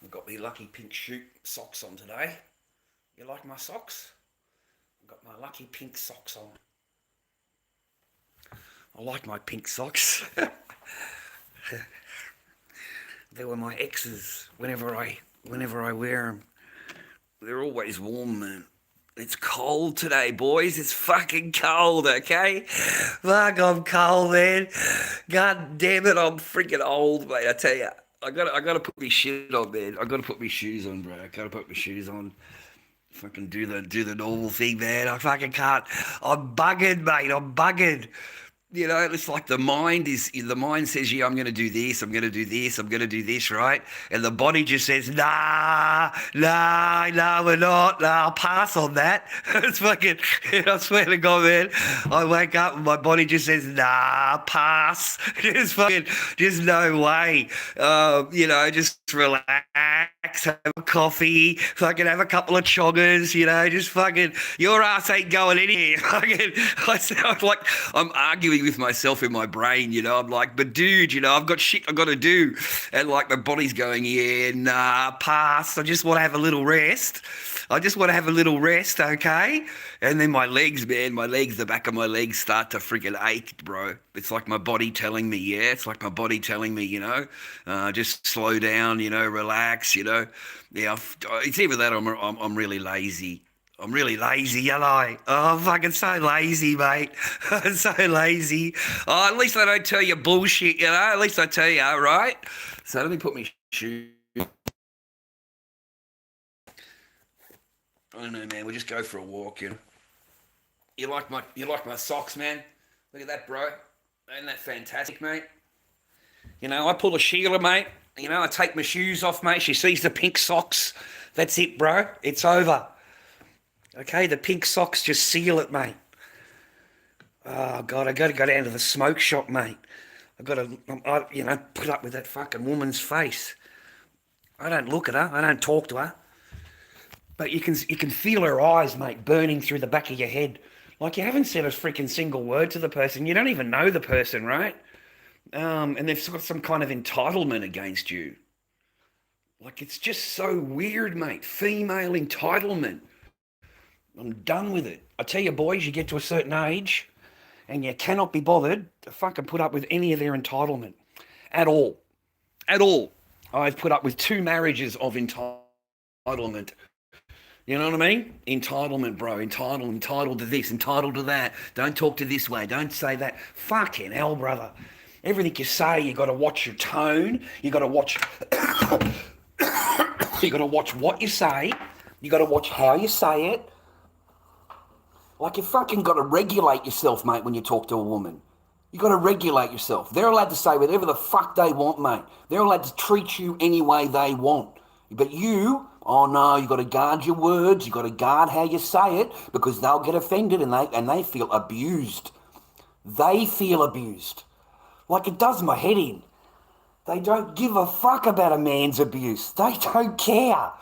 I've got my lucky pink shoot socks on today. You like my socks? I've got my lucky pink socks on. I like my pink socks. They were my exes. Whenever I wear them, they're always warm, man. It's cold today, boys. It's fucking cold, okay? Fuck, I'm cold, man. God damn it, I'm freaking old, mate. I tell you, I gotta put my shit on, man. I gotta put my shoes on, bro. I gotta put my shoes on. Fucking do the normal thing, man. I fucking can't. I'm bugging, mate. I'm bugging. You know, it's like the mind says, yeah, I'm going to do this, I'm going to do this, I'm going to do this, right? And the body just says, nah, we're not. Nah, I'll pass on that. It's fucking, I swear to God, man. I wake up and my body just says, nah, pass. Just fucking, just no way. Just relax, have a coffee, fucking have a couple of choggers, just fucking, your ass ain't going anywhere. Fucking, I sound like I'm arguing with myself in my brain, I'm like, but dude, I've got shit I got to do. And like my body's going, yeah, nah, pass. I just want to have a little rest. Okay? And then my legs, man, the back of my legs start to freaking ache, bro. It's like my body telling me, just slow down, relax, Yeah, it's either that or I'm really lazy. I'm really lazy, yellow. Oh, I'm fucking so lazy, mate. I'm so lazy. Oh, at least I don't tell you bullshit, At least I tell you, right? So let me put my shoes. I don't know, man. We'll just go for a walk, You like my socks, man? Look at that, bro. Ain't that fantastic, mate? I pull a Sheila, mate. I take my shoes off, mate. She sees the pink socks. That's it, bro. It's over. Okay, the pink socks just seal it, mate. Oh, God, I got to go down to the smoke shop, mate. I got to, put up with that fucking woman's face. I don't look at her. I don't talk to her. But you can feel her eyes, mate, burning through the back of your head. Like you haven't said a freaking single word to the person. You don't even know the person, right? And they've got some kind of entitlement against you. Like it's just so weird, mate. Female entitlement. I'm done with it. I tell you, boys, you get to a certain age and you cannot be bothered to fucking put up with any of their entitlement at all. At all. I've put up with 2 marriages of entitlement. You know what I mean? Entitlement, bro. Entitled to this, entitled to that. Don't talk to this way. Don't say that. Fucking hell, brother. Everything you say, you got to watch your tone. You got to watch... you got to watch what you say. You got to watch how you say it. Like, you fucking got to regulate yourself, mate, when you talk to a woman. You got to regulate yourself. They're allowed to say whatever the fuck they want, mate. They're allowed to treat you any way they want. But you, oh no, you got to guard your words. You got to guard how you say it because they'll get offended and they feel abused. They feel abused. Like, it does my head in. They don't give a fuck about a man's abuse. They don't care.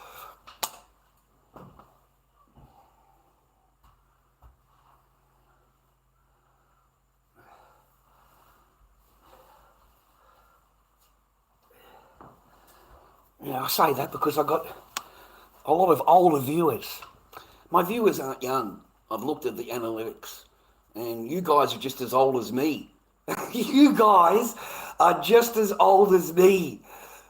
I say that because I got a lot of older viewers. My viewers aren't young. I've looked at the analytics. And you guys are just as old as me. You guys are just as old as me.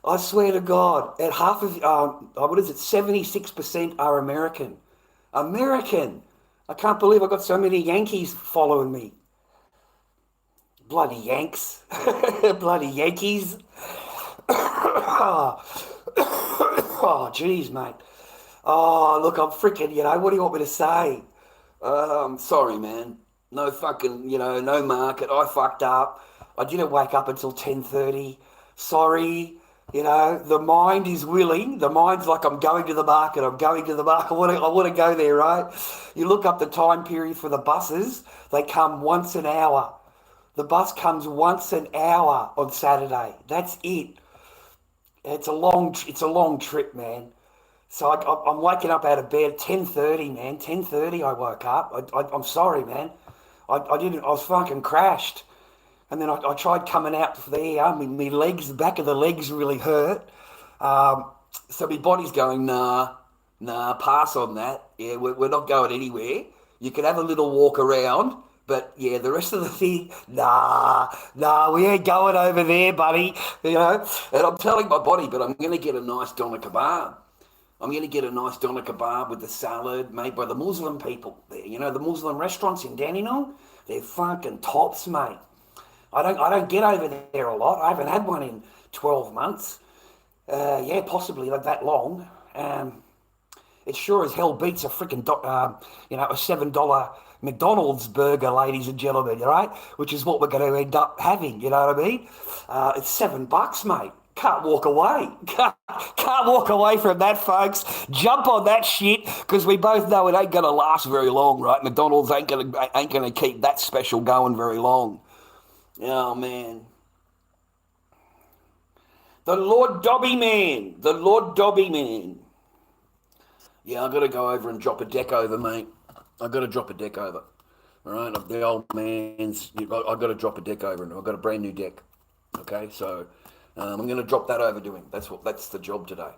I swear to God. At half of, 76% are American. American. I can't believe I got so many Yankees following me. Bloody Yanks. Bloody Yankees. Oh, jeez, mate. Oh, look, I'm freaking, what do you want me to say? I'm sorry, man. No fucking, no market. I fucked up. I didn't wake up until 10:30. Sorry. The mind is willing. The mind's like, I'm going to the market. I want to go there, right? You look up the time period for the buses. They come once an hour. The bus comes once an hour on Saturday. That's it. It's a long trip, man. So I'm waking up out of bed at 10:30, man. 10:30 I woke up. I'm sorry, man. I was fucking crashed. And then I tried coming out for the air. My legs, the back of the legs really hurt. So my body's going, nah, pass on that. Yeah, we're not going anywhere. You can have a little walk around, but yeah, the rest of the thing, nah, we ain't going over there, buddy. You know, and I'm telling my body, but I'm going to get a nice doner kebab. I'm going to get a nice doner kebab with the salad made by the Muslim people there. You know, the Muslim restaurants in Dandenong, they're fucking tops, mate. I don't get over there a lot. I haven't had one in 12 months. Yeah, possibly like that long. It sure as hell beats a freaking, a $7 McDonald's burger, ladies and gentlemen, right? Which is what we're going to end up having, you know what I mean? It's $7, mate. Can't walk away. Can't walk away from that, folks. Jump on that shit because we both know it ain't going to last very long, right? McDonald's ain't gonna keep that special going very long. Oh, man. The Lord Dobby Man. The Lord Dobby Man. Yeah, I got to go over and drop a deck over, mate. I got to drop a deck over. All right, the old man's. I got to drop a deck over, and I've got a brand new deck. Okay, so I'm going to drop that over to him. That's the job today.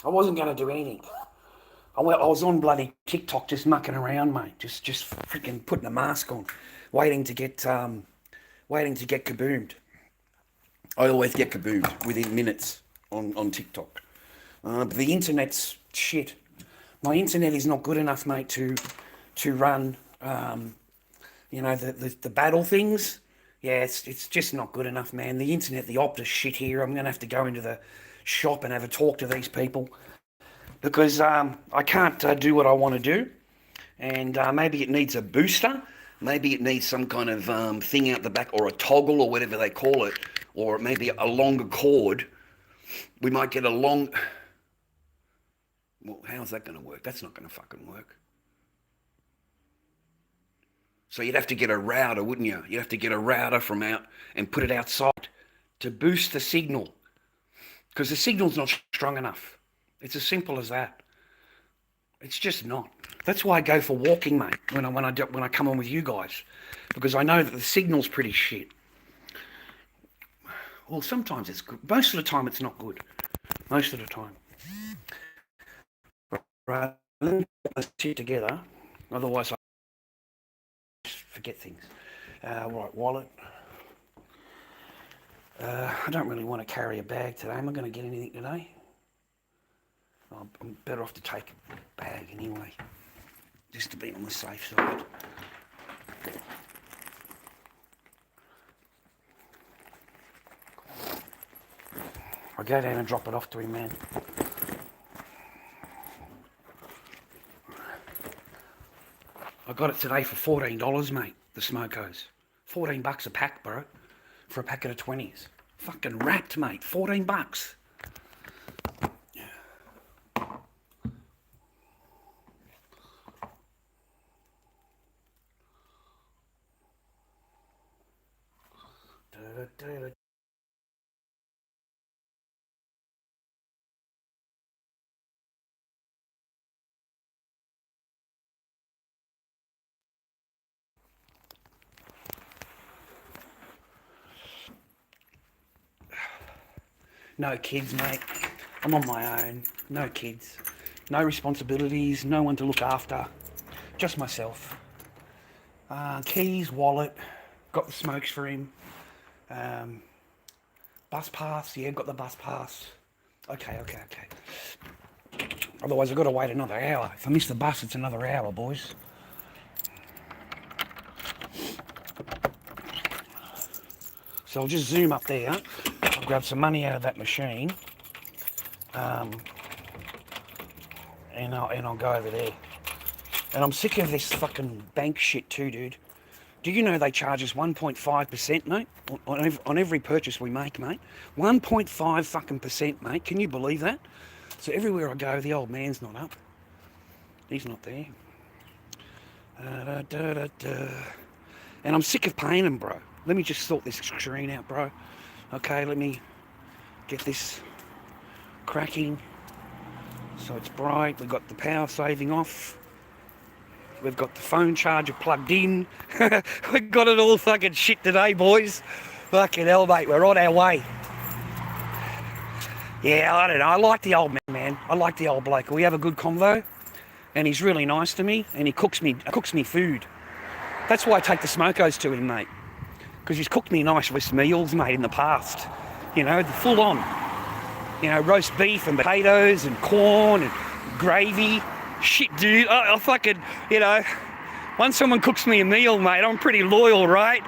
I wasn't going to do anything. I was on bloody TikTok just mucking around, mate. Just freaking putting a mask on, waiting to get kaboomed. I always get kaboomed within minutes on TikTok. But the internet's shit. My internet is not good enough, mate, to run, the battle things. Yeah, it's just not good enough, man. The internet, the Optus shit here. I'm going to have to go into the shop and have a talk to these people because I can't do what I want to do. And maybe it needs a booster. Maybe it needs some kind of thing out the back or a toggle or whatever they call it. Or maybe a longer cord. We might get a long... Well, how's that going to work? That's not going to fucking work. So you'd have to get a router, wouldn't you? You'd have to get a router from out and put it outside to boost the signal. Because the signal's not strong enough. It's as simple as that. It's just not. That's why I go for walking, mate, when I come on with you guys. Because I know that the signal's pretty shit. Well, sometimes it's good. Most of the time, it's not good. Most of the time. Right, let me put this shit together. Otherwise, I forget things. Right, wallet. I don't really want to carry a bag today. Am I going to get anything today? I'm better off to take a bag anyway, just to be on the safe side. I'll go down and drop it off to him, man. I got it today for $14, mate, the Smokos. $14 a pack, bro, for a packet of 20s. Fucking wrapped, mate, $14. No kids, mate. I'm on my own. No kids. No responsibilities. No one to look after. Just myself. Keys, wallet. Got the smokes for him. Bus pass. Yeah, got the bus pass. Okay. Otherwise, I've got to wait another hour. If I miss the bus, it's another hour, boys. So I'll just zoom up there. I'll grab some money out of that machine. And I'll go over there. And I'm sick of this fucking bank shit too, dude. Do you know they charge us 1.5%, mate? On every purchase we make, mate. 1.5 fucking percent, mate. Can you believe that? So everywhere I go, the old man's not up. He's not there. And I'm sick of paying him, bro. Let me just sort this screen out, bro. Okay, let me get this cracking. So it's bright. We've got the power saving off. We've got the phone charger plugged in. We've got it all fucking shit today, boys. Fucking hell, mate, we're on our way. Yeah, I don't know. I like the old man. I like the old bloke. We have a good convo, and he's really nice to me, and he cooks me food. That's why I take the smokos to him, mate, because he's cooked me nice meals, mate, in the past. You know, the full on. You know, roast beef and potatoes and corn and gravy. Shit, dude. I fucking, you know, once someone cooks me a meal, mate, I'm pretty loyal, right?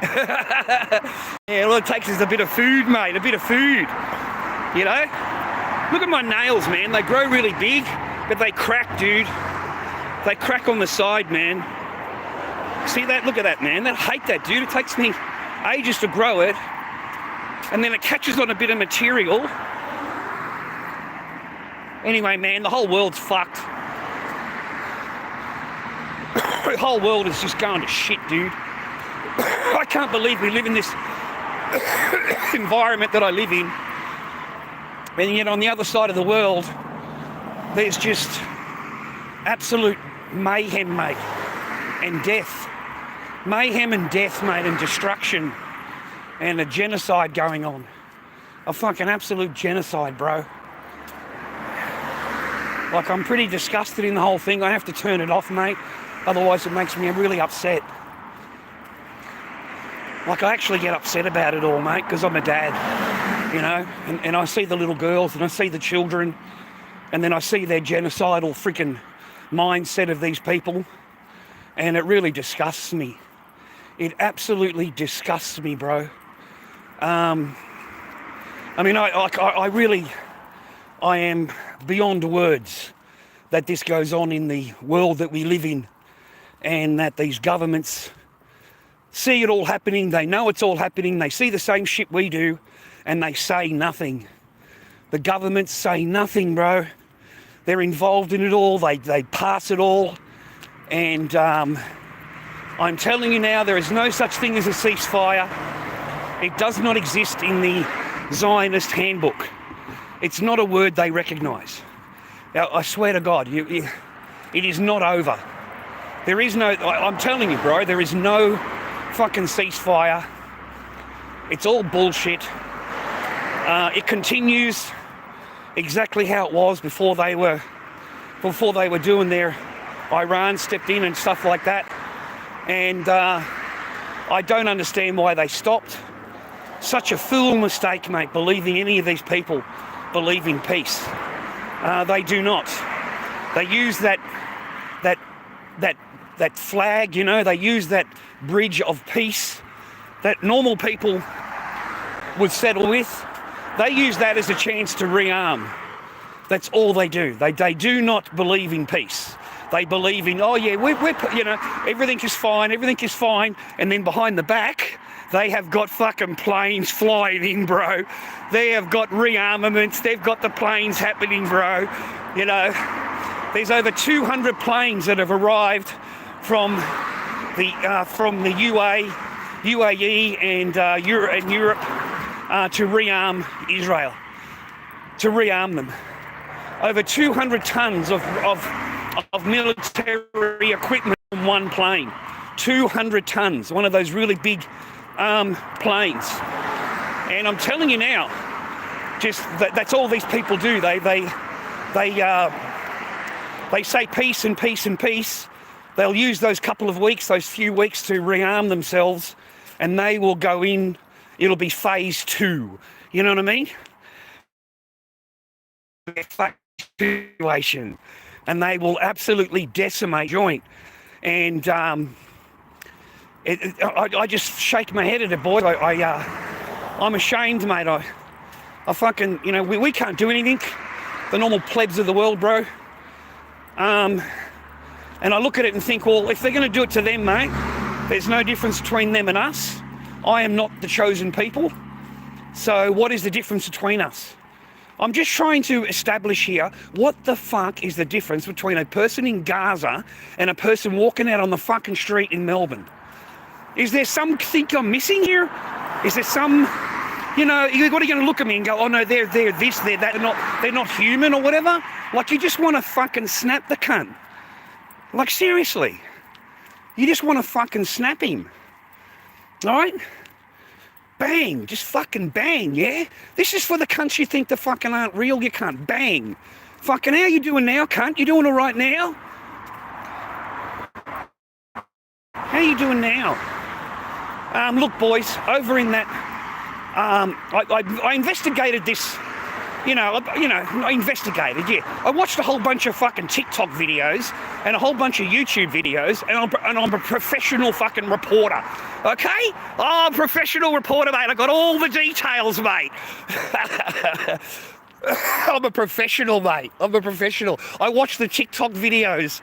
Yeah, all it takes is a bit of food, mate, a bit of food. You know? Look at my nails, man. They grow really big, but they crack, dude. They crack on the side, man. See that? Look at that, man. I hate that, dude. It takes me ages to grow it, and then it catches on a bit of material. Anyway, man, the whole world's fucked. The whole world is just going to shit, dude. I can't believe we live in this environment that I live in. And yet on the other side of the world, there's just absolute mayhem, mate, and death. Mayhem and death, mate, and destruction, and a genocide going on. A fucking absolute genocide, bro. Like, I'm pretty disgusted in the whole thing. I have to turn it off, mate. Otherwise it makes me really upset. Like, I actually get upset about it all, mate, because I'm a dad, you know, and I see the little girls and I see the children, and then I see their genocidal freaking mindset of these people, and it really disgusts me. It absolutely disgusts me, bro. I mean, I am beyond words that this goes on in the world that we live in, and that these governments see it all happening. They know it's all happening. They see the same shit we do, and they say nothing. The governments say nothing, bro. They're involved in it all. They pass it all. And I'm telling you now, there is no such thing as a ceasefire. It does not exist in the Zionist handbook. It's not a word they recognise. Now, I swear to God, it is not over. There is no, I'm telling you, bro, there is no fucking ceasefire. It's all bullshit. It continues exactly how it was before they were doing their Iran stepped in and stuff like that. And I don't understand why they stopped. Such a fool mistake, mate, believing any of these people believe in peace. They do not. They use that flag, you know, they use that bridge of peace that normal people would settle with. They use that as a chance to rearm. That's all they do. They do not believe in peace. They believe in, oh yeah, we're you know, everything is fine, and then behind the back, they have got fucking planes flying in, bro. They have got rearmaments, they've got the planes happening, bro. You know, there's over 200 planes that have arrived from the UAE and Europe to rearm Israel, to rearm them. Over 200 tons of military equipment from one plane. 200 tons, one of those really big planes. And I'm telling you now, just that's all these people do. They say peace and peace and peace. They'll use those couple of weeks, those few weeks to rearm themselves, and they will go in. It'll be phase 2. You know what I mean? Situation, and they will absolutely decimate joint. And I just shake my head at it, boy. I'm ashamed, mate. I fucking, you know, we can't do anything. The normal plebs of the world, bro. And I look at it and think, well, if they're going to do it to them, mate, there's no difference between them and us. I am not the chosen people. So what is the difference between us? I'm just trying to establish here, what the fuck is the difference between a person in Gaza and a person walking out on the fucking street in Melbourne? Is there something I'm missing here? Is there some, you know, what are you going to look at me and go, oh no, they're this, they're that, they're not human or whatever? Like, you just want to fucking snap the cunt. Like, seriously. You just want to fucking snap him. All right? Bang, just fucking bang, yeah? This is for the cunts you think the fucking aren't real, you cunt. Bang. Fucking how you doing now, cunt? You doing all right now? How you doing now? Look, boys, over in that, I investigated this. I investigated, yeah. I watched a whole bunch of fucking TikTok videos and a whole bunch of YouTube videos, and I'm a professional fucking reporter, okay? Oh, professional reporter, mate. I got all the details, mate. I'm a professional, mate. I'm a professional. I watch the TikTok videos.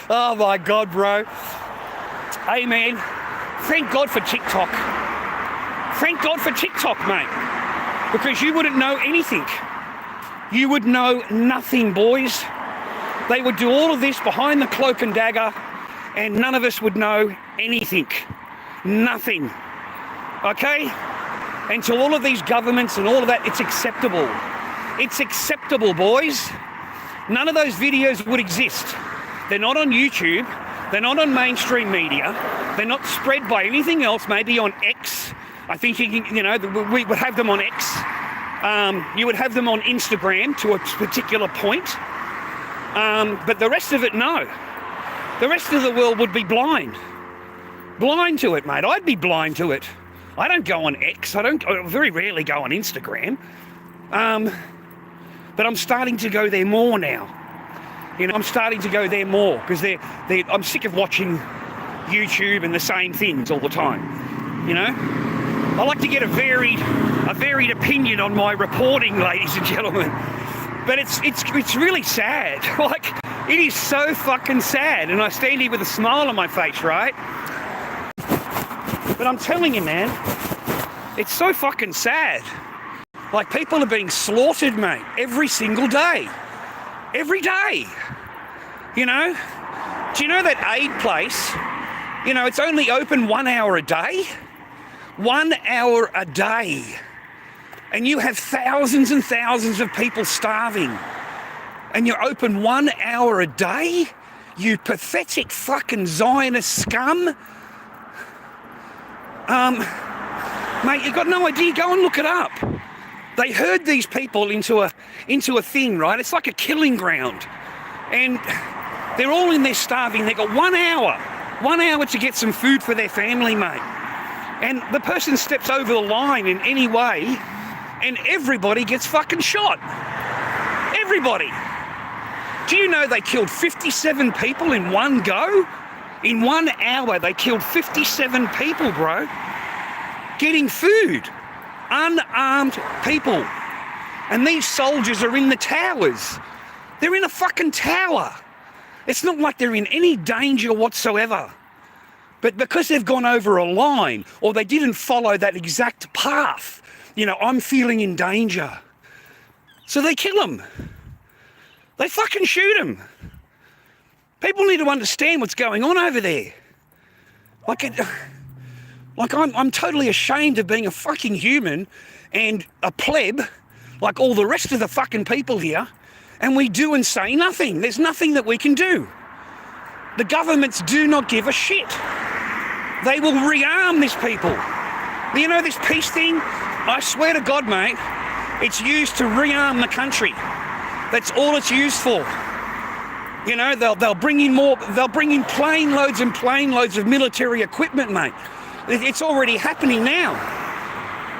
Oh, my God, bro. Hey, man, thank God for TikTok. Thank God for TikTok, mate. Because you wouldn't know anything. You would know nothing, boys. They would do all of this behind the cloak and dagger, and none of us would know anything. Nothing. Okay? And to all of these governments and all of that, it's acceptable. It's acceptable, boys. None of those videos would exist. They're not on YouTube. They're not on mainstream media. They're not spread by anything else, maybe on X. I think we would have them on X. You would have them on Instagram to a particular point. But the rest of it, no. The rest of the world would be blind. Blind to it, mate. I'd be blind to it. I don't go on X. I very rarely go on Instagram. But I'm starting to go there more now. I'm starting to go there more because I'm sick of watching YouTube and the same things all the time. I like to get a varied opinion on my reporting, ladies and gentlemen. But it's really sad. Like, it is so fucking sad. And I stand here with a smile on my face, right? But I'm telling you, man, it's so fucking sad. Like, people are being slaughtered, mate, every single day. Every day. Do you know that aid place, it's only open 1 hour a day? 1 hour a day. And you have thousands and thousands of people starving. And you're open 1 hour a day? You pathetic fucking Zionist scum. Mate, you've got no idea. Go and look it up. They herd these people into a thing, right? It's like a killing ground. And they're all in there starving. They've got 1 hour. 1 hour to get some food for their family, mate. And the person steps over the line in any way, and everybody gets fucking shot. Everybody. Do you know they killed 57 people in one go? In 1 hour, they killed 57 people, bro. Getting food. Unarmed people. And these soldiers are in the towers. They're in a fucking tower. It's not like they're in any danger whatsoever. But because they've gone over a line, or they didn't follow that exact path, I'm feeling in danger. So they kill them. They fucking shoot them. People need to understand what's going on over there. I'm totally ashamed of being a fucking human and a pleb, like all the rest of the fucking people here, and we do and say nothing. There's nothing that we can do. The governments do not give a shit. They will rearm these people. This peace thing, I swear to God, mate, it's used to rearm the country. That's all it's used for. They'll bring in plane loads and plane loads of military equipment, mate. It's already happening now.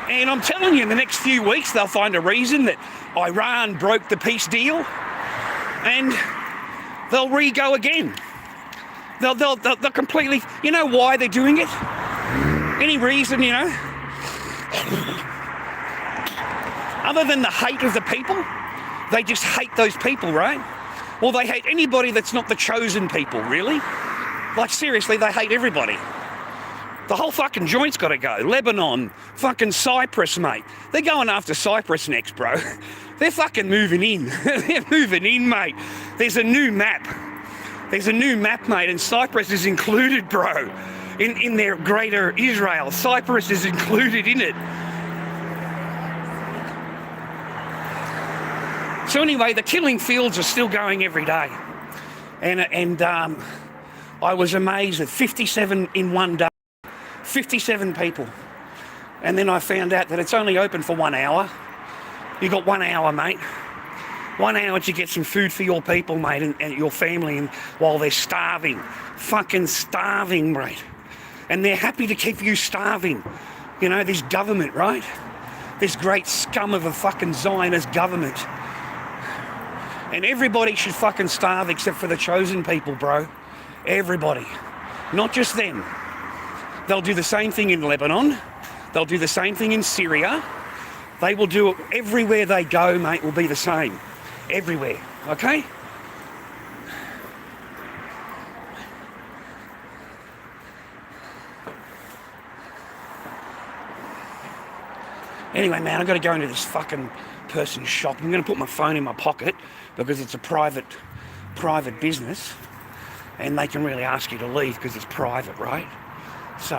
And I'm telling you, in the next few weeks, they'll find a reason that Iran broke the peace deal, and they'll re-go again. They'll completely... You know why they're doing it? Any reason, Other than the hate of the people? They just hate those people, right? Well, they hate anybody that's not the chosen people, really. Like, seriously, they hate everybody. The whole fucking joint's got to go. Lebanon, fucking Cyprus, mate. They're going after Cyprus next, bro. They're fucking moving in. They're moving in, mate. There's a new map. There's a new map, mate, and Cyprus is included, bro. In their greater Israel. Cyprus is included in it. So anyway, the killing fields are still going every day. And I was amazed at 57 in one day. 57 people. And then I found out that it's only open for 1 hour. You got 1 hour, mate. 1 hour to get some food for your people, mate, and your family, and while they're starving. Fucking starving, mate. And they're happy to keep you starving. You know, this government, right? This great scum of a fucking Zionist government. And everybody should fucking starve except for the chosen people, bro. Everybody. Not just them. They'll do the same thing in Lebanon. They'll do the same thing in Syria. They will do it everywhere they go, mate, will be the same. Everywhere, okay? Anyway, man, I've got to go into this fucking person's shop. I'm going to put my phone in my pocket because it's a private business, and they can really ask you to leave because it's private, right? So,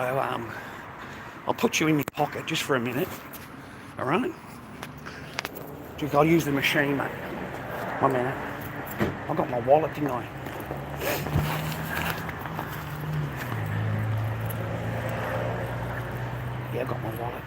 I'll put you in your pocket just for a minute, all right? I'll use the machine, mate. 1 minute. I got my wallet, didn't I? Yeah, I got my wallet.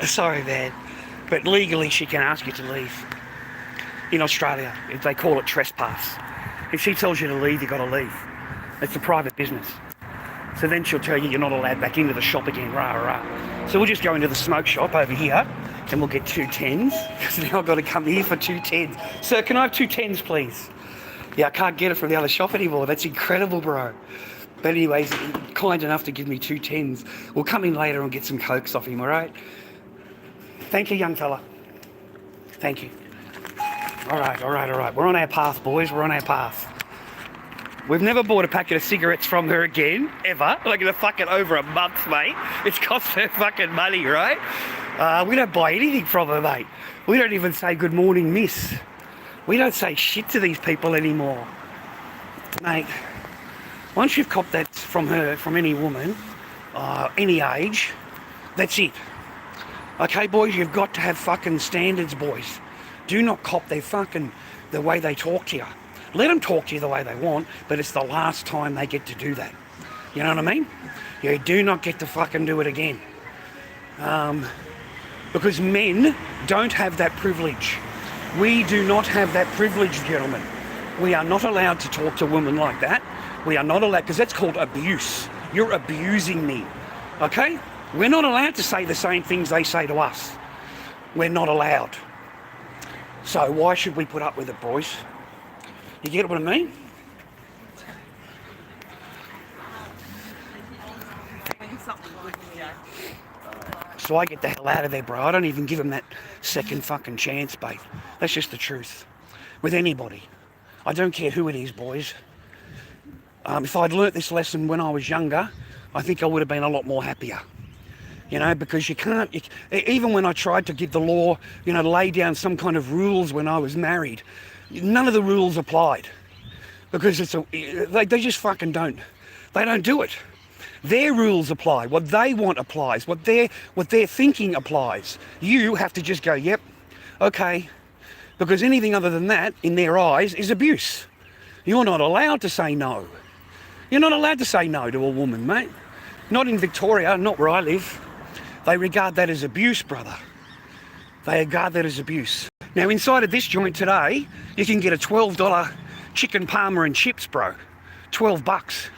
Sorry, man, but legally she can ask you to leave. In Australia, they call it trespass. If she tells you to leave, you got to leave. It's a private business. So then she'll tell you you're not allowed back into the shop again, rah, rah. So we'll just go into the smoke shop over here and we'll get 2 10s, because now I've got to come here for 2 10s. Sir, can I have 2 10s, please? Yeah, I can't get it from the other shop anymore. That's incredible, bro. But anyways, kind enough to give me 2 10s. We'll come in later and get some Cokes off him, all right? Thank you, young fella. Thank you. All right. We're on our path, boys. We're on our path. We've never bought a packet of cigarettes from her again, ever. Like in fucking over a month, mate. It's cost her fucking money, right? We don't buy anything from her, mate. We don't even say good morning, miss. We don't say shit to these people anymore. Mate, once you've copped that from her, from any woman, any age, that's it. Okay, boys, you've got to have fucking standards, boys. Do not cop the way they talk to you. Let them talk to you the way they want, but it's the last time they get to do that. You know what I mean? You do not get to fucking do it again. Because men don't have that privilege. We do not have that privilege, gentlemen. We are not allowed to talk to women like that. We are not allowed, because that's called abuse. You're abusing me, okay? We're not allowed to say the same things they say to us. We're not allowed. So why should we put up with it, boys? You get what I mean? So I get the hell out of there, bro. I don't even give them that second fucking chance, mate. That's just the truth. With anybody. I don't care who it is, boys. If I'd learnt this lesson when I was younger, I think I would have been a lot more happier. You know, because you can't, even when I tried to give the law, you know, lay down some kind of rules when I was married, none of the rules applied. Because they just fucking don't. They don't do it. Their rules apply. What they want applies. What they're thinking applies. You have to just go, yep, okay. Because anything other than that, in their eyes, is abuse. You're not allowed to say no. You're not allowed to say no to a woman, mate. Not in Victoria, not where I live. They regard that as abuse, brother. They regard that as abuse. Now, inside of this joint today, you can get a $12 chicken parma and chips, bro. $12.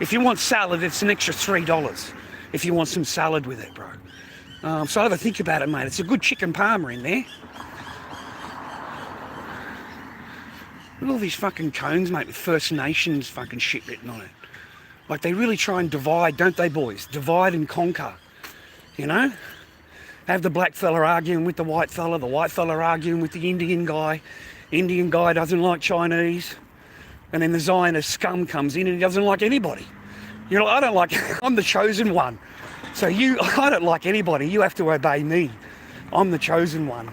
If you want salad, it's an extra $3. If you want some salad with it, bro. So have a think about it, mate. It's a good chicken parma in there. Look at all these fucking cones, mate, with First Nations fucking shit written on it. Like, they really try and divide, don't they, boys? Divide and conquer, you know? Have the black fella arguing with the white fella arguing with the Indian guy. Indian guy doesn't like Chinese. And then the Zionist scum comes in and he doesn't like anybody. You know, I don't like, I'm the chosen one. So I don't like anybody. You have to obey me. I'm the chosen one.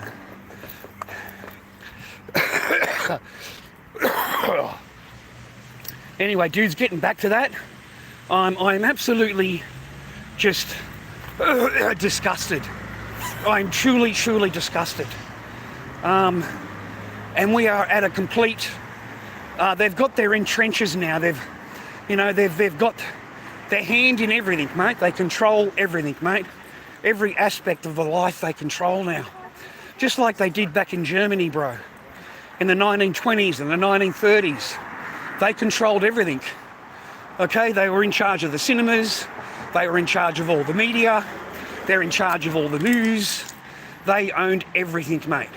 Anyway, dudes, getting back to that, I'm absolutely just disgusted. I'm truly, truly disgusted. And we are at a complete. They've got their in trenches now. They've got their hand in everything, mate. They control everything, mate. Every aspect of the life they control now. Just like they did back in Germany, bro. In the 1920s and the 1930s. They controlled everything. Okay, they were in charge of the cinemas. They were in charge of all the media. They're in charge of all the news. They owned everything, mate.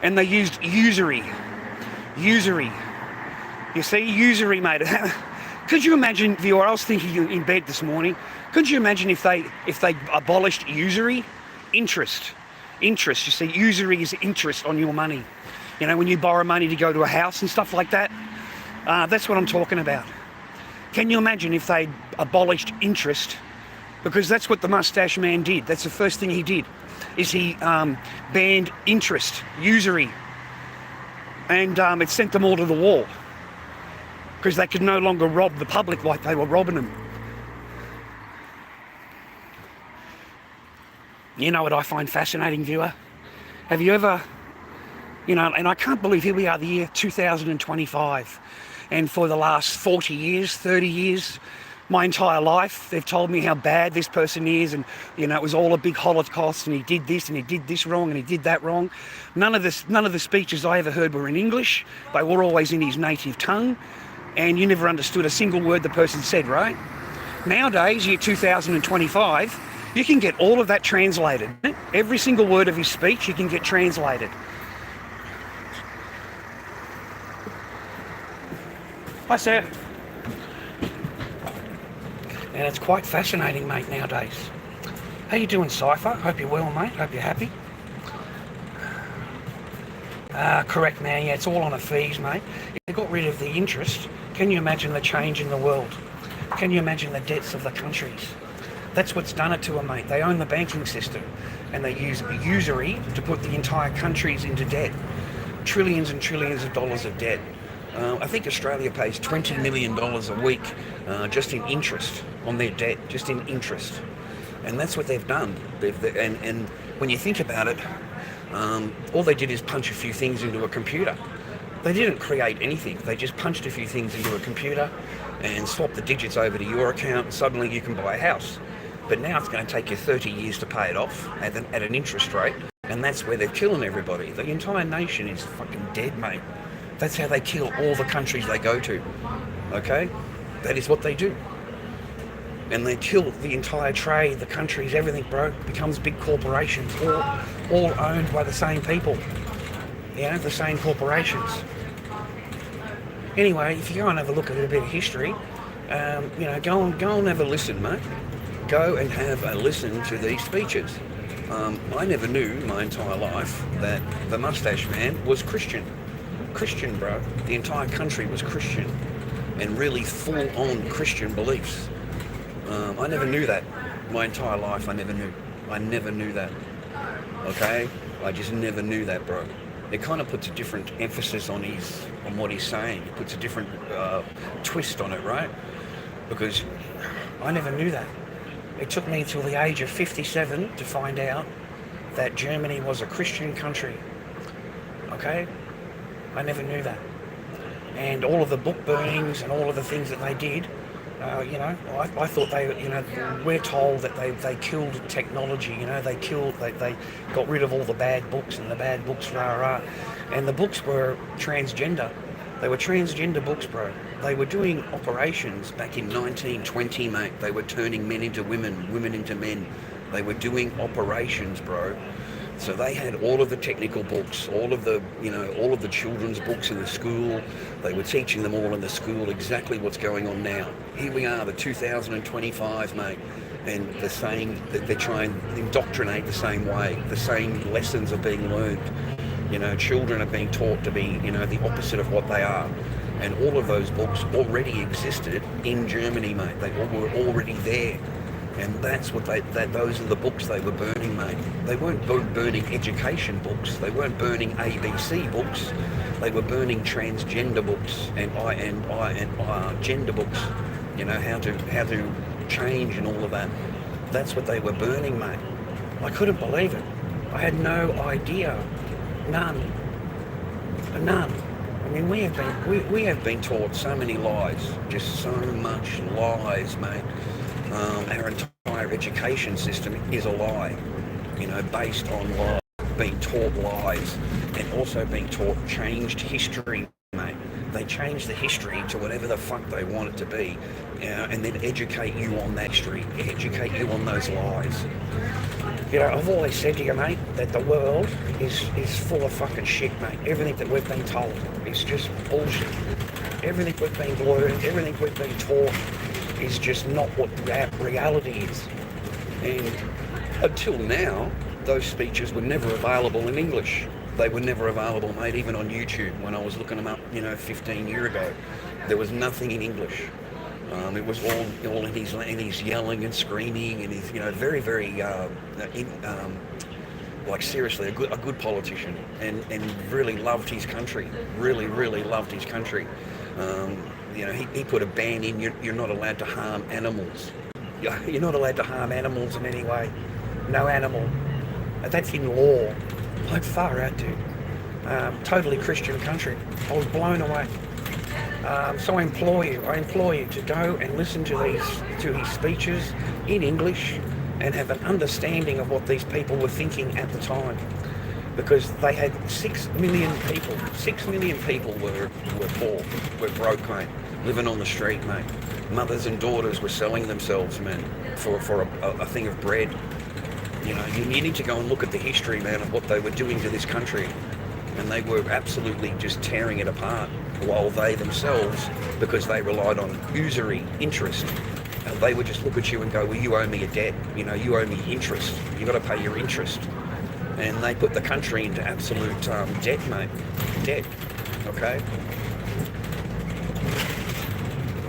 And they used usury. Usury. You see, usury, mate. Could you imagine, viewer, I was thinking in bed this morning, could you imagine if they abolished usury? Interest. Interest, you see, usury is interest on your money. You know, when you borrow money to go to a house and stuff like that. That's what I'm talking about. Can you imagine if they abolished interest? Because that's what the mustache man did. That's the first thing he did, is he banned interest, usury. And it sent them all to the wall. Because they could no longer rob the public like they were robbing them. You know what I find fascinating, viewer? Have you ever, and I can't believe here we are, the year 2025. And for the last 40 years, 30 years, my entire life, they've told me how bad this person is, and it was all a big holocaust, and he did this and he did this wrong and he did that wrong. None of the speeches I ever heard were in English. They were always in his native tongue, and you never understood a single word the person said, right? Nowadays, year 2025, you can get all of that translated. Every single word of his speech you can get translated. Hi, sir. And it's quite fascinating, mate, nowadays. How you doing, Cypher? Hope you're well, mate. Hope you're happy. Correct, man. Yeah, it's all on a fees, mate. If they got rid of the interest, can you imagine the change in the world? Can you imagine the debts of the countries? That's what's done it to them, mate. They own the banking system, and they use usury to put the entire countries into debt. Trillions and trillions of dollars of debt. I think Australia pays $20 million a week just in interest on their debt, just in interest. And that's what they've done. And when you think about it, all they did is punch a few things into a computer. They didn't create anything. They just punched a few things into a computer and swapped the digits over to your account, and suddenly you can buy a house. But now it's going to take you 30 years to pay it off at an interest rate, and that's where they're killing everybody. The entire nation is fucking dead, mate. That's how they kill all the countries they go to, okay? That is what they do. And they kill the entire trade, the countries, everything, bro. It becomes big corporations, all owned by the same people. The same corporations. Anyway, if you go and have a look at a bit of history, go and have a listen, mate. Go and have a listen to these speeches. I never knew my entire life that the mustache man was Christian. Christian, bro. The entire country was Christian, and really full-on Christian beliefs. I never knew that. My entire life, I never knew that. Okay? I just never knew that, bro. It kind of puts a different emphasis on what he's saying. It puts a different twist on it, right? Because I never knew that. It took me till the age of 57 to find out that Germany was a Christian country. Okay? I never knew that. And all of the book burnings and all of the things that they did, I thought we're told that they killed technology, they got rid of all the bad books, and the bad books, and the books were transgender. They were transgender books, bro. They were doing operations back in 1920, mate. They were turning men into women, women into men. They were doing operations, bro, So they had all of the technical books, all of the, all of the children's books in the school. They were teaching them all in the school exactly what's going on now. Here we are, the 2025, mate, and the same, they're trying to indoctrinate the same way. The same lessons are being learned. Children are being taught to be, the opposite of what they are. And all of those books already existed in Germany, mate. They all were already there. And that's what those are the books they were burning, mate. They weren't burning education books. They weren't burning ABC books. They were burning transgender books and gender books. How to change and all of that. That's what they were burning, mate. I couldn't believe it. I had no idea. None. I mean, we have been taught so many lies, just so much lies, mate. Our entire education system is a lie, based on lies, being taught lies, and also being taught changed history, mate. They change the history to whatever the fuck they want it to be, and then educate you on that history, educate you on those lies. I've always said to you, mate, that the world is full of fucking shit, mate. Everything that we've been told is just bullshit. Everything we've been learned, everything we've been taught is just not what reality is. And until now, those speeches were never available in English. They were never available, mate, even on YouTube. When I was looking them up, 15 years ago, there was nothing in English. It was all in his yelling and screaming, and he's very, very like seriously a good politician, and really loved his country. Really loved his country. He put a ban in. You're not allowed to harm animals. You're not allowed to harm animals in any way. No animal. That's in law. Like far out, dude. Totally Christian country. I was blown away. So I implore you to go and listen to his speeches in English and have an understanding of what these people were thinking at the time. Because they had 6 million people. 6 million people were poor, were broke, mate, living on the street, mate. Mothers and daughters were selling themselves, man, for a thing of bread. You need to go and look at the history, man, of what they were doing to this country. And they were absolutely just tearing it apart, while they themselves, because they relied on usury, interest, they would just look at you and go, well, you owe me a debt, you owe me interest, you got to pay your interest. And they put the country into absolute debt, mate, debt, okay?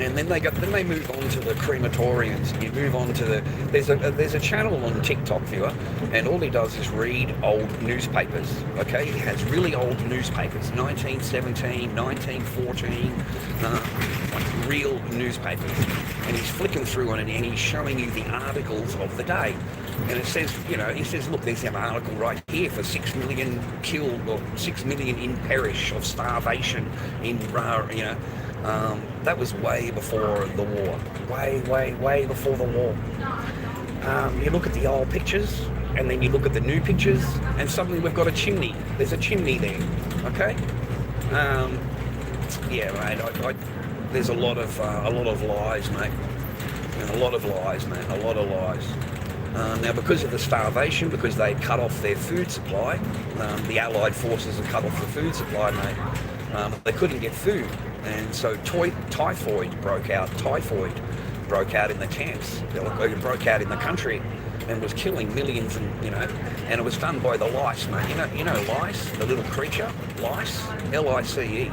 And then they move on to the crematoriums. You move on to there's a channel on TikTok, viewer, and all he does is read old newspapers. Okay, he has really old newspapers, 1917, 1914, like real newspapers, and he's flicking through on it, and he's showing you the articles of the day. And it says, he says, look, there's an article right here for 6 million killed, or 6 million in perish of starvation in, that was way before the war. Way before the war. You look at the old pictures, and then you look at the new pictures, and suddenly we've got a chimney. There's a chimney there, okay? Yeah, mate, there's a lot of lies, mate. And a lot of lies, man, a lot of lies. Now, because of the starvation, because they cut off their food supply, the Allied forces have cut off the food supply, mate. They couldn't get food, and so typhoid broke out. Typhoid broke out in the camps. It broke out in the country, and was killing millions, and it was done by the lice, mate. You know lice, the little creature, lice, L-I-C-E,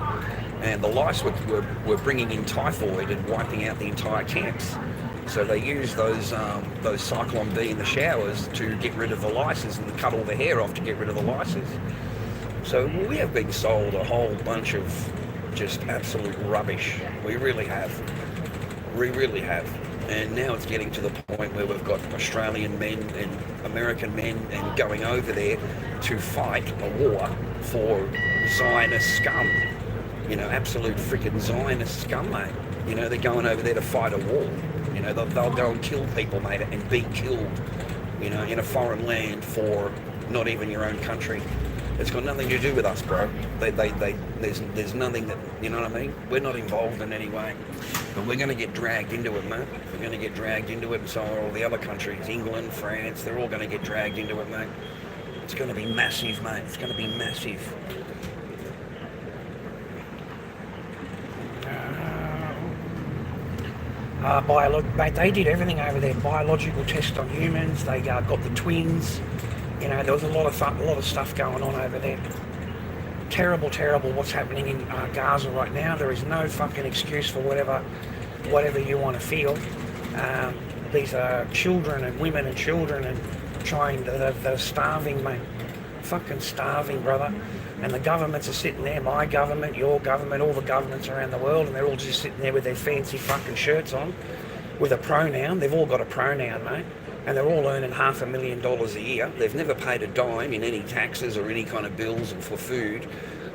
and the lice were bringing in typhoid and wiping out the entire camps. So they used those Cyclone B in the showers to get rid of the lices, and cut all the hair off to get rid of the lices. So we have been sold a whole bunch of just absolute rubbish. We really have. We really have. And now it's getting to the point where we've got Australian men and American men and going over there to fight a war for Zionist scum. Absolute freaking Zionist scum, mate. They're going over there to fight a war. They'll go and kill people, mate, and be killed, in a foreign land for not even your own country. It's got nothing to do with us, bro. There's nothing that, you know what I mean? We're not involved in any way. But we're going to get dragged into it, mate. We're going to get dragged into it, and so are all the other countries. England, France, they're all going to get dragged into it, mate. It's going to be massive, mate. It's going to be massive. Mate, they did everything over there. Biological tests on humans. They got the twins. You know, there was a lot of stuff going on over there. Terrible what's happening in Gaza right now. There is no fucking excuse for whatever you want to feel. These are children and women and children and they're starving, mate. Fucking starving, brother. And the governments are sitting there, my government, your government, all the governments around the world, and they're all just sitting there with their fancy fucking shirts on with a pronoun. They've all got a pronoun, mate. And they're all earning $500,000 a year. They've never paid a dime in any taxes or any kind of bills for food.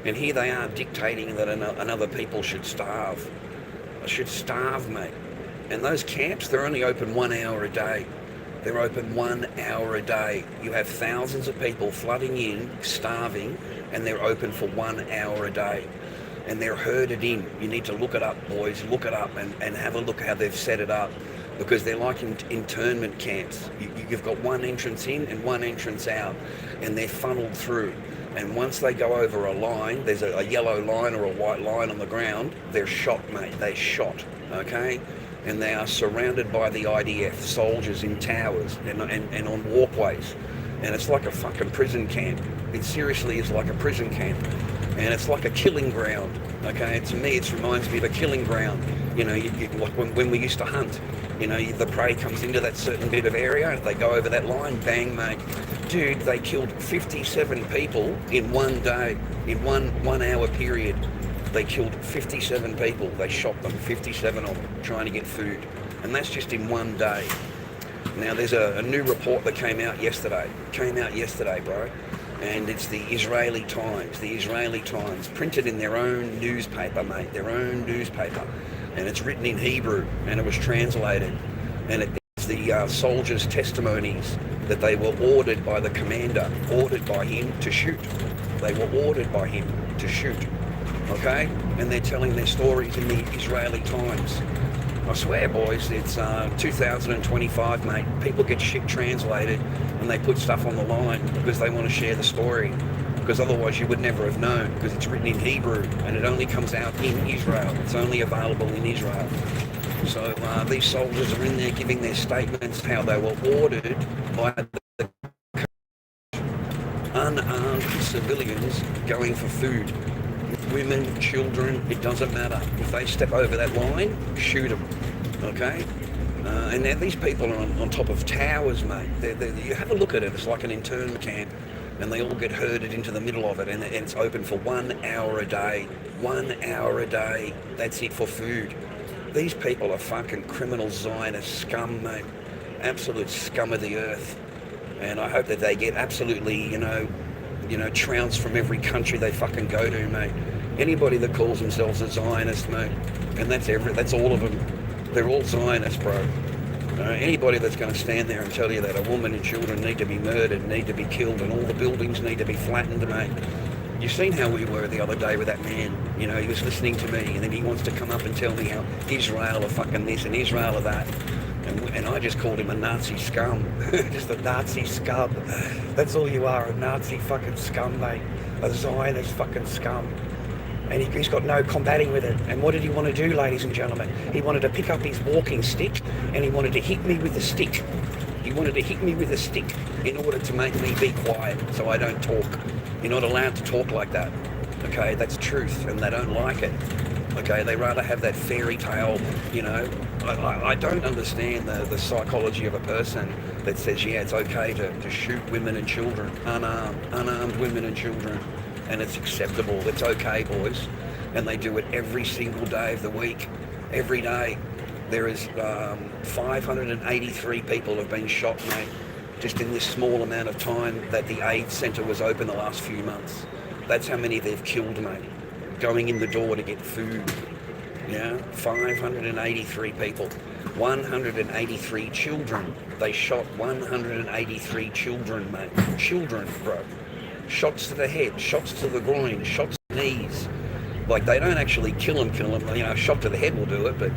And here they are dictating that another people should starve. Should starve, mate. And those camps, they're only open 1 hour a day. They're open 1 hour a day. You have thousands of people flooding in, starving, and they're open for 1 hour a day. And they're herded in. You need to look it up, boys. Look it up and have a look how they've set it up. Because they're like internment camps. You've got one entrance in and one entrance out, and they're funneled through. And once they go over a line, there's a yellow line or a white line on the ground, they're shot, mate. They're shot, okay? And they are surrounded by the IDF soldiers in towers and on walkways. And it's like a fucking prison camp. It seriously is like a prison camp. And it's like a killing ground, okay? To me, it reminds me of a killing ground. You know, like when we used to hunt. You know, the prey comes into that certain bit of area, if they go over that line, bang, mate. Dude, they killed 57 people in one day, in one hour period. They killed 57 people. They shot them, 57 of them, trying to get food. And that's just in one day. Now, there's a new report that came out yesterday. Bro. And it's the Israeli Times, printed in their own newspaper, mate, their own newspaper. And it's written in Hebrew, and it was translated. And it's the soldiers' testimonies that they were ordered by the commander, ordered by him to shoot. They were ordered by him to shoot, okay? And they're telling their stories in the Israeli Times. I swear, boys, it's 2025, mate. People get shit translated, and they put stuff on the line because they want to share the story. Because otherwise you would never have known, because it's written in Hebrew and it only comes out in Israel. It's only available in Israel. So these soldiers are in there giving their statements how they were ordered by the unarmed civilians going for food. Women, children, it doesn't matter. If they step over that line, shoot them, okay? And now these people are on top of towers, mate. You have a look at it, it's like an internment camp. And they all get herded into the middle of it, and it's open for 1 hour a day. 1 hour a day. That's it for food. These people are fucking criminal Zionist scum, mate. Absolute scum of the earth. And I hope that they get absolutely, you know, trounced from every country they fucking go to, mate. Anybody that calls themselves a Zionist, mate, and that's all of them. They're all Zionists, bro. Anybody that's going to stand there and tell you that a woman and children need to be murdered, need to be killed, and all the buildings need to be flattened, mate. You've seen how we were the other day with that man. You know, he was listening to me, and then he wants to come up and tell me how Israel are fucking this and Israel are that. And I just called him a Nazi scum. Just a Nazi scum. That's all you are, a Nazi fucking scum, mate. A Zionist fucking scum. And he's got no combating with it. And what did he want to do, ladies and gentlemen? He wanted to pick up his walking stick and he wanted to hit me with the stick. He wanted to hit me with a stick in order to make me be quiet so I don't talk. You're not allowed to talk like that. Okay, that's truth, and they don't like it. Okay, they rather have that fairy tale, you know. I don't understand the psychology of a person that says, yeah, it's okay to shoot women and children, unarmed women and children. And it's acceptable. It's okay, boys. And they do it every single day of the week. Every day. There is 583 people have been shot, mate, just in this small amount of time that the AIDS centre was open the last few months. That's how many they've killed, mate, going in the door to get food. Yeah, 583 people. 183 children. They shot 183 children, mate. Children, bro. Shots to the head, shots to the groin, shots to the knees. Like, they don't actually kill them. You know, a shot to the head will do it, but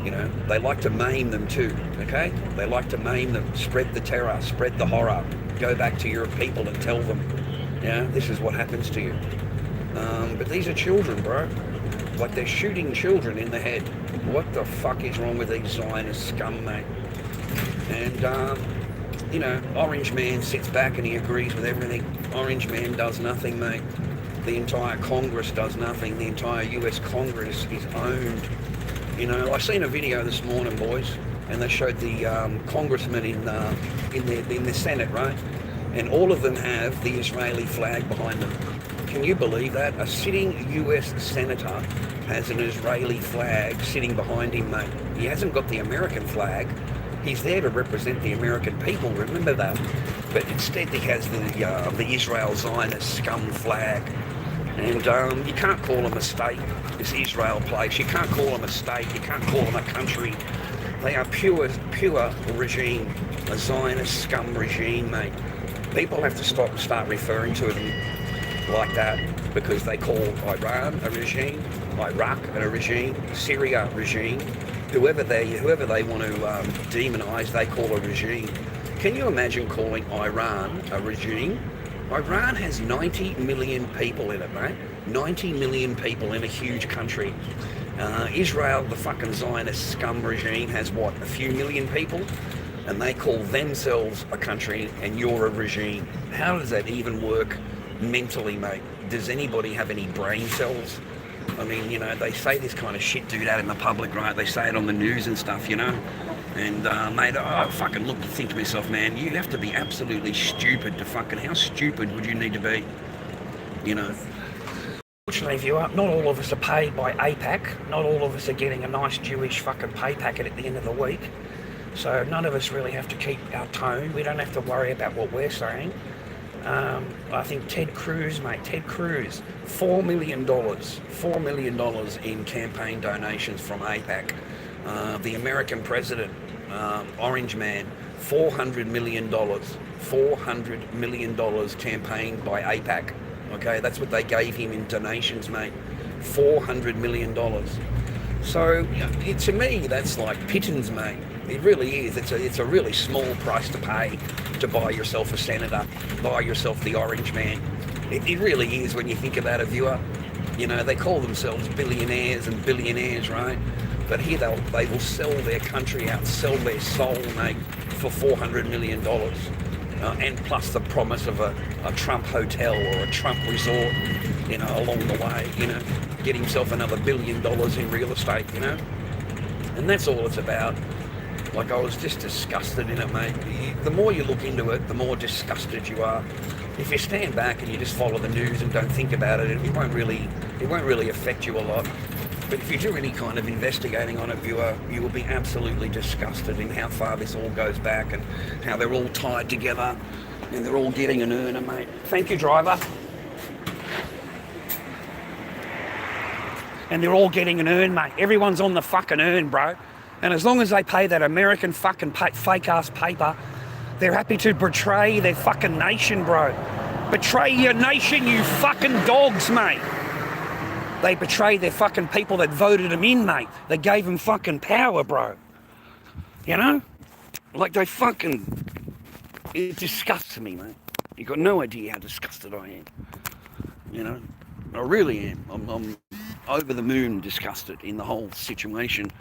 You know, they like to maim them too, okay? They like to maim them, spread the terror, spread the horror. Go back to your people and tell them, this is what happens to you. But these are children, bro. Like, they're shooting children in the head. What the fuck is wrong with these Zionist scum, mate? And, Orange Man sits back and he agrees with everything. Orange Man does nothing, mate. The entire Congress does nothing. The entire US Congress is owned. I seen a video this morning, boys, and they showed the congressmen in the Senate, right? And all of them have the Israeli flag behind them. Can you believe that? A sitting US senator has an Israeli flag sitting behind him, mate. He hasn't got the American flag. He's there to represent the American people, remember that. But instead he has the Israel Zionist scum flag. And you can't call them a state, this Israel place. You can't call them a state. You can't call them a country. They are pure regime, a Zionist scum regime, mate. People have to start referring to them like that, because they call Iran a regime, Iraq a regime, Syria a regime. Whoever they want to demonise, they call a regime. Can you imagine calling Iran a regime? Iran has 90 million people in it, mate. 90 million people in a huge country. Israel, the fucking Zionist scum regime, has what, a few million people? And they call themselves a country and you're a regime. How does that even work mentally, mate? Does anybody have any brain cells? I mean, they say this kind of shit, dude, out in the public, right? They say it on the news and stuff, And, mate, I fucking look to think to myself, man, you have to be absolutely stupid to fucking... How stupid would you need to be? Fortunately, viewer, not all of us are paid by APAC. Not all of us are getting a nice Jewish fucking pay packet at the end of the week. So none of us really have to keep our tone. We don't have to worry about what we're saying. I think Ted Cruz, $4 million in campaign donations from APAC. The American president, Orange Man, $400 million campaigned by APAC. Okay, that's what they gave him in donations, mate. $400 million. So, to me, that's like pittance, mate. It really is. It's a really small price to pay to buy yourself a senator, buy yourself the Orange Man. It really is when you think about it, viewer. They call themselves billionaires and billionaires, right? But here they will sell their country out, sell their soul, mate, for $400 million. And plus the promise of a Trump hotel or a Trump resort, along the way, get himself another $1 billion in real estate, And that's all it's about. Like, I was just disgusted in it, mate. The more you look into it, the more disgusted you are. If you stand back and you just follow the news and don't think about it, it won't really affect you a lot. But if you do any kind of investigating on it, viewer, you will be absolutely disgusted in how far this all goes back and how they're all tied together and they're all getting an earner, mate. Thank you, driver. And they're all getting an earn, mate. Everyone's on the fucking earn, bro. And as long as they pay that American fucking fake-ass paper, they're happy to betray their fucking nation, bro. Betray your nation, you fucking dogs, mate. They betray their fucking people that voted them in, mate. They gave them fucking power, bro. Like, they fucking... It disgusts me, mate. You've got no idea how disgusted I am. I really am. I'm over the moon disgusted in the whole situation.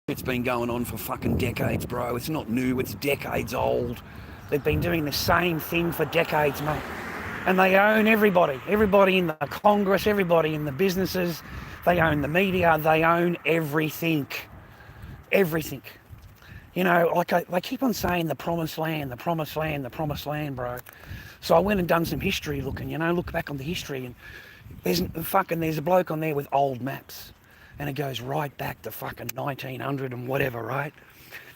It's been going on for fucking decades, bro. It's not new, it's decades old. They've been doing the same thing for decades, mate. And they own everybody. Everybody in the Congress, everybody in the businesses. They own the media, they own everything. Everything. They keep on saying the promised land, the promised land, the promised land, bro. So I went and done some history looking, look back on the history, and there's a bloke on there with old maps. And it goes right back to fucking 1900 and whatever, right?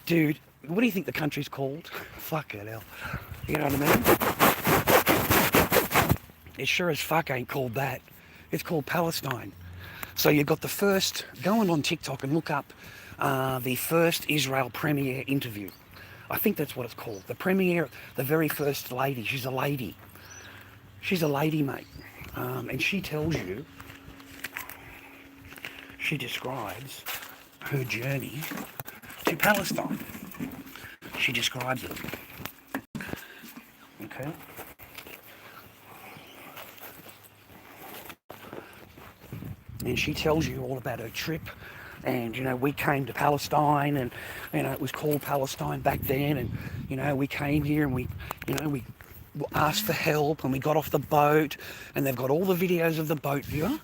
Dude, what do you think the country's called? Fuck it, hell. You know what I mean? It sure as fuck ain't called that. It's called Palestine. So you've got the first, go on TikTok and look up the first Israel premier interview. I think that's what it's called. The premier, the very first lady. She's a lady. She's a lady, mate. And she tells you, she describes her journey to Palestine. She describes it. Okay. And she tells you all about her trip. And, you know, we came to Palestine, and, you know, it was called Palestine back then. And, you know, we came here and we asked for help, and we got off the boat, and they've got all the videos of the boat viewer.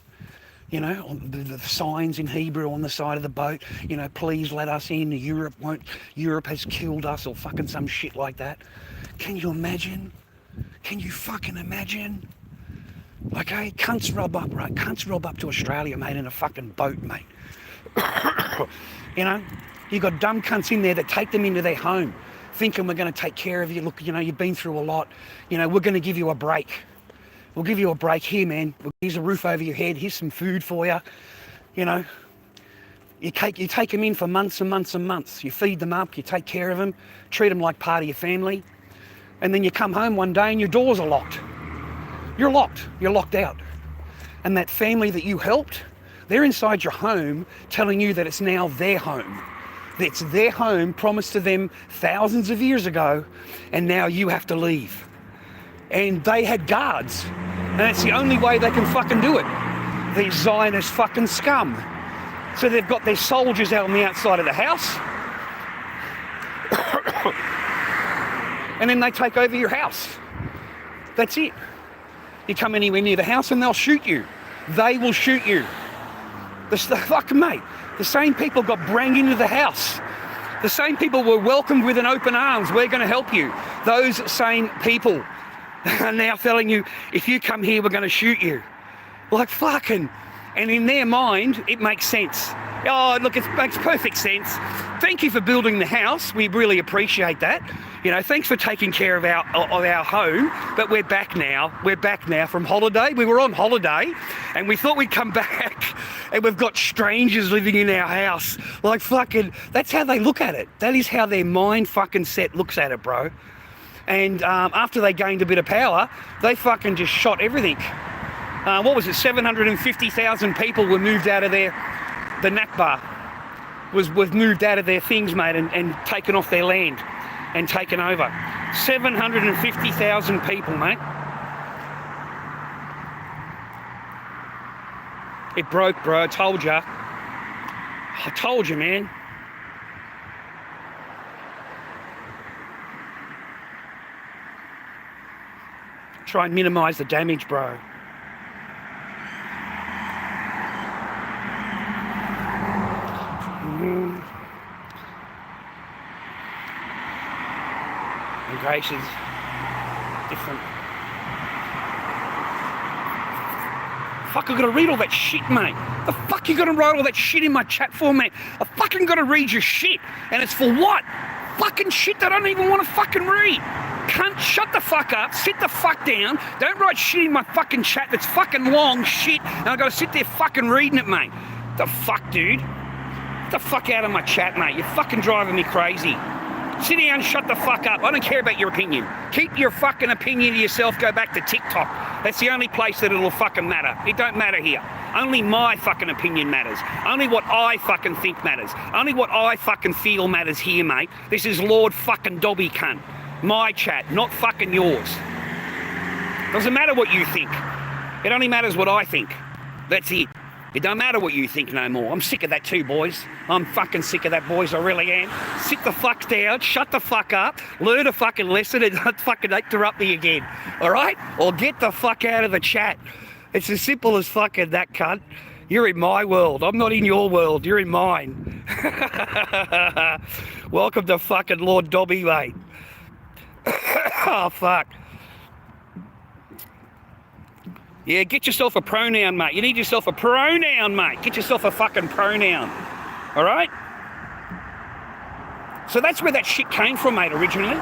You know, on the signs in Hebrew on the side of the boat, you know, please let us in, Europe has killed us, or fucking some shit like that. Can you imagine? Can you fucking imagine? Okay, cunts rob up, right? Cunts rob up to Australia, mate, in a fucking boat, mate. You know, you got dumb cunts in there that take them into their home, thinking we're going to take care of you. Look, you know, you've been through a lot. You know, we're going to give you a break. We'll give you a break here, man. Here's a roof over your head. Here's some food for you. You know, you take them in for months and months and months. You feed them up. You take care of them. Treat them like part of your family. And then you come home one day and your doors are locked. You're locked. You're locked out. And that family that you helped, they're inside your home telling you that it's now their home. It's their home promised to them thousands of years ago, and now you have to leave. And they had guards, and it's the only way they can fucking do it. These Zionist fucking scum. So they've got their soldiers out on the outside of the house, and then they take over your house. That's it. You come anywhere near the house and they'll shoot you. They will shoot you. Fucking mate, the same people got banged into the house. The same people were welcomed with an open arms. We're going to help you. Those same people are now telling you, if you come here, we're going to shoot you. Like fucking. And in their mind, it makes sense. Oh, look, it makes perfect sense. Thank you for building the house. We really appreciate that. You know, thanks for taking care of our home. But we're back now. We're back now from holiday. We were on holiday and we thought we'd come back and we've got strangers living in our house. Like fucking, that's how they look at it. That is how their mind fucking set looks at it, bro. And after they gained a bit of power, they fucking just shot everything. What was it? 750,000 people were moved out of the Nakba was moved out of their things, mate, and taken off their land and taken over. 750,000 people, mate. It broke, bro. I told you. I told you, man. Try and minimise the damage, bro. Gracious, different. Fuck, I gotta read all that shit, mate. The fuck you gotta write all that shit in my chat for, mate? I fucking gotta read your shit. And it's for what? Fucking shit that I don't even want to fucking read. Cunt, shut the fuck up, sit the fuck down. Don't write shit in my fucking chat that's fucking long shit. And I gotta sit there fucking reading it, mate. The fuck, dude? Get the fuck out of my chat, mate. You're fucking driving me crazy. Sit down and shut the fuck up. I don't care about your opinion. Keep your fucking opinion to yourself. Go back to TikTok. That's the only place that it'll fucking matter. It don't matter here. Only my fucking opinion matters. Only what I fucking think matters. Only what I fucking feel matters here, mate. This is Lord fucking Dobby, cunt. My chat, not fucking yours. Doesn't matter what you think. It only matters what I think. That's it. It don't matter what you think no more. I'm sick of that too, boys. I'm fucking sick of that, boys. I really am. Sit the fuck down, shut the fuck up, learn a fucking lesson and don't fucking interrupt me again. All right? Or get the fuck out of the chat. It's as simple as fucking that, cunt. You're in my world. I'm not in your world. You're in mine. Welcome to fucking Lord Dobby, mate. Oh, fuck. Yeah, get yourself a pronoun, mate. You need yourself a pronoun, mate. Get yourself a fucking pronoun. All right? So that's where that shit came from, mate, originally.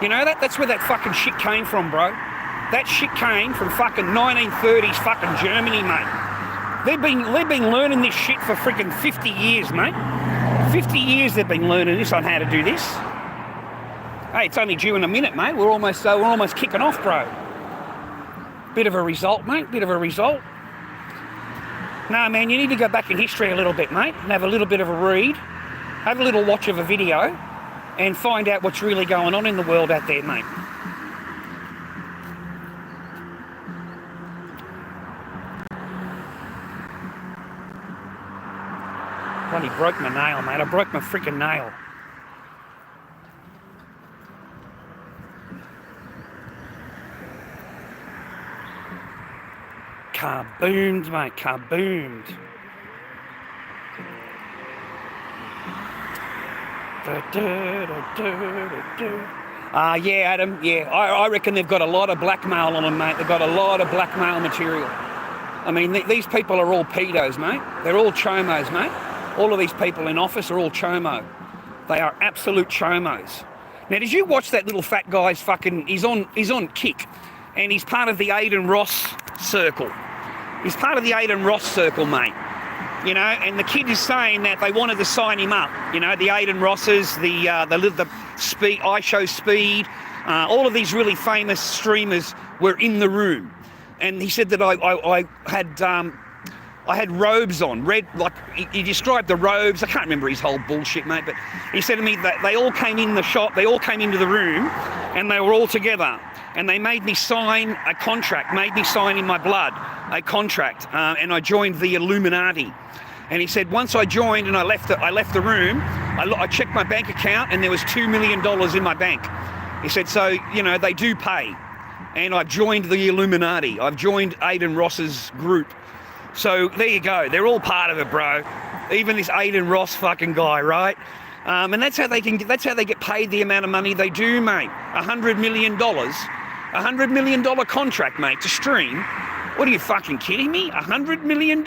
You know that? That's where that fucking shit came from, bro. That shit came from fucking 1930s fucking Germany, mate. They've been learning this shit for freaking 50 years, mate. 50 years they've been learning this on how to do this. Hey, it's only due in a minute, mate. We're almost kicking off, bro. Bit of a result, mate. Bit of a result. No, man, you need to go back in history a little bit, mate, and have a little bit of a read, have a little watch of a video, and find out what's really going on in the world out there, mate. Bloody broke my nail, mate. I broke my freaking nail. Kaboomed, mate. Kaboomed. Yeah, Adam. Yeah, I reckon they've got a lot of blackmail on them, mate. They've got a lot of blackmail material. I mean, these people are all pedos, mate. They're all chomos, mate. All of these people in office are all chomo. They are absolute chomos. Now, did you watch that little fat guy's fucking... He's on Kick, and he's part of the Aiden Ross circle. He's part of the Aiden Ross circle, mate. You know, and the kid is saying that they wanted to sign him up. You know, the Aiden Rosses, the Speed, iShow Speed, all of these really famous streamers were in the room. And he said that I had robes on, red, like, he described the robes. I can't remember his whole bullshit, mate, but he said to me that they all came in the shop, they all came into the room, and they were all together. And they made me sign a contract, made me sign in my blood a contract, and I joined the Illuminati. And he said, once I joined and I left the room, I checked my bank account and there was $2 million in my bank. He said, so, you know, they do pay. And I've joined the Illuminati. I've joined Aiden Ross's group. So there you go. They're all part of it, bro. Even this Aiden Ross fucking guy, right? And that's how they get paid the amount of money they do, mate. $100 million. $100 million contract, mate, to stream. What are you fucking kidding me? $100 million?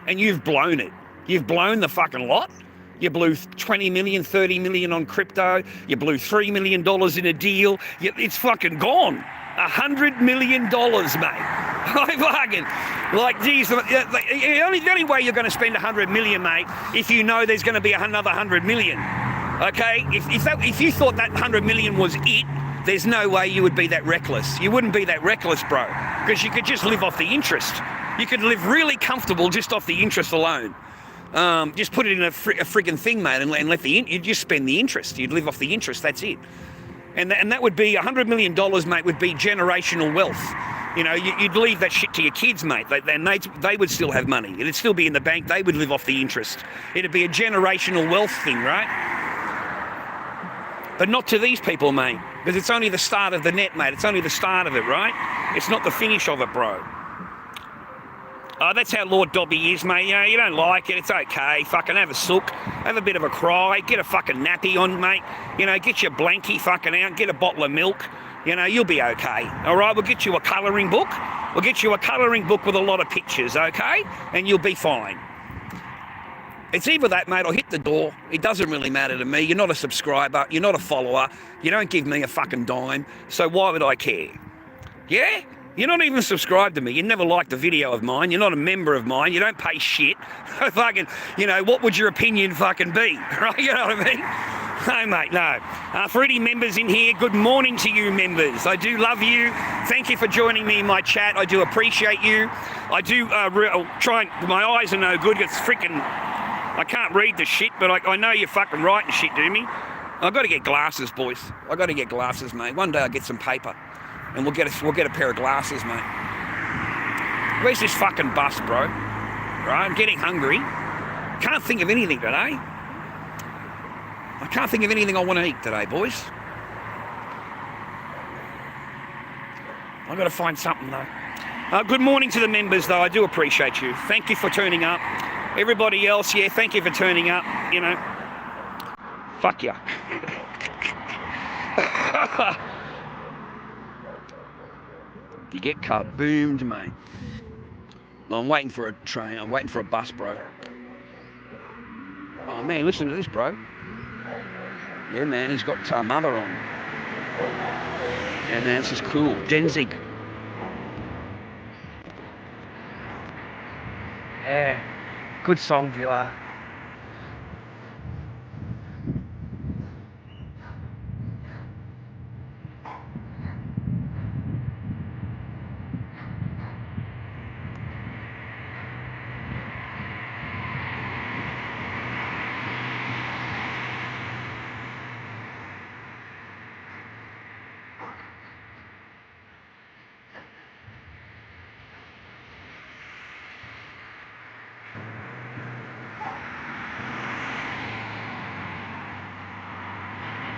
And you've blown it. You've blown the fucking lot. You blew 20 million, 30 million on crypto. You blew $3 million in a deal. It's fucking gone. $100 million, mate. I fucking, like, geez, the only way you're going to spend 100 million, mate, if you know there's going to be another 100 million. Okay? If you thought that 100 million was it, there's no way you would be that reckless. You wouldn't be that reckless, bro, because you could just live off the interest. You could live really comfortable just off the interest alone. Just put it in a friggin' thing, mate, and let you'd just spend the interest. You'd live off the interest. That's it. And that would be $100 million, mate. Would be generational wealth. You know, you'd leave that shit to your kids, mate. They would still have money. It'd still be in the bank. They would live off the interest. It'd be a generational wealth thing, right? But not to these people, mate, because it's only the start of the net, mate. It's only the start of it, right? It's not the finish of it, bro. Oh, that's how Lord Dobby is, mate. You know, you don't like it, it's okay. Fucking have a sook, have a bit of a cry, get a fucking nappy on, mate. You know, get your blankie fucking out, get a bottle of milk. You know, you'll be okay. All right, we'll get you a colouring book. We'll get you a colouring book with a lot of pictures, okay? And you'll be fine. It's either that, mate, or hit the door. It doesn't really matter to me. You're not a subscriber. You're not a follower. You don't give me a fucking dime. So why would I care? Yeah? You're not even subscribed to me. You never liked a video of mine. You're not a member of mine. You don't pay shit. Fucking, you know, what would your opinion fucking be? Right? You know what I mean? No, mate, no. For any members in here, good morning to you members. I do love you. Thank you for joining me in my chat. I do appreciate you. I do try and... My eyes are no good. It's freaking... I can't read the shit, but I know you're fucking writing shit to me. I've got to get glasses, boys. I've got to get glasses, mate. One day I'll get some paper. And we'll get a pair of glasses, mate. Where's this fucking bus, bro? Right, I'm getting hungry. Can't think of anything today. I can't think of anything I want to eat today, boys. I've got to find something, though. Good morning to the members, though. I do appreciate you. Thank you for turning up. Everybody else, yeah, thank you for turning up, you know. Fuck ya. You get kaboomed, mate. I'm waiting for a train. I'm waiting for a bus, bro. Oh, man, listen to this, bro. Yeah, man, he's got Mother on. Yeah, man, this is cool. Denzig. Yeah, good song, viewer.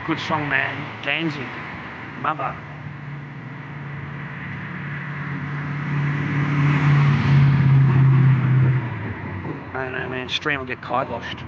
Good song, man. Danzig, Mother. I don't know, man. Stream will get kiboshed.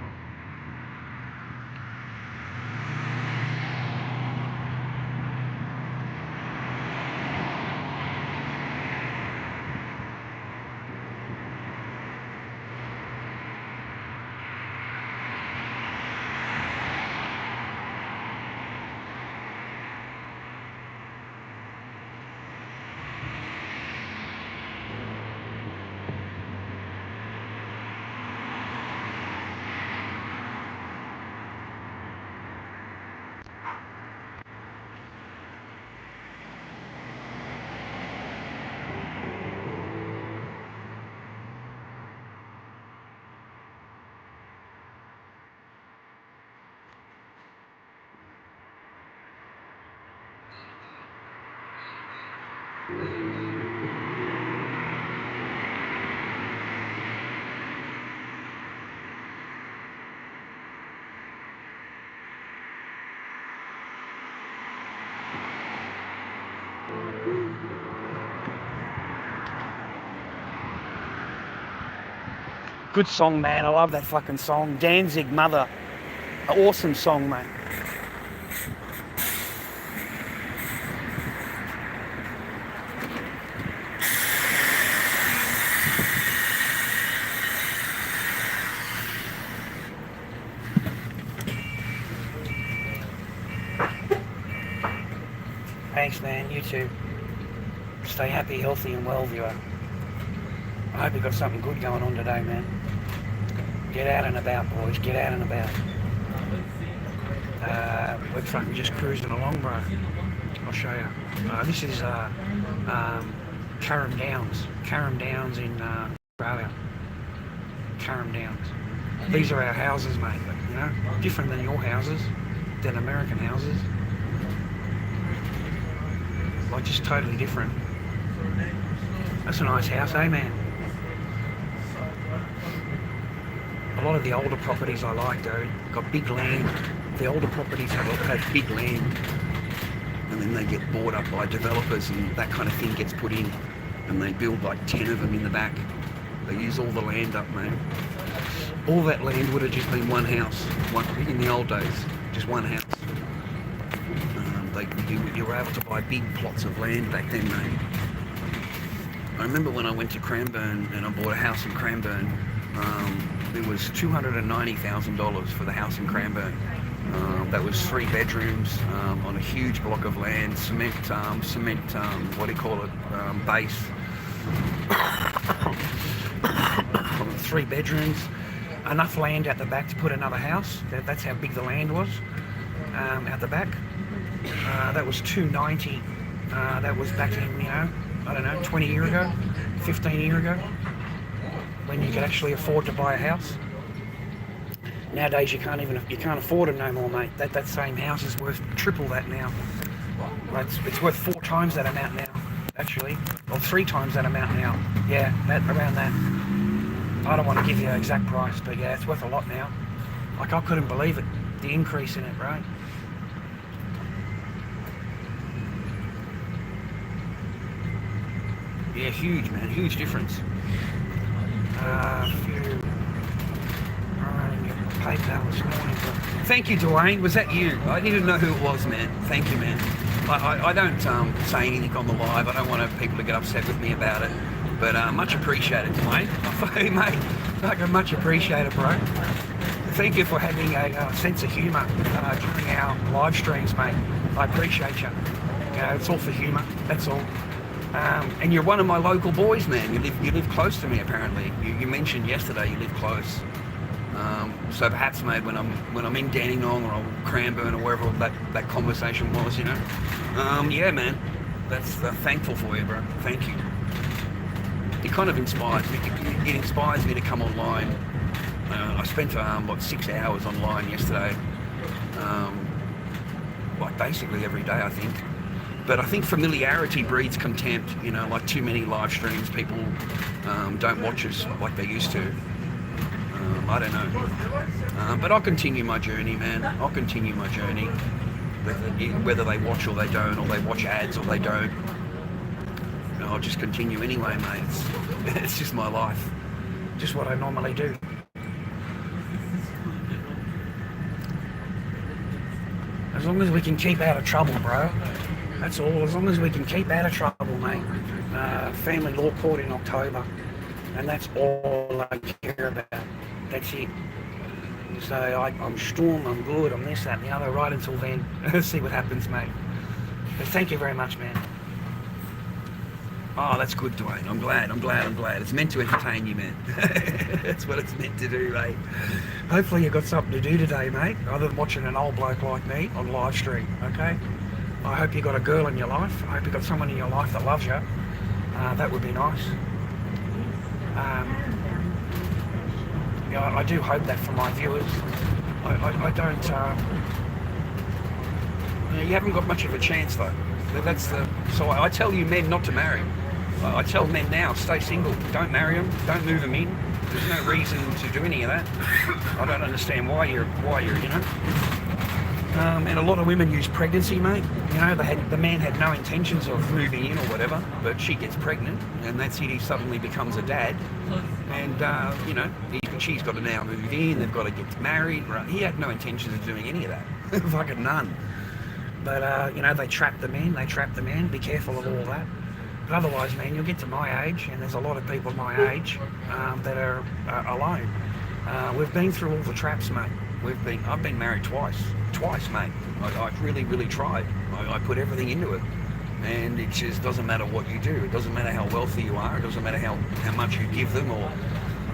Good song, man. I love that fucking song. Danzig, Mother. Awesome song, mate. Thanks, man. You too. Stay happy, healthy, and well, viewer. I hope you got something good going on today, man. Get out and about, boys. Get out and about. We're fucking just cruising along, bro. I'll show you. This is Carrum Downs. Carrum Downs in Australia. Carrum Downs. These are our houses, mate. You know, different than your houses, than American houses. Like, just totally different. That's a nice house, eh, man? A lot of the older properties I like, though, got big land. The older properties have big land, and then they get bought up by developers, and that kind of thing gets put in, and they build like 10 of them in the back. They use all the land up, mate. All that land would have just been one house, in the old days, just one house. You were able to buy big plots of land back then, mate. I remember when I went to Cranbourne and I bought a house in Cranbourne. It was $290,000 for the house in Cranbourne. That was 3 bedrooms on a huge block of land, cement, what do you call it, base. 3 bedrooms, enough land at the back to put another house. That's how big the land was out the back. That was $290. That was back in, you know, I don't know, 20 years ago, 15 years ago, when you could actually afford to buy a house. Nowadays you can't afford them no more, mate. That same house is worth triple that now. It's worth 4 times that amount now, actually, or 3 times that amount now. Yeah, around that. I don't want to give you an exact price, but yeah, it's worth a lot now. Like, I couldn't believe it, the increase in it, right? Yeah, huge, man, huge difference. PayPal this morning. Thank you, Dwayne. Was that you? I didn't know who it was, man. Thank you, man. I don't say anything on the live. I don't want people to get upset with me about it. But much appreciated, Dwayne. Hey, mate. Much appreciated, bro. Thank you for having a sense of humour during our live streams, mate. I appreciate you. You know, it's all for humour. That's all. And you're one of my local boys, man. You live close to me, apparently. You mentioned yesterday you live close. So perhaps, mate, when I'm in Dandenong or Cranbourne or wherever that conversation was, you know. Yeah, man. That's thankful for you, bro. Thank you. It kind of inspires me. It inspires me to come online. I spent 6 hours online yesterday. Like basically every day, I think. But I think familiarity breeds contempt, you know, like too many live streams, people don't watch us like they used to. I don't know. But I'll continue my journey, man. I'll continue my journey. whether they watch or they don't, or they watch ads or they don't. I'll just continue anyway, mate. It's just my life. Just what I normally do. As long as we can keep out of trouble, bro. That's all. As long as we can keep out of trouble, mate. Family law court in October. And that's all I care about. That's it. So I'm storm, I'm good, I'm this, that, and the other, right until then. See what happens, mate. But thank you very much, man. Oh, that's good, Dwayne. I'm glad. It's meant to entertain you, man. That's what it's meant to do, mate. Hopefully you've got something to do today, mate, other than watching an old bloke like me on live stream, okay? I hope you got a girl in your life. I hope you got someone in your life that loves you. That would be nice. I do hope that for my viewers. I don't... you haven't got much of a chance, though. So I tell you men not to marry. I tell men now, stay single. Don't marry them. Don't move them in. There's no reason to do any of that. I don't understand why you're, you know. And a lot of women use pregnancy, mate. You know, the man had no intentions of moving in or whatever, but she gets pregnant, and that's it. He suddenly becomes a dad, and you know, she's got to now move in. They've got to get married. Right? He had no intentions of doing any of that. Fucking none. But you know, they trap the men. Be careful of all that. But otherwise, man, you'll get to my age, and there's a lot of people my age that are alone. We've been through all the traps, mate. I've been married twice, mate. I've really tried. I put everything into it, and it just doesn't matter what you do. It doesn't matter how wealthy you are. It doesn't matter how much you give them, or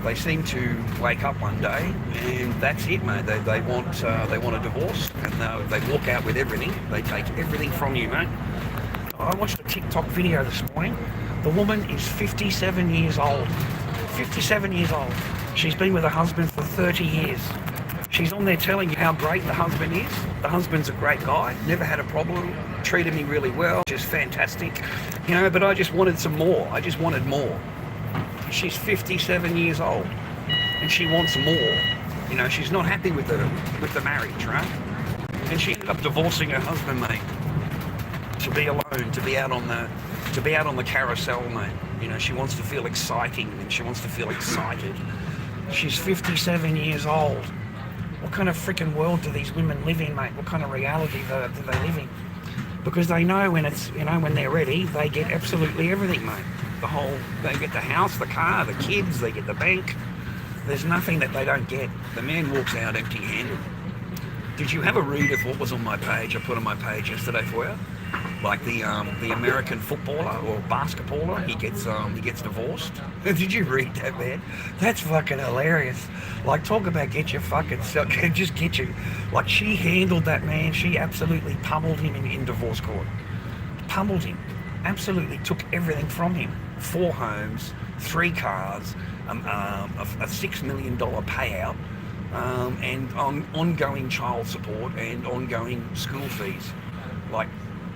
they seem to wake up one day and that's it, mate. They want a divorce, and they walk out with everything. They take everything from you, mate. I watched a TikTok video this morning. The woman is 57 years old. 57 years old. She's been with her husband for 30 years. She's on there telling you how great the husband is. The husband's a great guy, never had a problem, treated me really well, just fantastic. You know, but I just wanted some more. I just wanted more. She's 57 years old, and she wants more. You know, she's not happy with the marriage, right? And she ended up divorcing her husband, mate, to be alone, to be out on the carousel, mate. You know, she wants to feel exciting, and she wants to feel excited. She's 57 years old. What kind of freaking world do these women live in, mate? What kind of reality do they live in? Because they know when it's, you know, when they're ready, they get absolutely everything, mate. They get the house, the car, the kids, they get the bank. There's nothing that they don't get. The man walks out empty-handed. Did you have a read of what was on my page? I put on my page yesterday for you. Like the American footballer or basketballer, he gets divorced. Did you read that, man? That's fucking hilarious. Like, talk about get your fucking self, just get you. Like, she handled that man. She absolutely pummeled him in divorce court. Pummeled him. Absolutely took everything from him. 4 homes, 3 cars, a $6 million payout, and ongoing child support and ongoing school fees. Like,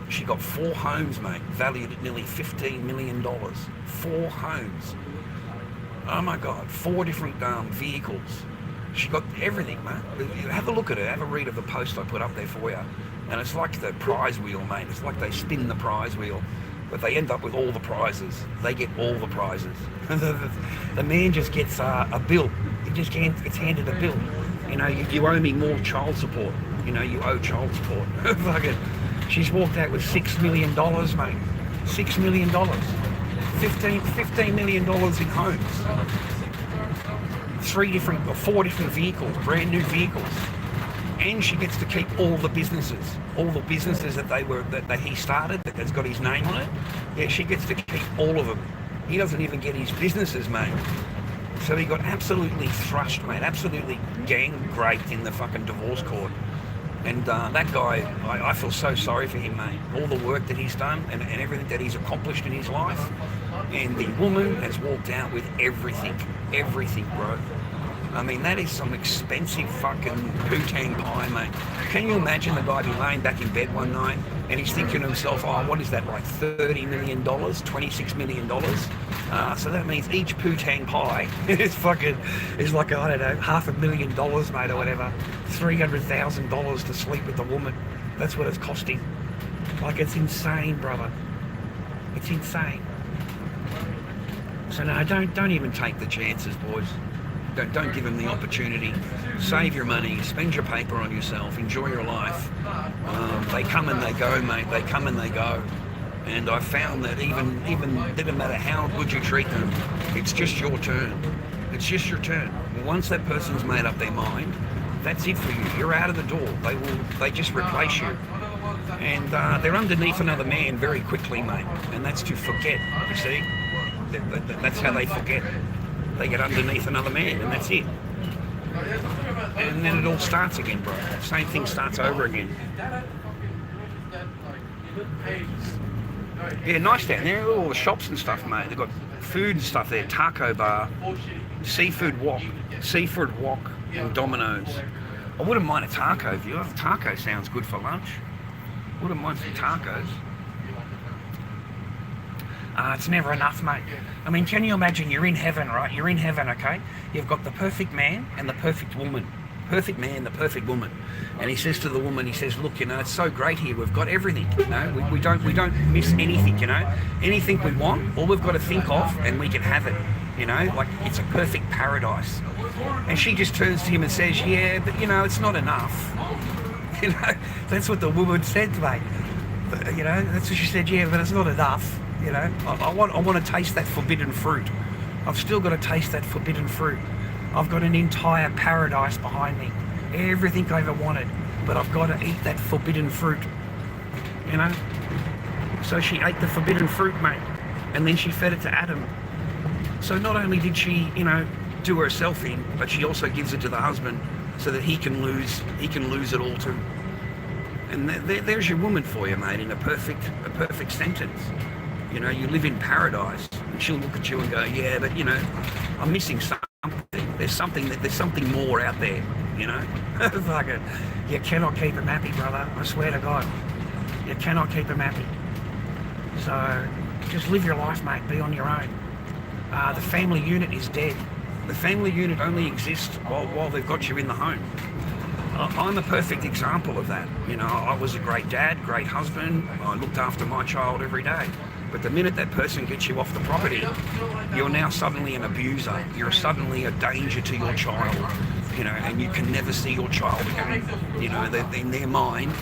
she got 4 homes, mate, valued at nearly $15 million. 4 homes. Oh my God, 4 different vehicles. She got everything, mate. Have a look at it. Have a read of the post I put up there for you. And it's like the prize wheel, mate. It's like they spin the prize wheel, but they end up with all the prizes. They get all the prizes. The man just gets a bill. He just gets handed a bill. You know, you owe me more child support. You know, you owe child support. Fucking. She's walked out with $6 million, mate. $6 million. $15 million in homes. 4 different vehicles, brand new vehicles. And she gets to keep all the businesses that he started, that's got his name on it. Yeah, she gets to keep all of them. He doesn't even get his businesses, mate. So he got absolutely thrashed, mate. Absolutely gang-raped in the fucking divorce court. And that guy, I feel so sorry for him, mate. All the work that he's done and everything that he's accomplished in his life. And the woman has walked out with everything, bro. I mean, that is some expensive fucking poo-tang pie, mate. Can you imagine the guy be laying back in bed one night and he's thinking to himself, oh, what is that, like $30 million, $26 million? So that means each poo-tang pie is like, I don't know, $500,000, mate, or whatever. $300,000 to sleep with the woman. That's what it's costing. Like, it's insane, brother. It's insane. So no, don't even take the chances, boys. Don't give them the opportunity. Save your money, spend your paper on yourself, enjoy your life. They come and they go, mate. They come and they go. And I found that even didn't matter how good you treat them, it's just your turn. It's just your turn. Once that person's made up their mind, that's it for you. You're out of the door. They just replace you. And they're underneath another man very quickly, mate. And that's to forget, you see? That's how they forget. They get underneath another man, and that's it. And then it all starts again, bro. Same thing starts over again. Yeah, nice down there. All the shops and stuff, mate. They've got food and stuff there. Taco bar, seafood wok, and Domino's. I wouldn't mind a taco if you. A taco sounds good for lunch. Wouldn't mind some tacos. It's never enough, mate. I mean, can you imagine you're in heaven, right? You're in heaven, okay? You've got the perfect man and the perfect woman. Perfect man, the perfect woman. And he says to the woman, he says, look, you know, it's so great here. We've got everything, you know. We don't miss anything, you know. Anything we want, all we've got to think of and we can have it, you know. Like, it's a perfect paradise. And she just turns to him and says, yeah, but, you know, it's not enough. You know, that's what the woman said, mate. You know, that's what she said, yeah, but it's not enough. You know, I want to taste that forbidden fruit. I've still got to taste that forbidden fruit. I've got an entire paradise behind me. Everything I ever wanted. But I've got to eat that forbidden fruit. You know? So she ate the forbidden fruit, mate. And then she fed it to Adam. So not only did she, you know, do herself in, but she also gives it to the husband so that he can lose it all too. And there's your woman for you, mate, in a perfect sentence. You know, you live in paradise, and she'll look at you and go, yeah, but, you know, I'm missing something. There's something more out there, you know? Fucking, you cannot keep them happy, brother. I swear to God. You cannot keep them happy. So, just live your life, mate. Be on your own. The family unit is dead. The family unit only exists while they've got you in the home. I'm a perfect example of that. You know, I was a great dad, great husband. I looked after my child every day. But the minute that person gets you off the property, you're now suddenly an abuser. You're suddenly a danger to your child, you know, and you can never see your child again. You know, in their mind,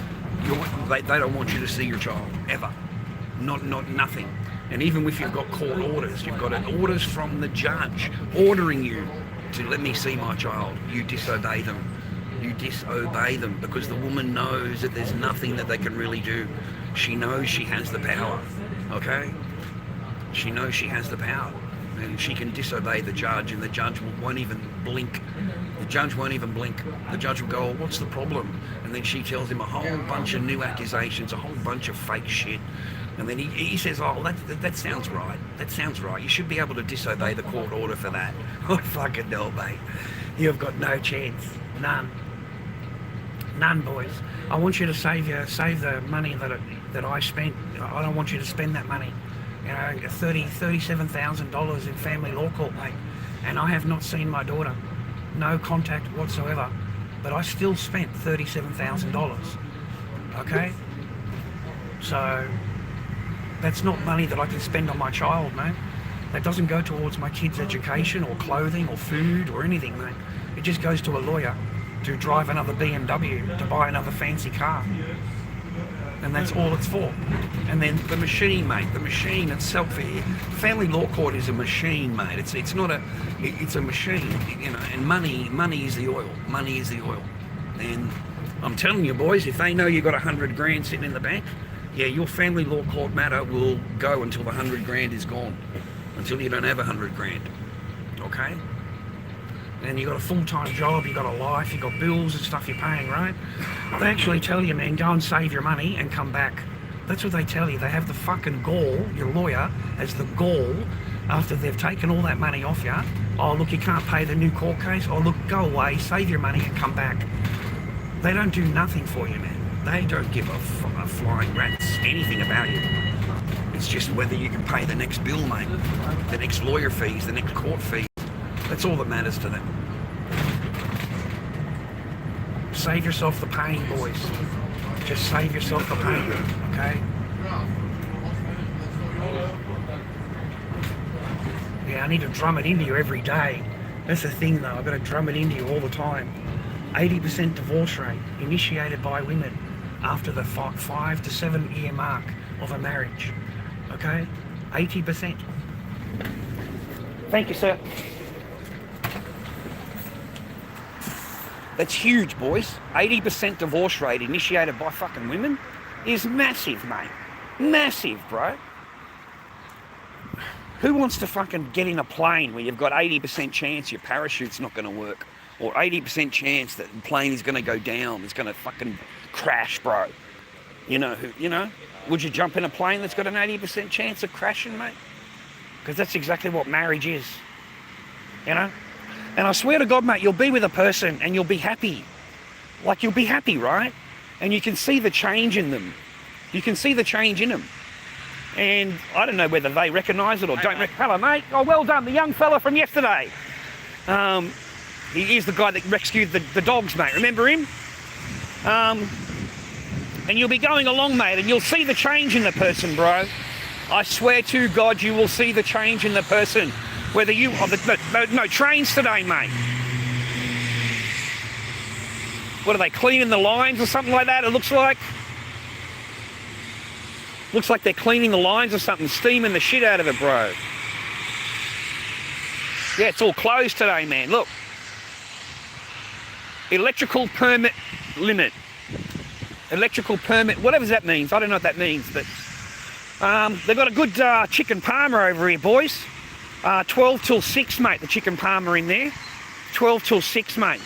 they don't want you to see your child, ever. Nothing. And even if you've got court orders, you've got orders from the judge ordering you to let me see my child, you disobey them. You disobey them because the woman knows that there's nothing that they can really do. She knows she has the power. Okay? She knows she has the power. And she can disobey the judge, and the judge won't even blink. The judge won't even blink. The judge will go, oh, what's the problem? And then she tells him a whole bunch of new accusations, a whole bunch of fake shit. And then he says, oh, that sounds right. That sounds right. You should be able to disobey the court order for that. Oh, fucking no, mate. You've got no chance. None, boys. I want you to save the money that I spent. I don't want you to spend that money. You know, $37,000 in family law court, mate. And I have not seen my daughter. No contact whatsoever. But I still spent $37,000. Okay? So, that's not money that I can spend on my child, mate. That doesn't go towards my kid's education or clothing or food or anything, mate. It just goes to a lawyer to drive another BMW, to buy another fancy car. And that's all it's for. And then the machine, mate, the machine itself, family law court is a machine, mate. It's not a, it's a machine, you know, and money is the oil. Money is the oil. And I'm telling you, boys, if they know you got 100 grand sitting in the bank, yeah, your family law court matter will go until the 100 grand is gone. Until you don't have 100 grand. Okay? And you got a full-time job, you got a life, you got bills and stuff you're paying, right? They actually tell you, man, go and save your money and come back. That's what they tell you. They have the fucking gall, your lawyer has the gall, after they've taken all that money off you. Oh, look, you can't pay the new court case. Oh, look, go away, save your money and come back. They don't do nothing for you, man. They don't give a flying rat's anything about you. It's just whether you can pay the next bill, mate. The next lawyer fees, the next court fees. That's all that matters to them. Save yourself the pain, boys. Just save yourself the pain, okay? Yeah, I need to drum it into you every day. That's the thing though, I've got to drum it into you all the time. 80% divorce rate initiated by women after the 5 to 7 year mark of a marriage. Okay? 80%. Thank you, sir. That's huge, boys. 80% divorce rate initiated by fucking women is massive, mate. Massive, bro. Who wants to fucking get in a plane where you've got 80% chance your parachute's not going to work? Or 80% chance that the plane is going to go down, it's going to fucking crash, bro? You know, would you jump in a plane that's got an 80% chance of crashing, mate? Because that's exactly what marriage is, you know? And I swear to God, mate, you'll be with a person and you'll be happy. Like, you'll be happy, right? And you can see the change in them. You can see the change in them. And I don't know whether they recognise it or don't. Hello, mate. Oh, well done. The young fella from yesterday. He is the guy that rescued the dogs, mate. Remember him? And you'll be going along, mate, and you'll see the change in the person, bro. I swear to God, you will see the change in the person. Whether you... Oh, no trains today, mate. What are they, cleaning the lines or something like that, it looks like? Looks like they're cleaning the lines or something, steaming the shit out of it, bro. Yeah, it's all closed today, man. Look. Electrical permit limit. Electrical permit, whatever that means. I don't know what that means, but they've got a good chicken parma over here, boys. 12 till 6, mate, the chicken parma in there. 12 till 6, mate.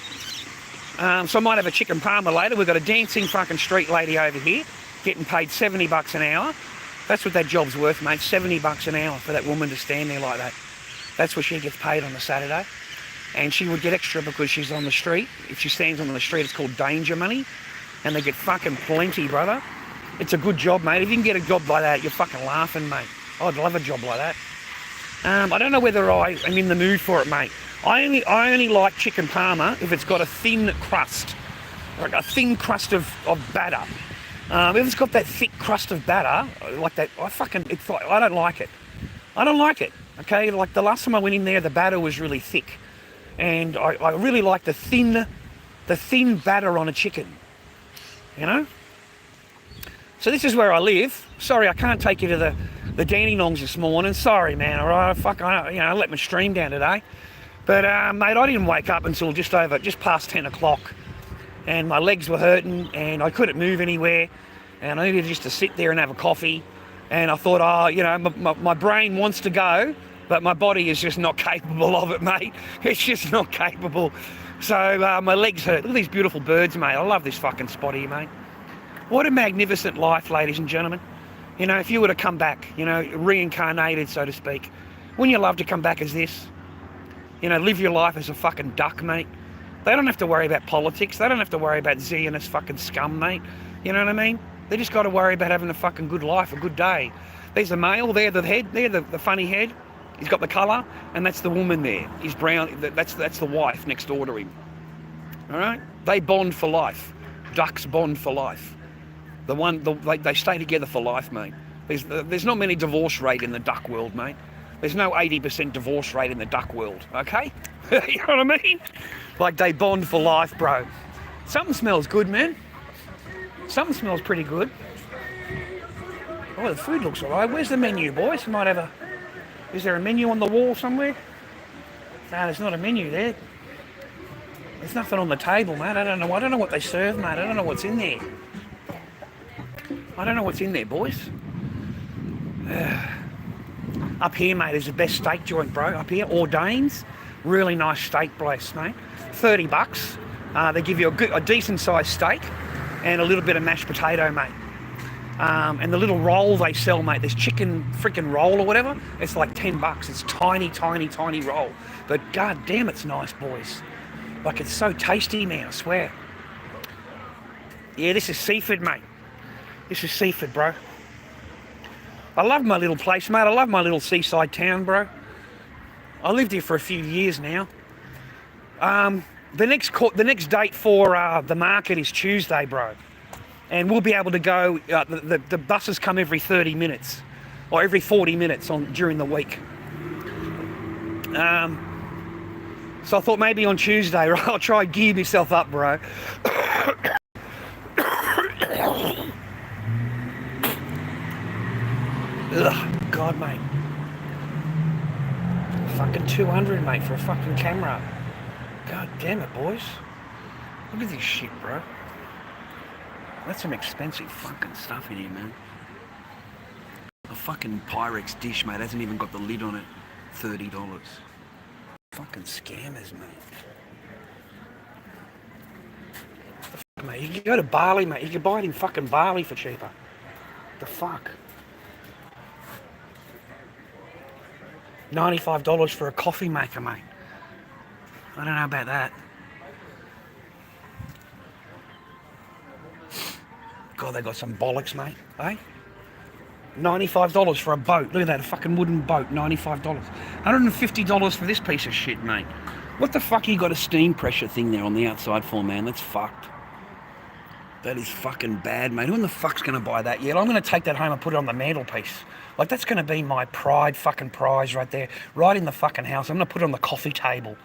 So I might have a chicken parma later. We've got a dancing fucking street lady over here, getting paid $70 an hour. That's what that job's worth, mate. $70 an hour for that woman to stand there like that. That's what she gets paid on a Saturday. And she would get extra because she's on the street. If she stands on the street, it's called danger money. And they get fucking plenty, brother. It's a good job, mate. If you can get a job like that, you're fucking laughing, mate. I'd love a job like that. I don't know whether I am in the mood for it, mate. I only like chicken parma if it's got a thin crust. Like a thin crust of batter. If it's got that thick crust of batter, like that, I don't like it. I don't like it, okay? Like the last time I went in there, the batter was really thick. And I really like the thin batter on a chicken, you know? So this is where I live. Sorry, I can't take you to the Dandenongs this morning. Sorry, man, all right? I let my stream down today. But, mate, I didn't wake up until just past 10 o'clock. And my legs were hurting and I couldn't move anywhere. And I needed just to sit there and have a coffee. And I thought, my brain wants to go, but my body is just not capable of it, mate. It's just not capable. So my legs hurt. Look at these beautiful birds, mate. I love this fucking spot here, mate. What a magnificent life, ladies and gentlemen. You know, if you were to come back, you know, reincarnated, so to speak, wouldn't you love to come back as this? You know, live your life as a fucking duck, mate. They don't have to worry about politics. They don't have to worry about Zionist fucking scum, mate. You know what I mean? They just got to worry about having a fucking good life, a good day. There's a male there, the head there, the funny head. He's got the colour, and that's the woman there. He's brown. That's the wife next door to him. All right? They bond for life. Ducks bond for life. They stay together for life, mate. There's not many divorce rate in the duck world, mate. There's no 80% divorce rate in the duck world, okay? You know what I mean? Like, they bond for life, bro. Something smells good, man. Something smells pretty good. Oh, the food looks alright. Where's the menu, boys? Is there a menu on the wall somewhere? No, there's not a menu there. There's nothing on the table, mate. I don't know what they serve, mate. I don't know what's in there. I don't know what's in there, boys. Up here, mate, is the best steak joint, bro. Up here, Ordain's. Really nice steak place, mate. $30. They give you a decent sized steak and a little bit of mashed potato, mate. And the little roll they sell, mate, this chicken freaking roll or whatever, it's like $10. It's tiny, tiny, tiny roll. But god damn, it's nice, boys. Like, it's so tasty, man, I swear. Yeah, this is Seaford, mate. This is Seaford, bro. I love my little place, mate. I love my little seaside town, bro. I lived here for a few years now. The next date for the market is Tuesday, bro. and we'll be able to go. The buses come every 30 minutes, or every 40 minutes during the week. So I thought maybe on Tuesday, right, I'll try and gear myself up, bro. Ugh, God, mate. Fucking 200, mate, for a fucking camera. God damn it, boys. Look at this shit, bro. That's some expensive fucking stuff in here, man. A fucking Pyrex dish, mate, hasn't even got the lid on it. $30. Fucking scammers, mate. The fuck, mate. You can go to Bali, mate. You can buy it in fucking Bali for cheaper. The fuck? $95 for a coffee maker, mate. I don't know about that. God, they got some bollocks, mate, eh? $95 for a boat. Look at that, a fucking wooden boat, $95. $150 for this piece of shit, mate. What the fuck you got a steam pressure thing there on the outside for, man? That's fucked. That is fucking bad, mate. Who in the fuck's going to buy that? Yeah, I'm going to take that home and put it on the mantelpiece. Like, that's going to be my fucking prize right there. Right in the fucking house. I'm going to put it on the coffee table.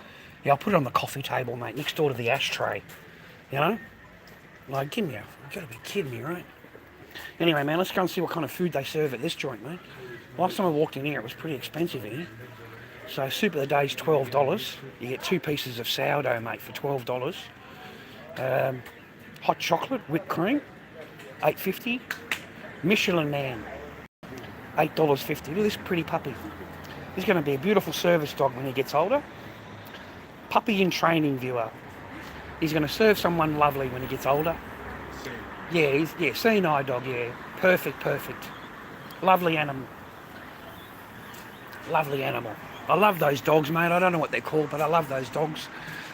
Yeah, I'll put it on the coffee table, mate, next door to the ashtray. You know? Like, give me a... You've got to be kidding me, right? Anyway, man, let's go and see what kind of food they serve at this joint, mate. Last time I walked in here, it was pretty expensive in here. So, soup of the day is $12. You get 2 pieces of sourdough, mate, for $12. Hot chocolate, whipped cream, $8.50. Michelin Man, $8.50. Look at this pretty puppy. He's going to be a beautiful service dog when he gets older. Puppy in training, viewer. He's going to serve someone lovely when he gets older. Yeah, seeing eye dog, yeah. Perfect. Lovely animal. Lovely animal. I love those dogs, mate. I don't know what they're called, but I love those dogs.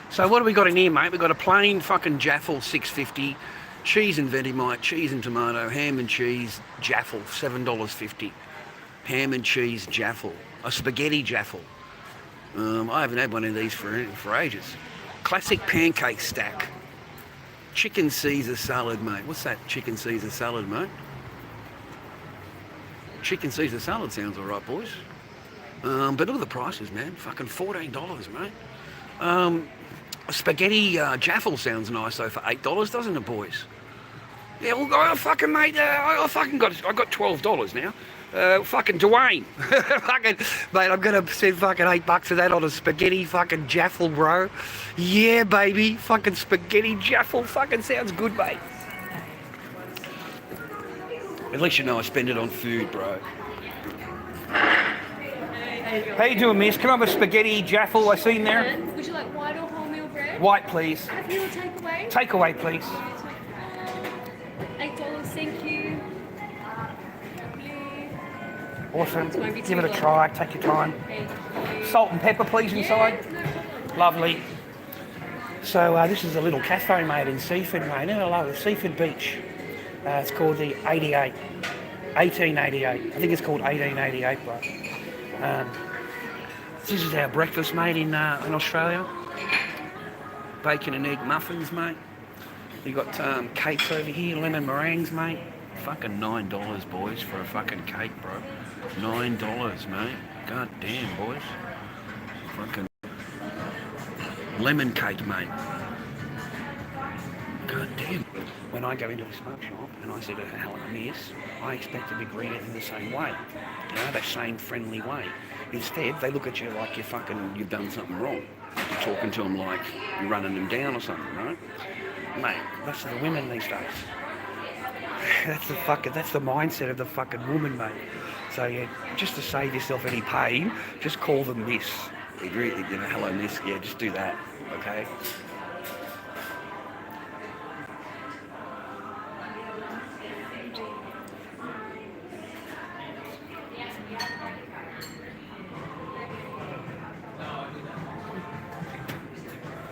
So what have we got in here, mate? We've got a plain fucking Jaffle, $6.50. Cheese and Vegemite, cheese and tomato, ham and cheese, Jaffle, $7.50. Ham and cheese Jaffle. A spaghetti Jaffle. I haven't had one of these for ages. Classic pancake stack. Chicken Caesar salad, mate. What's that chicken Caesar salad, mate? Chicken Caesar salad sounds all right, boys. But look at the prices, man. Fucking $14, mate. A spaghetti Jaffle sounds nice, though, for $8, doesn't it, boys? Yeah, well, I fucking, mate, I got $12 now. Fucking Dwayne. Fucking, mate, I'm going to spend fucking $8 for that on a spaghetti fucking Jaffle, bro. Yeah, baby. Fucking spaghetti Jaffle fucking sounds good, mate. At least you know I spend it on food, bro. How you doing, miss? Can I have a spaghetti Jaffle I seen there? Would you like white or wholemeal bread? White, please. Have you a takeaway? Takeaway, please. $8, thank you. Awesome. Give it a try. Take your time. Salt and pepper, please, inside. No problem. Lovely. So this is a little cafe, mate, in Seaford, mate. I love it. Seaford Beach. It's called the 1888. I think it's called 1888, bro. This is our breakfast, mate, in Australia. Bacon and egg muffins, mate. You got cakes over here, lemon meringues, mate. Fucking $9, boys, for a fucking cake, bro. $9, mate. God damn, boys. Fucking lemon cake, mate. God damn. When I go into a smoke shop and I say to hello, miss, I expect to be greeted in the same way. You know, that same friendly way. Instead, they look at you like you've done something wrong. You're talking to them like you're running them down or something, right? Mate, that's the women these days. That's the mindset of the fucking woman, mate. So yeah, just to save yourself any pain, just call them miss. Hello miss, yeah, just do that, okay?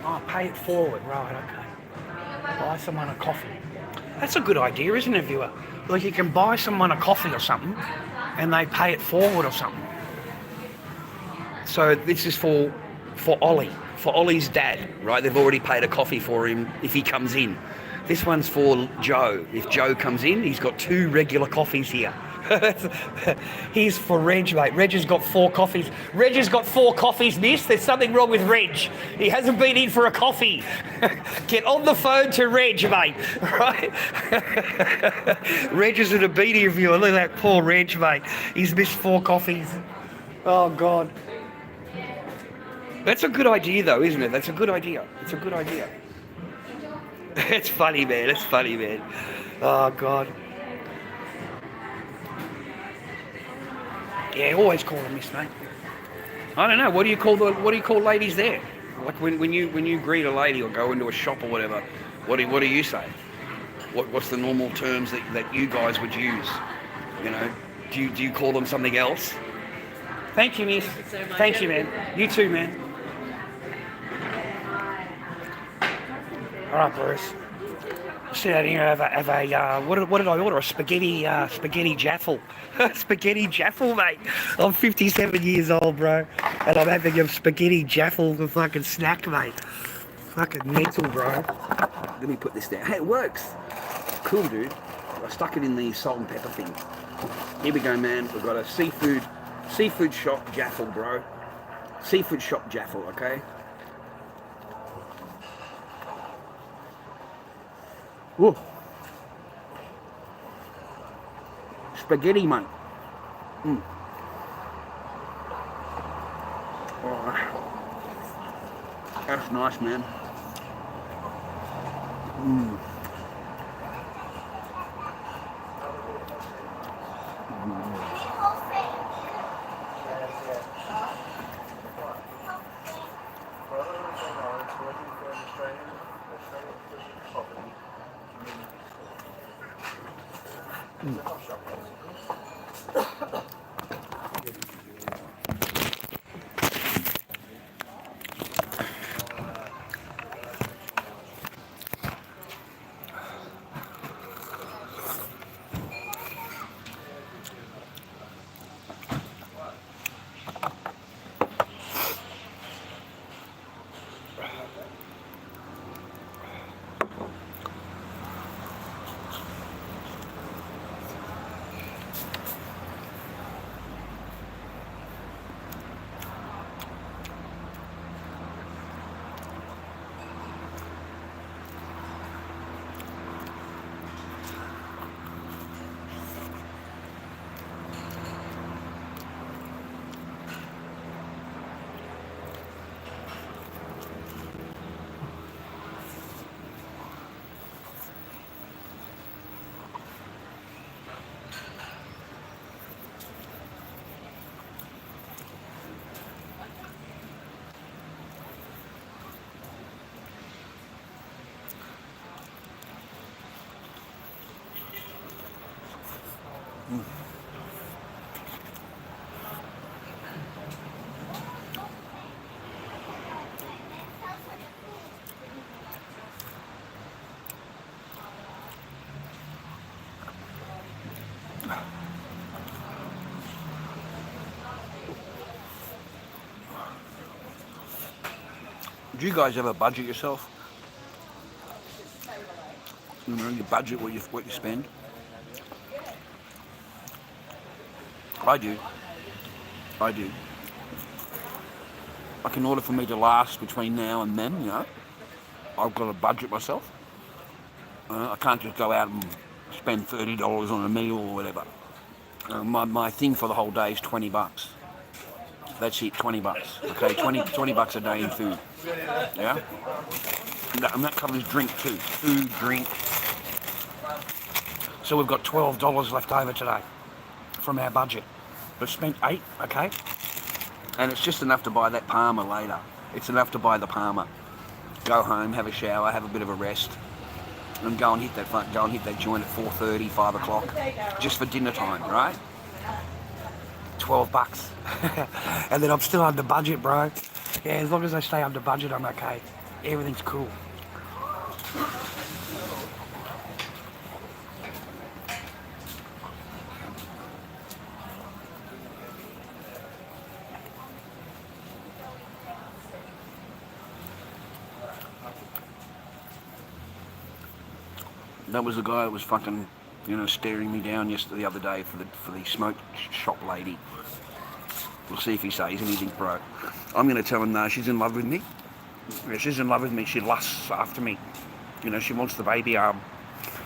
Oh, pay it forward, right, okay. Buy someone a coffee. That's a good idea, isn't it, viewer? Like, you can buy someone a coffee or something, and they pay it forward or something. So this is for Ollie, for Ollie's dad, right? They've already paid a coffee for him if he comes in. This one's for Joe. If Joe comes in, he's got 2 regular coffees here. Here's for Reg, mate. Reg has got 4 coffees. Reg has got 4 coffees, miss. There's something wrong with Reg. He hasn't been in for a coffee. Get on the phone to Reg, mate. Right? Reg is an obedient viewer. Look at that poor Reg, mate. He's missed 4 coffees. Oh, God. That's a good idea, though, isn't it? That's a good idea. It's a good idea. It's funny, man. It's funny, man. Oh, God. Yeah, always call them miss, mate. I don't know. What do you call ladies there? Like when you greet a lady or go into a shop or whatever, what do you say? What's the normal terms that you guys would use? You know, do you call them something else? Thank you, miss. Thank you, man. You too, man. All right, Bruce. Sit down here and have a what did I order? A spaghetti jaffle. Spaghetti jaffle, mate. I'm 57 years old, bro, and I'm having a spaghetti jaffle for fucking snack, mate. Fucking mental, bro. Let me put this down. Hey, it works. Cool, dude. I stuck it in the salt and pepper thing. Here we go, man. We've got a seafood shop jaffle, bro. Seafood shop jaffle, okay? Whoa. Spaghetti, mate. Oh, that's nice, man. Do you guys ever budget yourself? You know, you budget what you spend. I do. Like in order for me to last between now and then, you know, I've got to budget myself. I can't just go out and spend $30 on a meal or whatever. My thing for the whole day is $20. That's it, $20. Okay, 20 bucks a day in food. Yeah? And that covers drink too. Food, drink. So we've got $12 left over today from our budget. We've spent $8, okay? And it's just enough to buy that Palmer later. It's enough to buy the Palmer. Go home, have a shower, have a bit of a rest, and go and hit that joint at 4:30, 5 o'clock, just for dinner time, right? $12. And then I'm still under budget, bro. Yeah, as long as I stay under budget, I'm okay. Everything's cool. That was the guy that was fucking, staring me down the other day for the smoke shop lady. We'll see if he says anything, bro. I'm going to tell him, no, she's in love with me. Yeah, she's in love with me. She lusts after me. She wants the baby arm.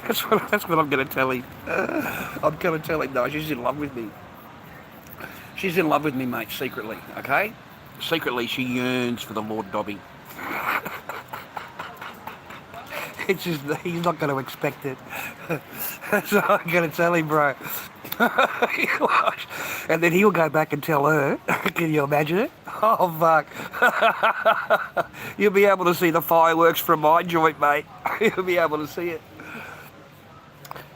That's what I'm going to tell him. I'm going to tell him, no, she's in love with me. She's in love with me, mate, secretly, okay? Secretly, she yearns for the Lord Dobby. It's just, he's not going to expect it. So I'm going to tell him, bro. And then he'll go back and tell her. Can you imagine it? Oh, fuck. You'll be able to see the fireworks from my joint, mate. You'll be able to see it.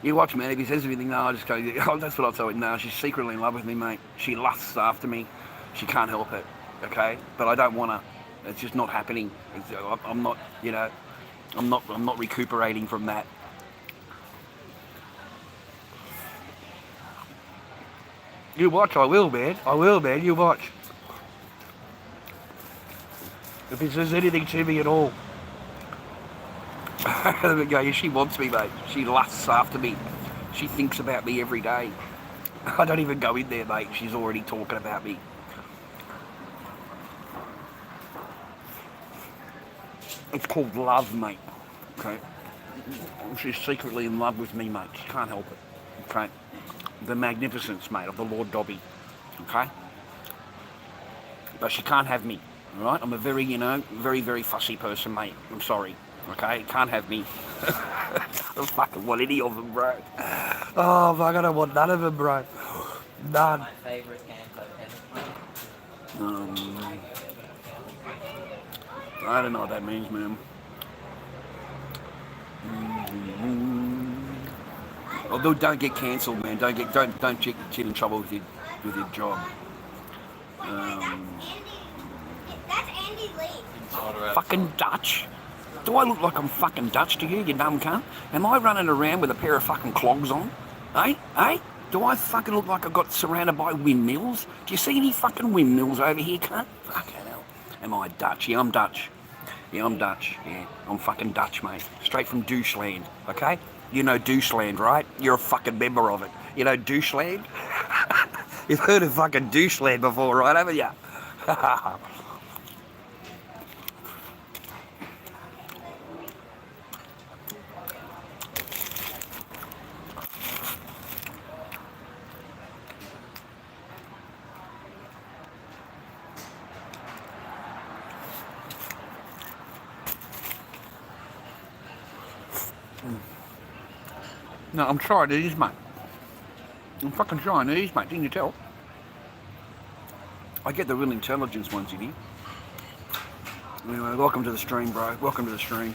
You watch, man. If he says anything, no, I just go, oh, that's what I'll tell him. No, she's secretly in love with me, mate. She lusts after me. She can't help it, okay? But I don't want her. It's just not happening. I'm not, I'm not recuperating from that. You watch, I will, man. I will, man. You watch. If he says anything to me at all. There we go. She wants me, mate. She lusts after me. She thinks about me every day. I don't even go in there, mate. She's already talking about me. It's called love, mate. Okay? She's secretly in love with me, mate. She can't help it. Okay? The magnificence, mate, of the Lord Dobby. Okay? But she can't have me. Alright? I'm a very, very, very fussy person, mate. I'm sorry. Okay? Can't have me. I don't fucking want any of them, bro. Oh, fuck, I don't want none of them, bro. None. My favourite Canto I don't know what that means, man. Although don't get cancelled, man. Don't get in trouble with your job. That's Andy Lee. Fucking Dutch. Do I look like I'm fucking Dutch to you, you dumb cunt? Am I running around with a pair of fucking clogs on? Eh? Do I fucking look like I got surrounded by windmills? Do you see any fucking windmills over here, cunt? Fucking hell. Am I Dutch? Yeah, I'm Dutch. Yeah, I'm Dutch. Yeah, I'm fucking Dutch, mate. Straight from Doucheland, okay? You know Doucheland, right? You're a fucking member of it. You know Doucheland? You've heard of fucking Doucheland before, right, haven't you? No, I'm Chinese, mate. I'm fucking Chinese, mate. Didn't you tell? I get the real intelligence ones in here. Anyway, welcome to the stream, bro. Welcome to the stream.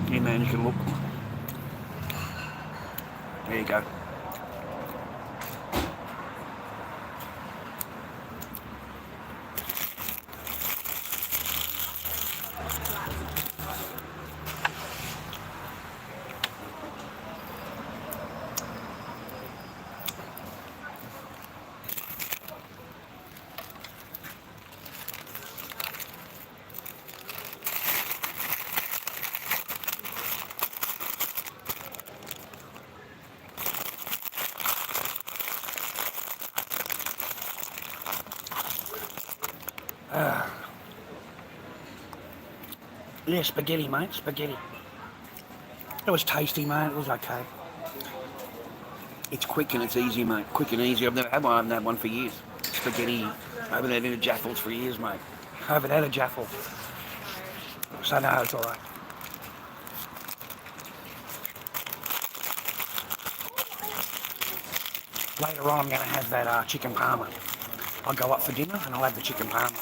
Here, man, you can look. There you go. Yeah, spaghetti, mate, spaghetti. It was tasty, mate, it was okay. It's quick and it's easy, mate, quick and easy. I've never had one, I haven't had one for years. Spaghetti, I haven't had any jaffles for years, mate. I haven't had a jaffle. So no, it's alright. Later on I'm going to have that chicken parma. I'll go up for dinner and I'll have the chicken parma.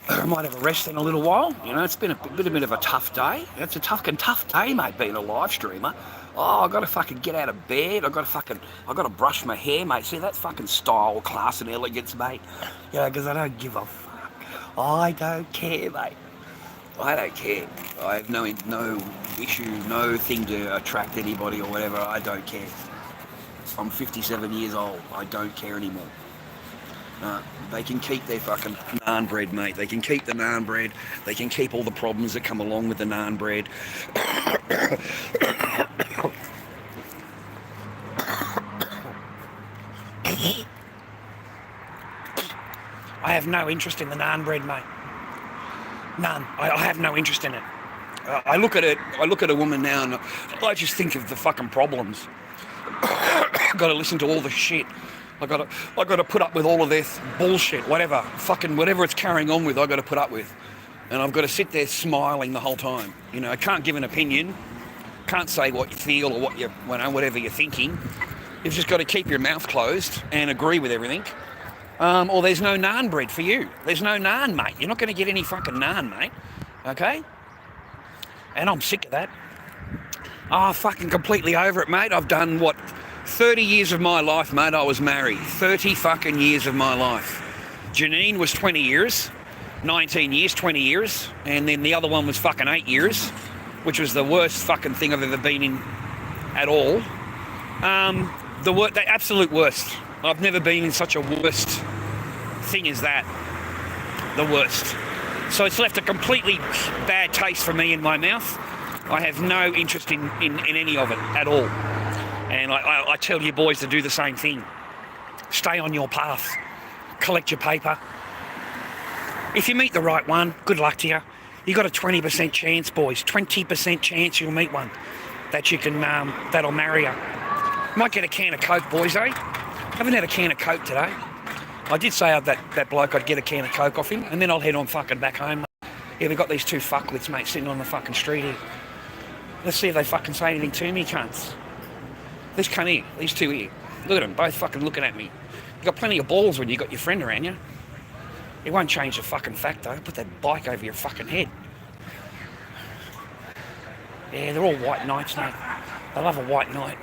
I might have a rest in a little while. It's been a bit of a tough day. It's a tough day, mate, being a live streamer. Oh, I got to fucking get out of bed. I got to brush my hair, mate. See, that's fucking style, class, and elegance, mate. Because I don't give a fuck. I don't care, mate. I don't care. I have no issue, no thing to attract anybody or whatever. I don't care. I'm 57 years old. I don't care anymore. They can keep their fucking naan bread, mate. They can keep the naan bread. They can keep all the problems that come along with the naan bread. I have no interest in the naan bread, mate. None. I have no interest in it. I look at it. I look at a woman now, and I just think of the fucking problems. Got to listen to all the shit. I got to put up with all of this bullshit, whatever it's carrying on with. I got to put up with, and I've got to sit there smiling the whole time. You know, I can't give an opinion, can't say what you feel or what you know, whatever you're thinking. You've just got to keep your mouth closed and agree with everything. Or there's no naan bread for you. There's no naan, mate. You're not going to get any fucking naan, mate. Okay? And I'm sick of that. Oh, fucking completely over it, mate. I've done, 30 years of my life, mate. I was married. 30 fucking years of my life. Janine was 20 years. 19 years, 20 years. And then the other one was fucking 8 years, which was the worst fucking thing I've ever been in at all. The absolute worst. I've never been in such a worst thing as that. The worst. So it's left a completely bad taste for me in my mouth. I have no interest in any of it at all. And I tell you boys to do the same thing. Stay on your path. Collect your paper. If you meet the right one, good luck to you. You got a 20% chance, boys. 20% chance you'll meet one that you can that'll marry you. Might get a can of Coke, boys, eh? Haven't had a can of Coke today. I did say that bloke I'd get a can of Coke off him, and then I'll head on fucking back home, mate. Yeah, we've got these two fuckwits, mate, sitting on the fucking street here. Let's see if they fucking say anything to me, cunts. This cunt here, these two here. Look at them, both fucking looking at me. You got plenty of balls when you got your friend around you. It won't change the fucking fact, though. Put that bike over your fucking head. Yeah, they're all white knights, mate. They love a white knight.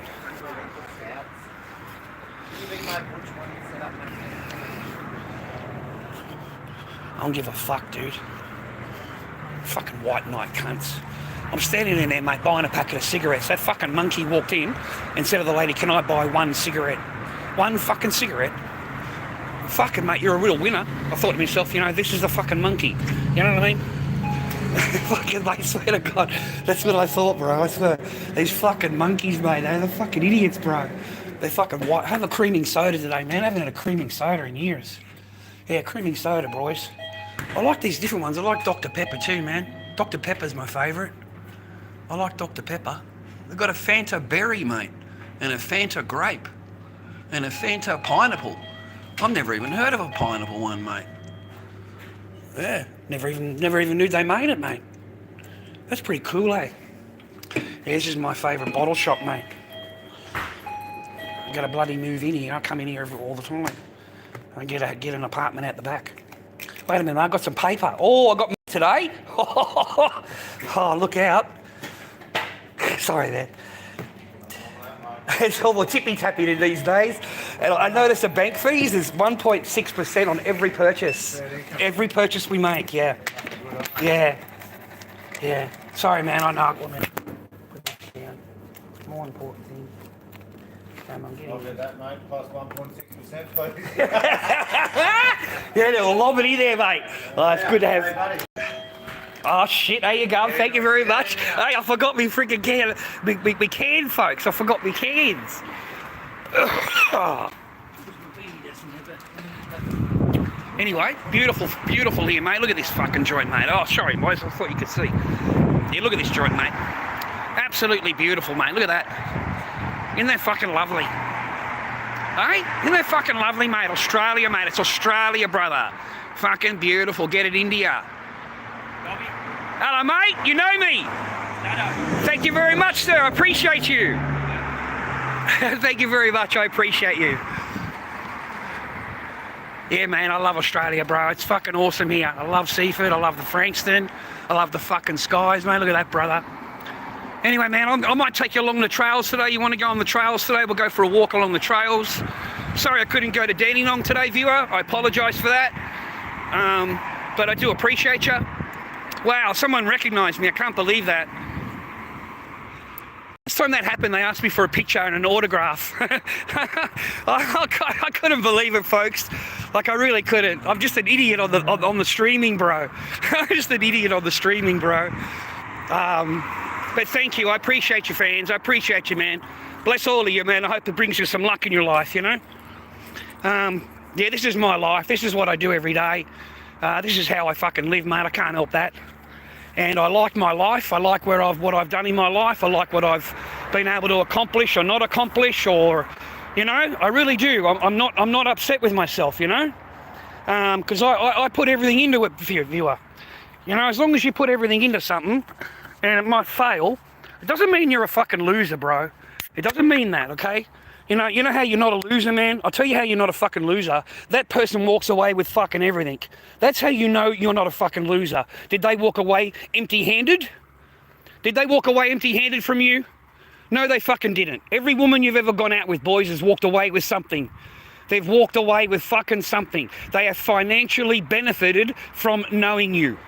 I don't give a fuck, dude. Fucking white knight cunts. I'm standing in there, mate, buying a packet of cigarettes. That fucking monkey walked in and said to the lady, "Can I buy one cigarette?" One fucking cigarette? Fucking, mate, you're a real winner. I thought to myself, you know, this is the fucking monkey. You know what I mean? Fucking, mate, I swear to God. That's what I thought, bro. I swear. These fucking monkeys, mate, they're the fucking idiots, bro. They're fucking white. Have a creaming soda today, man. I haven't had a creaming soda in years. Yeah, creaming soda, boys. I like these different ones. I like Dr. Pepper too, man. Dr. Pepper's my favourite. I like Dr. Pepper. They've got a Fanta berry, mate, and a Fanta grape, and a Fanta pineapple. I've never even heard of a pineapple one, mate. Yeah, never even knew they made it, mate. That's pretty cool, eh? Yeah, this is my favourite bottle shop, mate. I gotta bloody move in here. I come in here all the time. I get an apartment out the back. Wait a minute, I've got some paper. Oh, I got today. Oh, look out. Sorry there. It's all more tippy-tappy these days. And I noticed the bank fees is 1.6% on every purchase. Every purchase we make, yeah. Yeah. Yeah. Sorry, man, I know. Put this down. More important thing. I'll get that, mate. Plus 1.6%, please. Yeah, they'll lob it in there, mate. Oh, it's good to have. Oh, shit, there you go. Thank you very much. Hey, I forgot me freaking can. Me can, folks. I forgot me cans. Anyway, beautiful here, mate. Look at this fucking joint, mate. Oh, sorry, boys. I thought you could see. Yeah, look at this joint, mate. Absolutely beautiful, mate. Look at that. Isn't that fucking lovely? Hey? Isn't that fucking lovely, mate? Australia, mate. It's Australia, brother. Fucking beautiful. Get it, India. DOBBY. Hello, mate. You know me. No. Thank you very much, sir. I appreciate you. Thank you very much. I appreciate you. Yeah, man. I love Australia, bro. It's fucking awesome here. I love seafood. I love the Frankston. I love the fucking skies, mate. Look at that, brother. Anyway, man, I might take you along the trails today. You want to go on the trails today? We'll go for a walk along the trails. Sorry I couldn't go to Dandenong today, viewer. I apologise for that. But I do appreciate you. Wow, someone recognised me. I can't believe that. Last time that happened, they asked me for a picture and an autograph. I couldn't believe it, folks. Like, I really couldn't. I'm just an idiot on the streaming, bro. I'm just an idiot on the streaming, bro. But thank you. I appreciate you, fans. I appreciate you, man. Bless all of you, man. I hope it brings you some luck in your life, you know? Yeah, this is my life. This is what I do every day. This is how I fucking live, mate. I can't help that. And I like my life. I like what I've done in my life. I like what I've been able to accomplish or not accomplish, or, you know, I really do. I'm not upset with myself, you know, because I put everything into it for you, viewer. You know, as long as you put everything into something, and it might fail, it doesn't mean you're a fucking loser, bro. It doesn't mean that, okay? You know how you're not a loser, man? I'll tell you how you're not a fucking loser. That person walks away with fucking everything. That's how you know you're not a fucking loser. Did they walk away empty-handed? Did they walk away empty-handed from you? No, they fucking didn't. Every woman you've ever gone out with, boys, has walked away with something. They've walked away with fucking something. They have financially benefited from knowing you.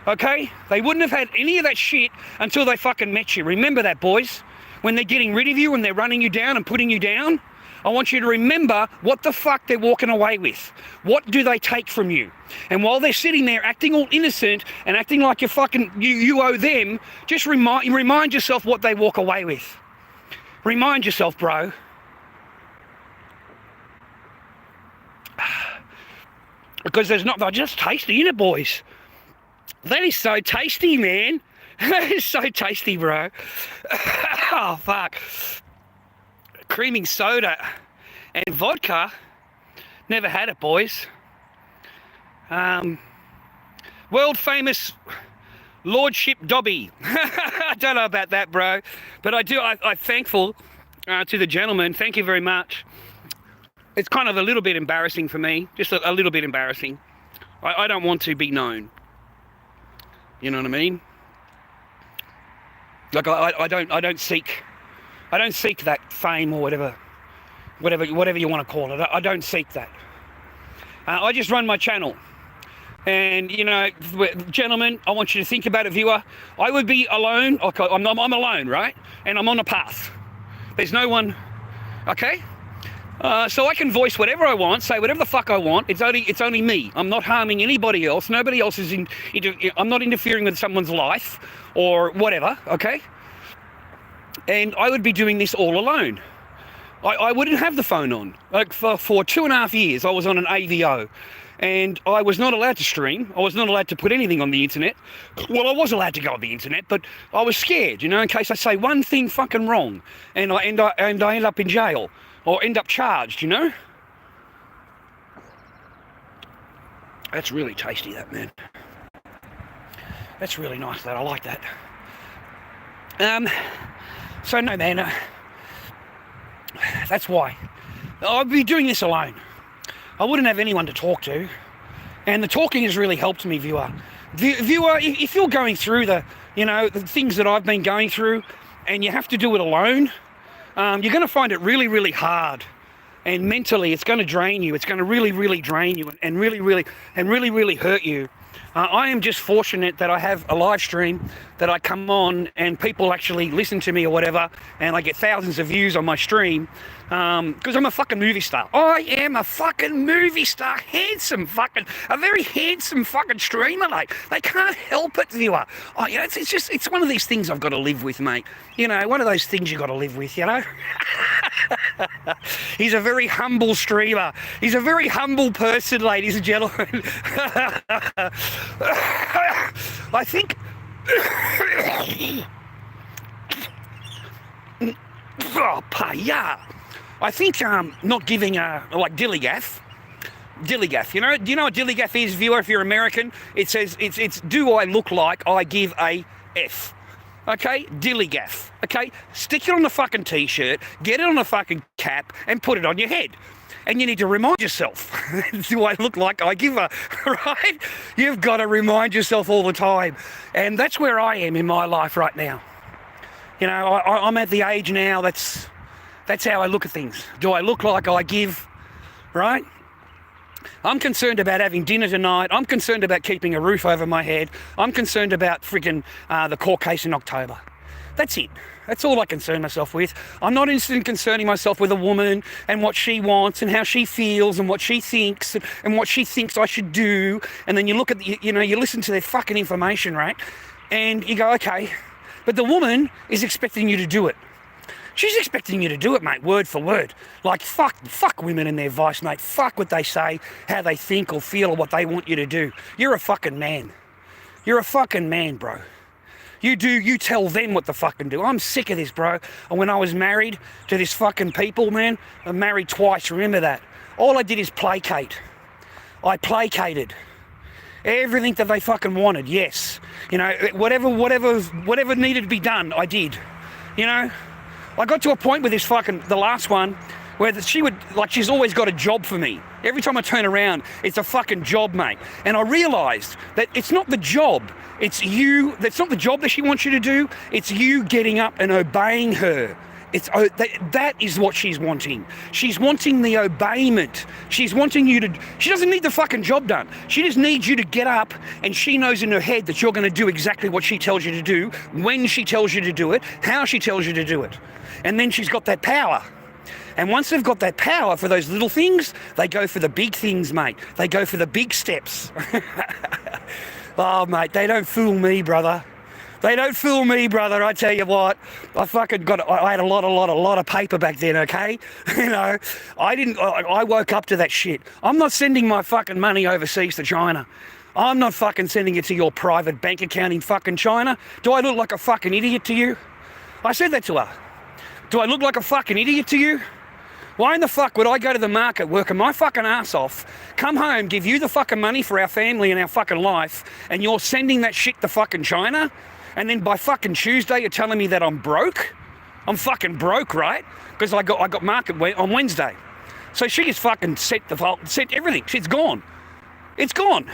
Okay? They wouldn't have had any of that shit until they fucking met you. Remember that, boys. When they're getting rid of you and they're running you down and putting you down, I want you to remember what the fuck they're walking away with. What do they take from you? And while they're sitting there acting all innocent and acting like you're fucking, you owe them, just remind yourself what they walk away with. Remind yourself, bro. Because they're just tasty, innit, boys? That is so tasty, man. That is so tasty, bro. Oh, fuck. Creaming soda and vodka. Never had it, boys. World famous Lordship Dobby. I don't know about that, bro. But I'm thankful to the gentleman. Thank you very much. It's kind of a little bit embarrassing for me. Just a little bit embarrassing. I don't want to be known. You know what I mean? Like I don't seek that fame or whatever you want to call it. I don't seek that. I just run my channel, and you know, gentlemen, I want you to think about it, viewer. I would be alone. Okay, I'm alone, right? And I'm on a path. There's no one. Okay. So I can voice whatever I want, say whatever the fuck I want. It's only me. I'm not harming anybody else. Nobody else is I'm not interfering with someone's life or whatever, okay? And I would be doing this all alone. I wouldn't have the phone on. Like for 2.5 years, I was on an AVO. And I was not allowed to stream. I was not allowed to put anything on the internet. Well, I was allowed to go on the internet, but I was scared, you know, in case I say one thing fucking wrong and I end up in jail. Or end up charged, you know? That's really tasty, that, man. That's really nice, that. I like that. So, no, man. That's why. I'd be doing this alone. I wouldn't have anyone to talk to. And the talking has really helped me, viewer. Viewer, if you're going through the things that I've been going through, and you have to do it alone, you're going to find it really, really hard, and mentally it's going to drain you. It's going to really, really drain you and really, really hurt you. I am just fortunate that I have a live stream that I come on and people actually listen to me or whatever, and I get thousands of views on my stream because I'm a fucking movie star. I am a fucking movie star. A very handsome fucking streamer, mate. They can't help it, viewer. Oh, you know, it's one of these things I've got to live with, mate. You know, one of those things you got to live with, you know. He's a very humble streamer. He's a very humble person, ladies and gentlemen. I think I think not giving like dillygaff, you know, do you know what dillygaff is, viewer? If you're American, it says it's do I look like I give a F? Okay, dillygaff. Okay, stick it on the fucking t-shirt, get it on a fucking cap, and put it on your head. And you need to remind yourself, do I look like I give a, right? You've got to remind yourself all the time. And that's where I am in my life right now. You know, I'm at the age now, that's how I look at things. Do I look like I give, right? I'm concerned about having dinner tonight. I'm concerned about keeping a roof over my head. I'm concerned about freaking the court case in October. That's it. That's all I concern myself with. I'm not interested in concerning myself with a woman and what she wants and how she feels and what she thinks and what she thinks I should do. And then you look at, you listen to their fucking information, right? And you go, okay, but the woman is expecting you to do it. She's expecting you to do it, mate, word for word. Like, fuck women and their advice, mate. Fuck what they say, how they think or feel or what they want you to do. You're a fucking man. You're a fucking man, bro. You tell them what to fucking do. I'm sick of this, bro. And when I was married to this fucking people, man, I'm married twice, remember that. All I did is placate. I placated. Everything that they fucking wanted, yes. Whatever needed to be done, I did. I got to a point with the last one, where she's always got a job for me. Every time I turn around, it's a fucking job, mate. And I realised that it's not the job, it's you, that's not the job that she wants you to do, it's you getting up and obeying her. That is what she's wanting. She's wanting the obeyment. She's wanting you to, she doesn't need the fucking job done. She just needs you to get up, and she knows in her head that you're going to do exactly what she tells you to do, when she tells you to do it, how she tells you to do it. And then she's got that power. And once they've got that power for those little things, they go for the big things, mate. They go for the big steps. Oh, mate, they don't fool me, brother. They don't fool me, brother. I tell you what, I had a lot of paper back then, okay? I woke up to that shit. I'm not sending my fucking money overseas to China. I'm not fucking sending it to your private bank account in fucking China. Do I look like a fucking idiot to you? I said that to her. Do I look like a fucking idiot to you? Why in the fuck would I go to the market, working my fucking ass off, come home, give you the fucking money for our family and our fucking life, and you're sending that shit to fucking China? And then by fucking Tuesday, you're telling me that I'm broke? I'm fucking broke, right? Because I got market on Wednesday. So she has fucking set everything. It's gone. It's gone.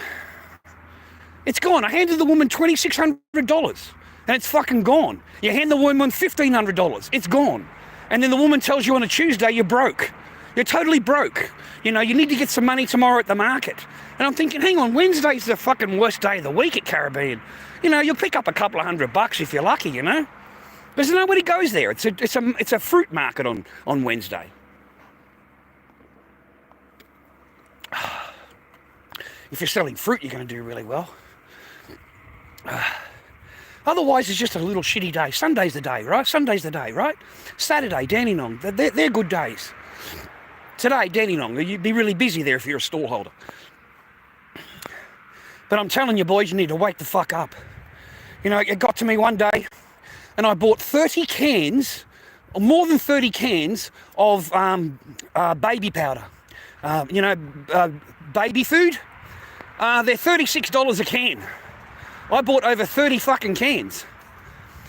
It's gone. I handed the woman $2,600 and it's fucking gone. You hand the woman $1,500, it's gone. And then the woman tells you on a Tuesday you're broke. You're totally broke. You need to get some money tomorrow at the market. And I'm thinking, hang on, Wednesday's the fucking worst day of the week at Caribbean. You'll pick up a couple of $100 if you're lucky, Because nobody goes there. It's a fruit market on Wednesday. If you're selling fruit, you're going to do really well. Otherwise, it's just a little shitty day. Sunday's the day, right? Saturday, Dandenong, they're good days. Today, Dandenong, you'd be really busy there if you're a stallholder. But I'm telling you, boys, you need to wake the fuck up. It got to me one day, and I bought 30 cans, or more than 30 cans of baby powder. Baby food. They're $36 a can. I bought over 30 fucking cans.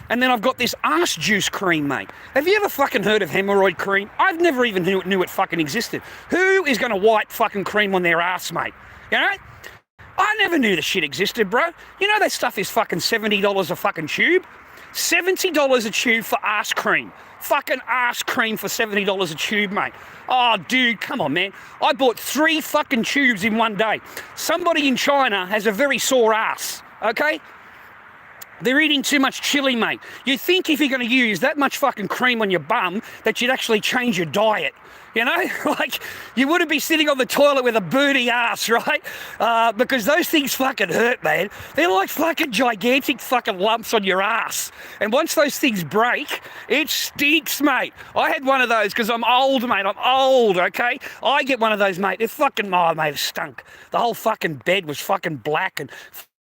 And then I've got this arse juice cream, mate. Have you ever fucking heard of hemorrhoid cream? I've never even knew it fucking existed. Who is going to wipe fucking cream on their ass, mate? I never knew the shit existed, bro. That stuff is fucking $70 a fucking tube. $70 a tube for ass cream. Fucking ass cream for $70 a tube, mate. Oh, dude, come on, man. I bought 3 fucking tubes in one day. Somebody in China has a very sore ass, okay? They're eating too much chili, mate. You think if you're going to use that much fucking cream on your bum that you'd actually change your diet, Like, you wouldn't be sitting on the toilet with a booty ass, right? Because those things fucking hurt, man. They're like fucking gigantic fucking lumps on your ass. And once those things break, it stinks, mate. I had one of those because I'm old, mate. I'm old, okay? I get one of those, mate. It fucking, mate, it stunk. The whole fucking bed was fucking black and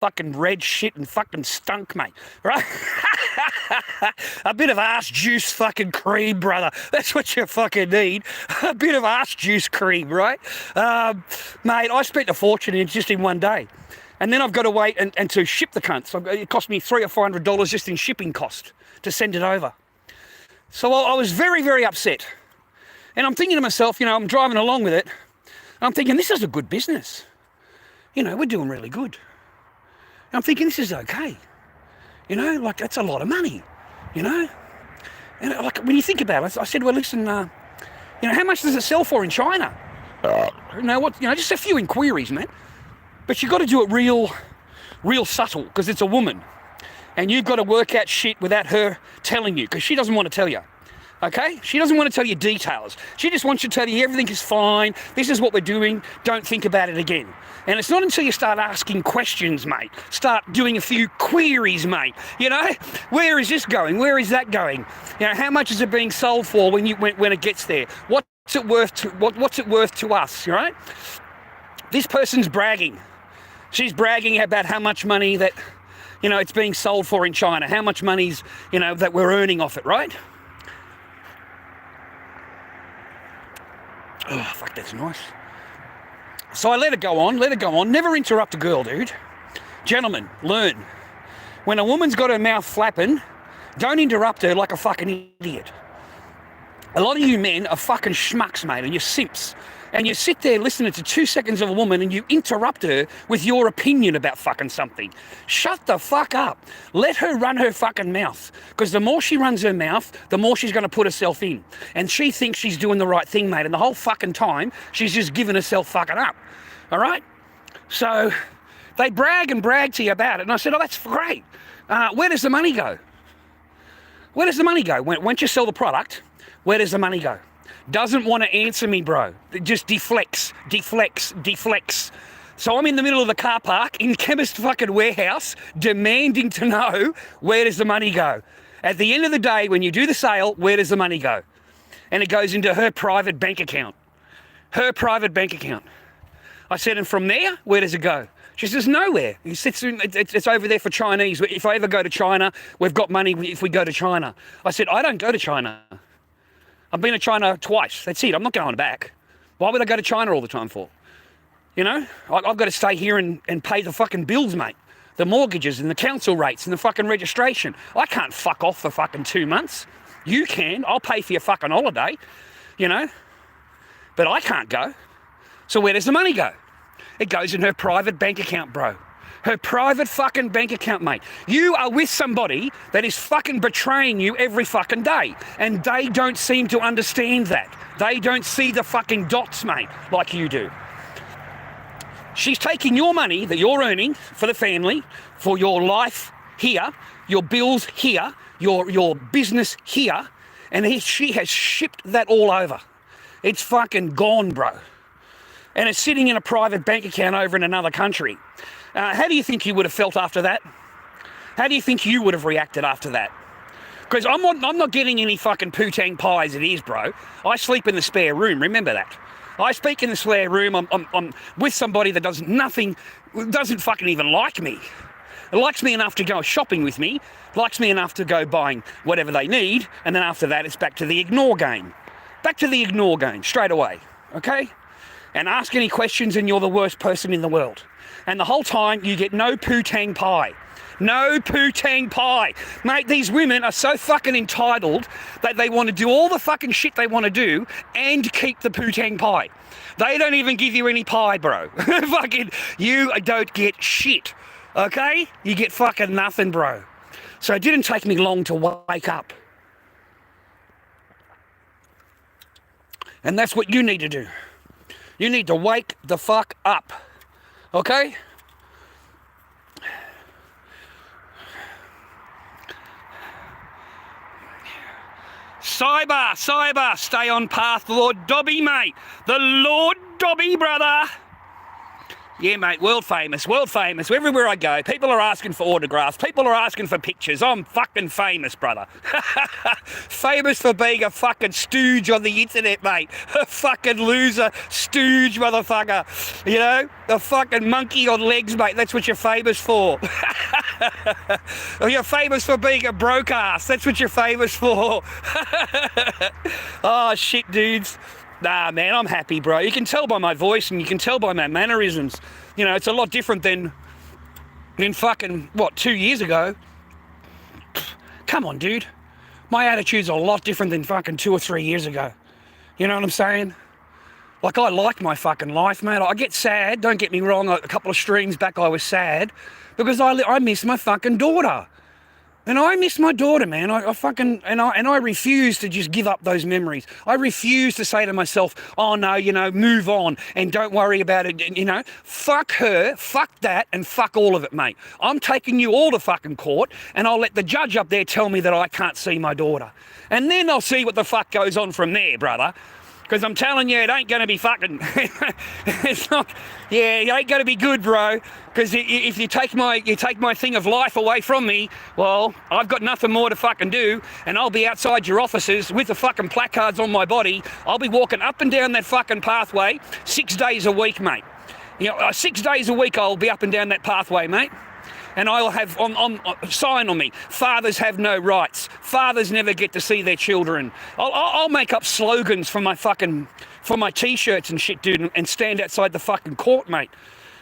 fucking red shit and fucking stunk, mate, right? A bit of arse juice fucking cream, brother. That's what you fucking need. A bit of arse juice cream, right? Mate, I spent a fortune just in one day. And then I've got to wait and to ship the cunt. So it cost me $300 or $400 just in shipping cost to send it over. So I was very, very upset. And I'm thinking to myself, I'm driving along with it. And I'm thinking, this is a good business. We're doing really good. And I'm thinking, this is okay. Like, that's a lot of money, And like, when you think about it, I said, well, listen, how much does it sell for in China? Just a few inquiries, man. But you've got to do it real subtle, because it's a woman. And you've got to work out shit without her telling you, because she doesn't want to tell you. Okay? She doesn't want to tell you details. She just wants to tell you everything is fine. This is what we're doing. Don't think about it again. And it's not until you start asking questions, mate. Start doing a few queries, mate. You know? Where is this going? Where is that going? You know, how much is it being sold for when it gets there? What's it worth to us, right? This person's bragging. She's bragging about how much money that, you know, it's being sold for in China. How much money's, you know, that we're earning off it, right? Oh, fuck, that's nice. So I let it go on. Never interrupt a girl, dude. Gentlemen, learn. When a woman's got her mouth flapping, don't interrupt her like a fucking idiot. A lot of you men are fucking schmucks, mate, and you're simps. And you sit there listening to 2 seconds of a woman and you interrupt her with your opinion about fucking something. Shut the fuck up. Let her run her fucking mouth. Because the more she runs her mouth, the more she's going to put herself in. And she thinks she's doing the right thing, mate. And the whole fucking time, she's just giving herself fucking up. All right? So they brag to you about it. And I said, oh, that's great. Where does the money go? Where does the money go? Once you sell the product, where does the money go? Doesn't want to answer me, bro. It just deflects. So I'm in the middle of the car park in Chemist fucking Warehouse demanding to know, where does the money go? At the end of the day, when you do the sale, where does the money go? And it goes into her private bank account. Her private bank account. I said, and from there, where does it go? She says, nowhere. It's over there for Chinese. If I ever go to China, we've got money if we go to China. I said, I don't go to China. I've been to China twice. That's it. I'm not going back. Why would I go to China all the time for? You know? I've got to stay here and pay the fucking bills, mate. The mortgages and the council rates and the fucking registration. I can't fuck off for fucking 2 months. You can. I'll pay for your fucking holiday. You know? But I can't go. So where does the money go? It goes in her private bank account, bro. Her private fucking bank account, mate. You are with somebody that is fucking betraying you every fucking day. And they don't seem to understand that. They don't see the fucking dots, mate, like you do. She's taking your money that you're earning for the family, for your life here, your bills here, your business here, and she has shipped that all over. It's fucking gone, bro. And it's sitting in a private bank account over in another country. How do you think you would have felt after that? How do you think you would have reacted after that? Because I'm not getting any fucking poo-tang pie as it is, bro. I sleep in the spare room, remember that. I speak in the spare room, I'm with somebody that doesn't fucking even like me. It likes me enough to go shopping with me, likes me enough to go buying whatever they need, and then after that it's back to the ignore game. Back to the ignore game, straight away, okay? And ask any questions and you're the worst person in the world. And the whole time you get no poo-tang pie. No poo-tang pie. Mate, these women are so fucking entitled that they want to do all the fucking shit they want to do and keep the poo-tang pie. They don't even give you any pie, bro. Fucking, you don't get shit, okay? You get fucking nothing, bro. So it didn't take me long to wake up. And that's what you need to do. You need to wake the fuck up, okay? Cyber, stay on path, Lord Dobby, mate. The Lord Dobby, brother. Yeah, mate, world famous. Everywhere I go, people are asking for autographs. People are asking for pictures. I'm fucking famous, brother. Famous for being a fucking stooge on the internet, mate. A fucking loser, stooge motherfucker. You know, a fucking monkey on legs, mate. That's what you're famous for. You're famous for being a broke ass. That's what you're famous for. Oh, shit, dudes. Nah, man, I'm happy, bro. You can tell by my voice and you can tell by my mannerisms. You know, it's a lot different than fucking, 2 years ago? Come on, dude. My attitude's a lot different than fucking 2 or 3 years ago. You know what I'm saying? Like, I like my fucking life, mate. I get sad, don't get me wrong. A couple of streams back I was sad because I miss my fucking daughter. And I miss my daughter, man. I refuse to just give up those memories. I refuse to say to myself, oh no, move on and don't worry about it. Fuck her, fuck that, and fuck all of it, mate. I'm taking you all to fucking court, and I'll let the judge up there tell me that I can't see my daughter. And then I'll see what the fuck goes on from there, brother. Because I'm telling you, it ain't going to be fucking... It's not... Yeah, it ain't going to be good, bro. Because if you take my thing of life away from me, well, I've got nothing more to fucking do, and I'll be outside your offices with the fucking placards on my body. I'll be walking up and down that fucking pathway 6 days a week, mate. 6 days a week I'll be up and down that pathway, mate. And I'll have on sign on me, fathers have no rights. Fathers never get to see their children. I'll make up slogans for my t-shirts and shit, dude, and stand outside the fucking court, mate.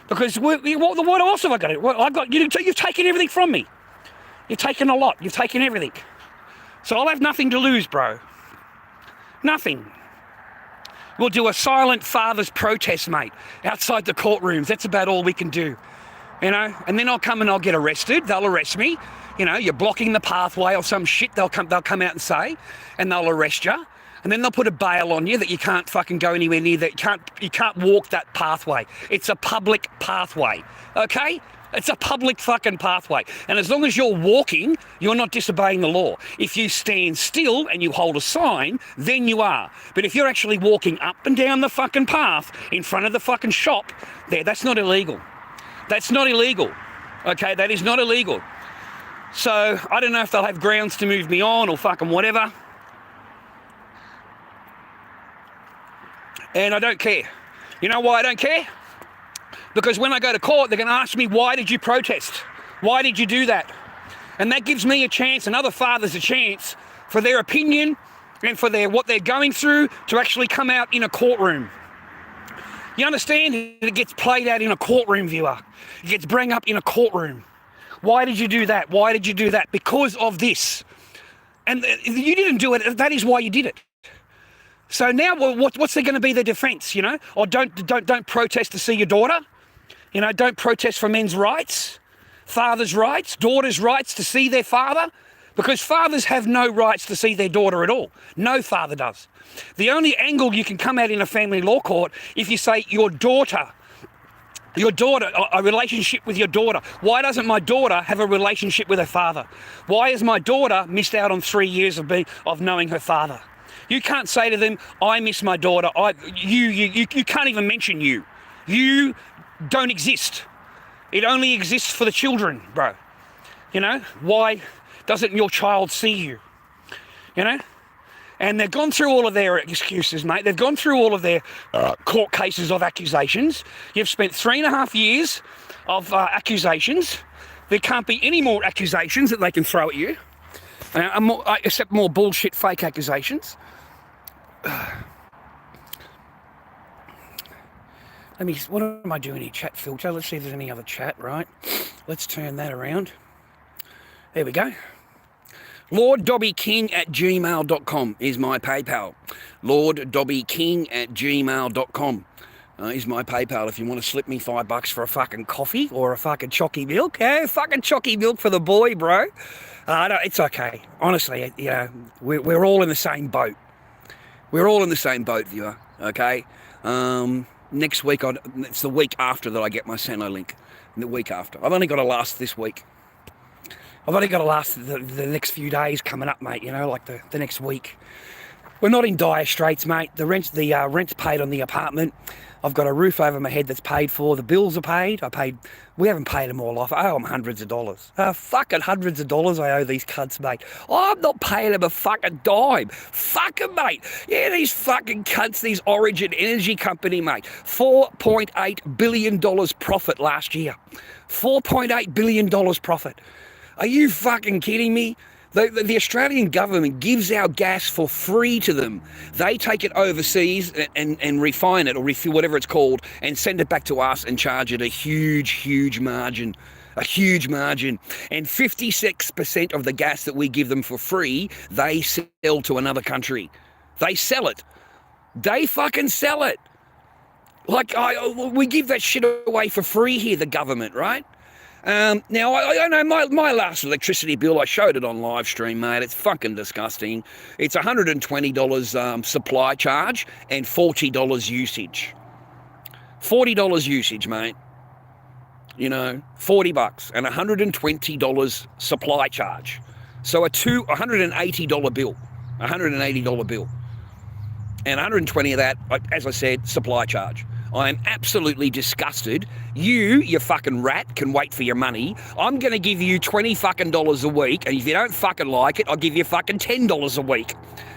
Because what else have I got? You've taken everything from me. You've taken a lot. You've taken everything. So I'll have nothing to lose, bro. Nothing. We'll do a silent father's protest, mate, outside the courtrooms. That's about all we can do. And then I'll come and I'll get arrested. They'll arrest me. You're blocking the pathway or some shit. They'll come out and say, and they'll arrest you. And then they'll put a bail on you that you can't fucking go anywhere near that. You can't walk that pathway. It's a public pathway, okay? It's a public fucking pathway. And as long as you're walking, you're not disobeying the law. If you stand still and you hold a sign, then you are. But if you're actually walking up and down the fucking path in front of the fucking shop, that's not illegal. That's not illegal, okay? That is not illegal. So I don't know if they'll have grounds to move me on or fucking whatever. And I don't care. You know why I don't care? Because when I go to court, they're going to ask me, why did you protest? Why did you do that? And that gives me a chance and other fathers a chance for their opinion and for what they're going through to actually come out in a courtroom. You understand? It gets played out in a courtroom, viewer. It gets brought up in a courtroom. Why did you do that? Why did you do that? Because of this. And you didn't do it. That is why you did it. So now, what's there going to be the defence? Or don't protest to see your daughter. Don't protest for men's rights, fathers' rights, daughters' rights to see their father. Because fathers have no rights to see their daughter at all. No father does. The only angle you can come at in a family law court, if you say your daughter, a relationship with your daughter. Why doesn't my daughter have a relationship with her father? Why has my daughter missed out on 3 years of knowing her father? You can't say to them, I miss my daughter. You can't even mention you. You don't exist. It only exists for the children, bro. Why doesn't your child see you? And they've gone through all of their excuses, mate. They've gone through all of their court cases of accusations. You've spent 3.5 years of accusations. There can't be any more accusations that they can throw at you, except more bullshit fake accusations. What am I doing here? Chat filter. Let's see if there's any other chat, right? Let's turn that around. There we go. LordDobbyKing@gmail.com is my PayPal. LordDobbyKing@gmail.com is my PayPal if you want to slip me $5 for a fucking coffee or a fucking chocky milk. Yeah, fucking chocky milk for the boy, bro. No, it's okay. Honestly, we're all in the same boat. We're all in the same boat, viewer, okay? Next week, it's the week after that I get my Sano link. The week after. I've only got to last this week. I've only got to last the next few days coming up, mate, like the next week. We're not in dire straits, mate. The rent's paid on the apartment. I've got a roof over my head that's paid for. The bills are paid. We haven't paid them all off. I owe them hundreds of dollars. Fucking hundreds of dollars I owe these cunts, mate. I'm not paying them a fucking dime. Fuck 'em, mate. Yeah, these fucking cunts, these Origin Energy Company, mate. $4.8 billion profit last year. $4.8 billion profit. Are you fucking kidding me? The Australian government gives our gas for free to them. They take it overseas and refine it or refuel, whatever it's called, and send it back to us and charge it a huge margin. A huge margin. And 56% of the gas that we give them for free, they sell to another country. They sell it. They fucking sell it. We give that shit away for free here, the government, right? Now, I know my last electricity bill, I showed it on live stream, mate. It's fucking disgusting. It's $120 supply charge and $40 usage. $40 usage, mate. You know, $40 and $120 supply charge. So $180 bill. $180 bill. And 120 of that, as I said, supply charge. I am absolutely disgusted. You fucking rat, can wait for your money. I'm going to give you $20 fucking a week, and if you don't fucking like it, I'll give you fucking $10 a week.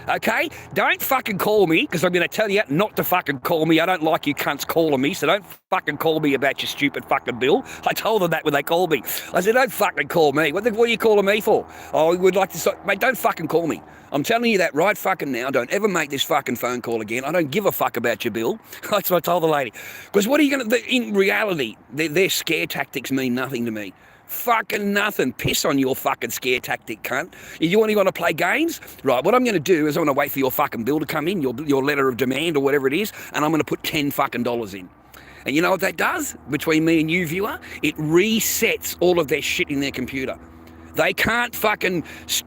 Okay? Don't fucking call me, because I'm going to tell you not to fucking call me. I don't like you cunts calling me, so don't fucking call me about your stupid fucking bill. I told them that when they called me. I said, don't fucking call me. What are you calling me for? Oh, we would like to... Mate, don't fucking call me. I'm telling you that right fucking now. Don't ever make this fucking phone call again. I don't give a fuck about your bill. That's what I told the lady. Because what are you going to... In reality, their scare tactics mean nothing to me. Fucking nothing. Piss on your fucking scare tactic, cunt. You want to play games? Right, what I'm going to do is I'm going to wait for your fucking bill to come in, your letter of demand or whatever it is, and I'm going to put $10 fucking in. And you know what that does? Between me and you, viewer? It resets all of their shit in their computer. They can't fucking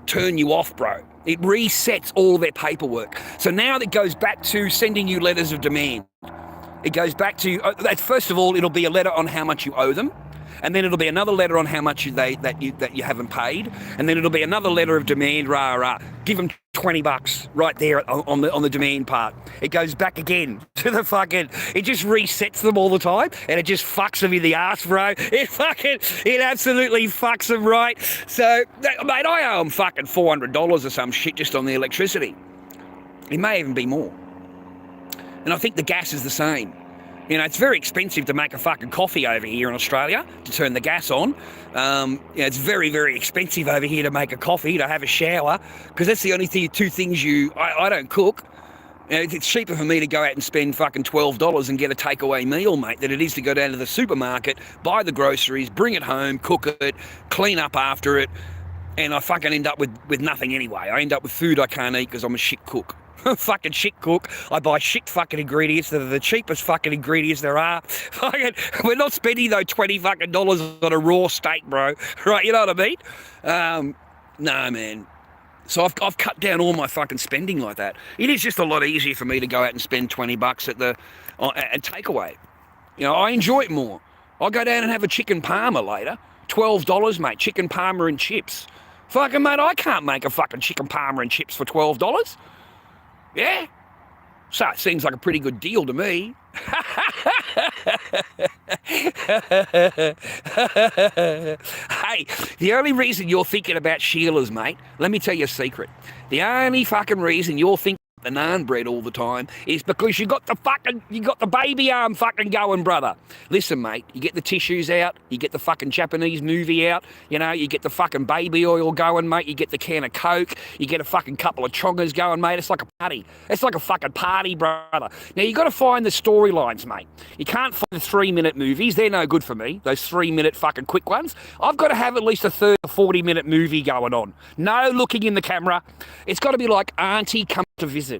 turn you off, bro. It resets all their paperwork. So now it goes back to sending you letters of demand. It goes back to, first of all, it'll be a letter on how much you owe them. And then it'll be another letter on how much that you haven't paid, and then it'll be another letter of demand. Give them $20 right there on the demand part. It goes back again to the fucking. It just resets them all the time, and it just fucks them in the ass, bro. It absolutely fucks them, right? So, mate, I owe them fucking $400 or some shit just on the electricity. It may even be more, and I think the gas is the same. You know, it's very expensive to make a fucking coffee over here in Australia, to turn the gas on. It's very, very expensive over here to make a coffee, to have a shower, because that's the only two things I don't cook. You know, it's cheaper for me to go out and spend fucking $12 and get a takeaway meal, mate, than it is to go down to the supermarket, buy the groceries, bring it home, cook it, clean up after it, and I fucking end up with nothing anyway. I end up with food I can't eat because I'm a shit cook. Fucking shit cook. I buy shit fucking ingredients that are the cheapest fucking ingredients there are. Fucking, we're not spending those $20 fucking on a raw steak, bro. Right, you know what I mean? No, man. So I've cut down all my fucking spending like that. It is just a lot easier for me to go out and spend $20 at takeaway. You know, I enjoy it more. I'll go down and have a chicken parma later. $12, mate. Chicken parma and chips. Fucking, mate, I can't make a fucking chicken parma and chips for $12. Yeah? So it seems like a pretty good deal to me. Hey, the only reason you're thinking about Sheila's, mate, let me tell you a secret. The only fucking reason you're thinking the naan bread all the time is because you got the baby arm fucking going, brother. Listen, mate, you get the tissues out, you get the fucking Japanese movie out, you know, you get the fucking baby oil going, mate, you get the can of Coke, you get a fucking couple of chongas going, mate. It's like a party. It's like a fucking party, brother. Now, you got to find the storylines, mate. You can't find the 3-minute movies. They're no good for me, those 3-minute fucking quick ones. I've got to have at least a 30 or 40-minute movie going on. No looking in the camera. It's got to be like Auntie Comes to Visit.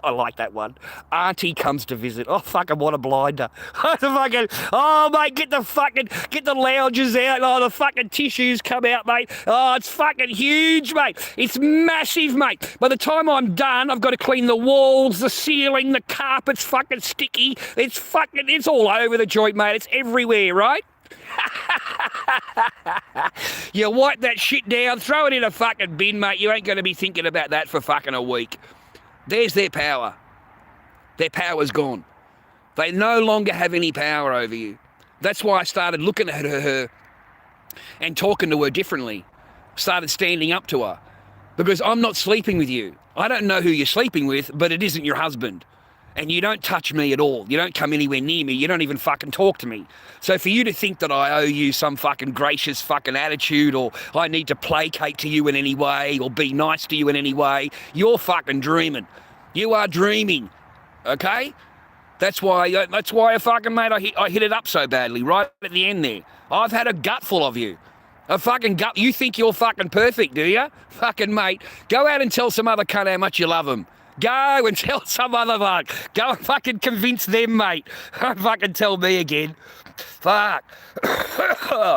I like that one. Auntie Comes to Visit. Oh, fucking what a blinder. Oh, mate, get the lounges out. Oh, the fucking tissues come out, mate. Oh, it's fucking huge, mate. It's massive, mate. By the time I'm done, I've got to clean the walls, the ceiling, the carpet's fucking sticky. It's all over the joint, mate. It's everywhere, right? You wipe that shit down, throw it in a fucking bin, mate. You ain't going to be thinking about that for fucking a week. There's their power. Their power's gone. They no longer have any power over you. That's why I started looking at her and talking to her differently. Started standing up to her. Because I'm not sleeping with you. I don't know who you're sleeping with, but it isn't your husband. And you don't touch me at all. You don't come anywhere near me. You don't even fucking talk to me. So for you to think that I owe you some fucking gracious fucking attitude, or I need to placate to you in any way, or be nice to you in any way, you're fucking dreaming. You are dreaming. Okay? That's why I fucking, mate, I hit it up so badly right at the end there. I've had a gut full of you. A fucking gut. You think you're fucking perfect, do you? Fucking mate, go out and tell some other cunt how much you love him. Go and tell some other fuck. Go and fucking convince them, mate. Don't fucking tell me again. Fuck.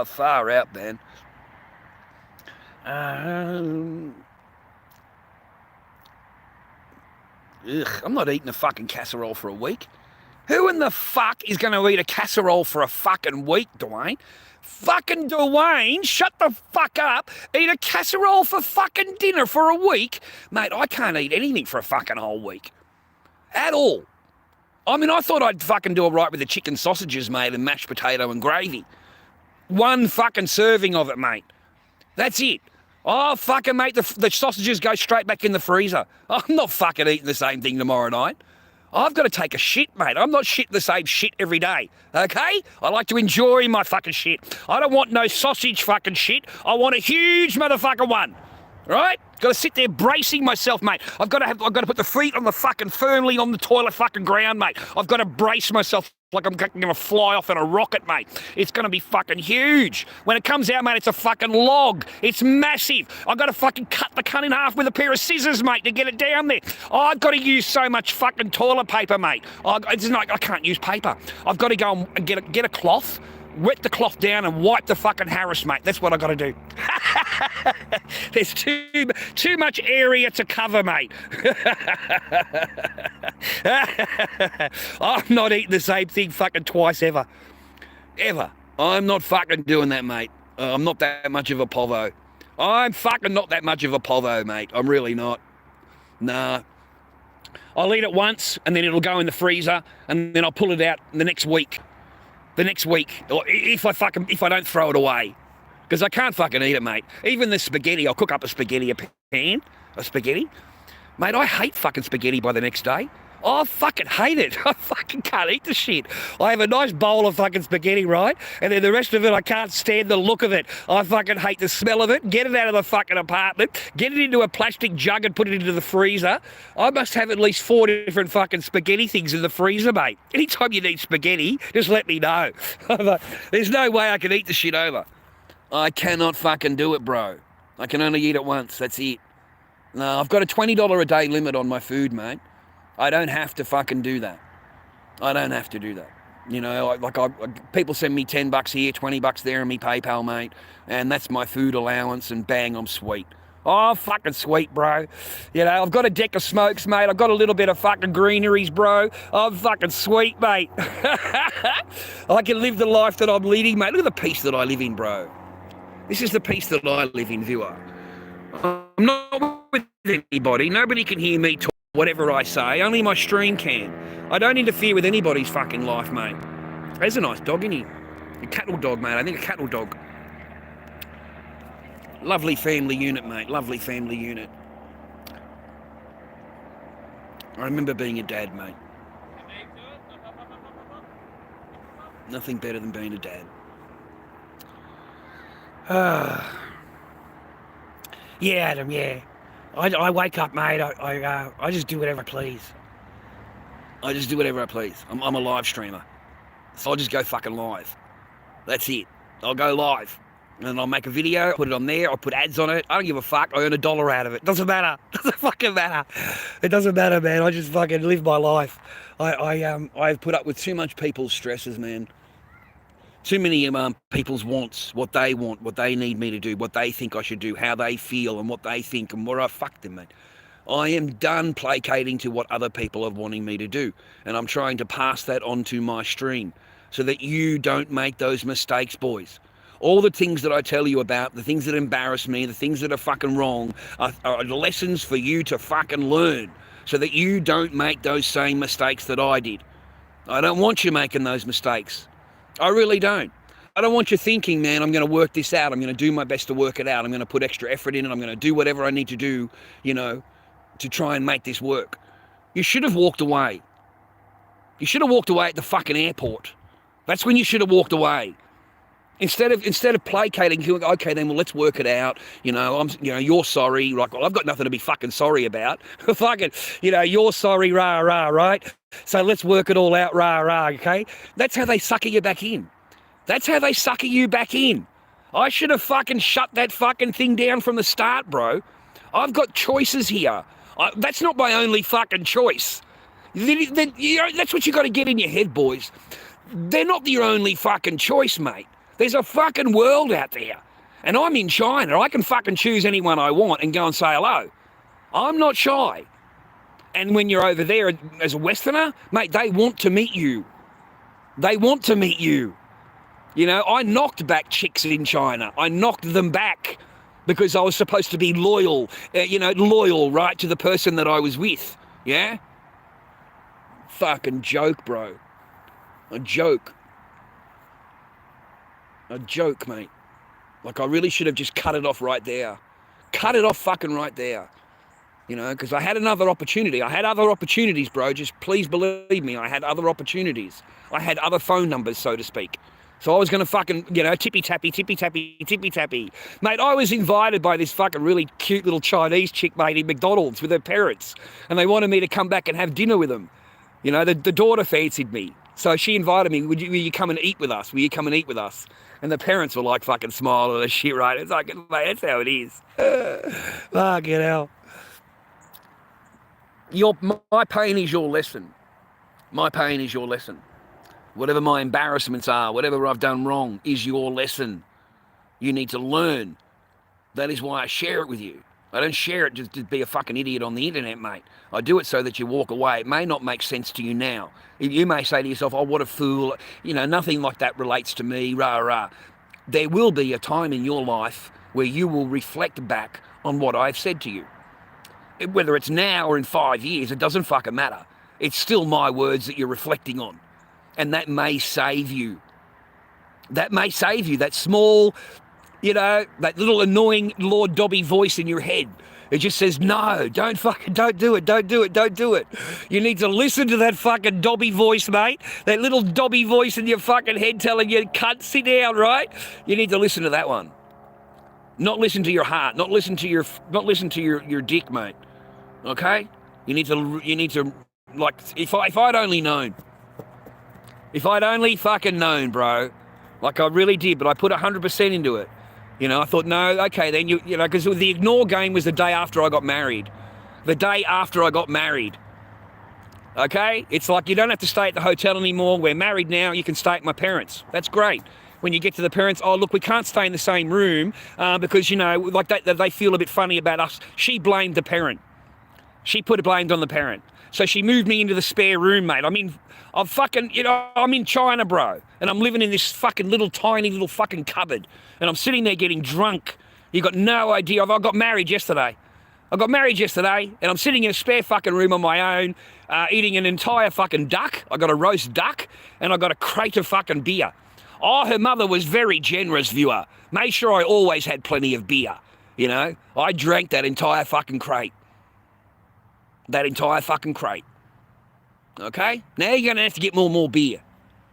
Far out, man. I'm not eating a fucking casserole for a week. Who in the fuck is going to eat a casserole for a fucking week, Dwayne? Fucking Dwayne, shut the fuck up. Eat a casserole for fucking dinner for a week? Mate, I can't eat anything for a fucking whole week. At all. I mean, I thought I'd fucking do it right with the chicken sausages, mate, and mashed potato and gravy. One fucking serving of it, mate. That's it. Oh, fucking, mate, the sausages go straight back in the freezer. I'm not fucking eating the same thing tomorrow night. I've got to take a shit, mate. I'm not shitting the same shit every day, okay? I like to enjoy my fucking shit. I don't want no sausage fucking shit. I want a huge motherfucker one, right? Got to sit there bracing myself, mate. I've got to put the feet on the fucking firmly on the toilet fucking ground, mate. I've got to brace myself like I'm going to fly off in a rocket, mate. It's going to be fucking huge. When it comes out, mate, it's a fucking log. It's massive. I've got to fucking cut the cunt in half with a pair of scissors, mate, to get it down there. I've got to use so much fucking toilet paper, mate. I can't use paper. I've got to go and get a cloth, wet the cloth down and wipe the fucking Harris, mate. That's what I've got to do. There's too much area to cover, mate. I'm not eating the same thing fucking twice ever. Ever. I'm not fucking doing that, mate. I'm not that much of a povo. I'm fucking not that much of a povo, mate. I'm really not. Nah. I'll eat it once and then it'll go in the freezer and then I'll pull it out the next week. Or if I don't throw it away. Because I can't fucking eat it, mate. Even the spaghetti, I'll cook up a spaghetti pan, Mate, I hate fucking spaghetti by the next day. I fucking hate it. I fucking can't eat the shit. I have a nice bowl of fucking spaghetti, right? And then the rest of it, I can't stand the look of it. I fucking hate the smell of it. Get it out of the fucking apartment. Get it into a plastic jug and put it into the freezer. I must have at least 4 different fucking spaghetti things in the freezer, mate. Anytime you need spaghetti, just let me know. There's no way I can eat the shit over. I cannot fucking do it, bro. I can only eat it once. That's it. No, I've got a $20 a day limit on my food, mate. I don't have to fucking do that. I don't have to do that. You know, people send me $10 here, $20 there in me PayPal, mate, and that's my food allowance, and bang, I'm sweet. Oh, fucking sweet, bro. You know, I've got a deck of smokes, mate. I've got a little bit of fucking greeneries, bro. I'm fucking sweet, mate. I can live the life that I'm leading, mate. Look at the peace that I live in, bro. This is the peace that I live in, viewer. I'm not with anybody. Nobody can hear me talk whatever I say. Only my stream can. I don't interfere with anybody's fucking life, mate. There's a nice dog in here. A cattle dog, mate. I think a cattle dog. Lovely family unit, mate. Lovely family unit. I remember being a dad, mate. Nothing better than being a dad. Yeah, Adam, yeah. I wake up, mate. I just do whatever I please. I just do whatever I please. I'm a live streamer. So I'll just go fucking live. That's it. I'll go live. And then I'll make a video, put it on there, I'll put ads on it. I don't give a fuck. I earn $1 out of it. Doesn't matter. Doesn't fucking matter. It doesn't matter, man. I just fucking live my life. I've put up with too much people's stresses, man. Too many people's wants, what they want, what they need me to do, what they think I should do, how they feel and what they think, and what I fuck them, mate. I am done placating to what other people are wanting me to do. And I'm trying to pass that on to my stream so that you don't make those mistakes, boys. All the things that I tell you about, the things that embarrass me, the things that are fucking wrong, are lessons for you to fucking learn so that you don't make those same mistakes that I did. I don't want you making those mistakes. I really don't. I don't want you thinking, man, I'm going to work this out. I'm going to do my best to work it out. I'm going to put extra effort in and I'm going to do whatever I need to do, you know, to try and make this work. You should have walked away. You should have walked away at the fucking airport. That's when you should have walked away. Instead of placating, you go, okay, then well, let's work it out. You know, you're sorry. Like, well, I've got nothing to be fucking sorry about. Fucking, you're sorry, rah rah, right? So let's work it all out, rah rah. Okay, that's how they sucker you back in. That's how they sucker you back in. I should have fucking shut that fucking thing down from the start, bro. I've got choices here. That's not my only fucking choice. That's what you got to get in your head, boys. they're not your only fucking choice, mate. There's a fucking world out there. And I'm in China. I can fucking choose anyone I want and go and say hello. I'm not shy. And when you're over there as a Westerner, mate, they want to meet you. They want to meet you. You know, I knocked back chicks in China. I knocked them back because I was supposed to be loyal, loyal, right, to the person that I was with. Yeah? Fucking joke, bro. A joke. A joke, mate. Like, I really should have just cut it off right there. Cut it off fucking right there. You know, because I had another opportunity. I had other opportunities, bro. Just please believe me, I had other opportunities. I had other phone numbers, so to speak. So I was going to fucking, tippy-tappy, tippy-tappy, tippy-tappy. Mate, I was invited by this fucking really cute little Chinese chick, mate, in McDonald's with her parents. And they wanted me to come back and have dinner with them. You know, the daughter fancied me. So she invited me, will you come and eat with us? Will you come and eat with us? And the parents were like fucking smiling and shit, right? It's like, mate, that's how it is. Fucking hell. My pain is your lesson. My pain is your lesson. Whatever my embarrassments are, whatever I've done wrong is your lesson. You need to learn. That is why I share it with you. I don't share it just to be a fucking idiot on the internet, mate. I do it so that you walk away. It may not make sense to you now. You may say to yourself, oh, what a fool. You know, nothing like that relates to me, rah, rah. There will be a time in your life where you will reflect back on what I've said to you. Whether it's now or in 5 years, it doesn't fucking matter. It's still my words that you're reflecting on. And that may save you. That may save you. That small, that little annoying Lord Dobby voice in your head. It just says, no, don't do it. You need to listen to that fucking Dobby voice, mate. That little Dobby voice in your fucking head telling you, cunt, sit down, right? You need to listen to that one. Not listen to your heart. Not listen to your dick, mate. Okay? You need to, like, if I'd only known. If I'd only fucking known, bro. Like I really did, but I put 100% into it. You know, I thought, no, okay, then because the ignore game was the day after I got married. The day after I got married. Okay? It's like you don't have to stay at the hotel anymore. We're married now. You can stay at my parents. That's great. When you get to the parents, oh, look, we can't stay in the same room because, like they feel a bit funny about us. She blamed the parent. She put it blamed on the parent. So she moved me into the spare room, mate. I mean, I'm in China, bro. And I'm living in this fucking tiny little fucking cupboard. And I'm sitting there getting drunk. You got no idea. I got married yesterday. And I'm sitting in a spare fucking room on my own, eating an entire fucking duck. I got a roast duck, and I got a crate of fucking beer. Oh, her mother was very generous, viewer. Made sure I always had plenty of beer, I drank that entire fucking crate. Okay? Now you're going to have to get more beer.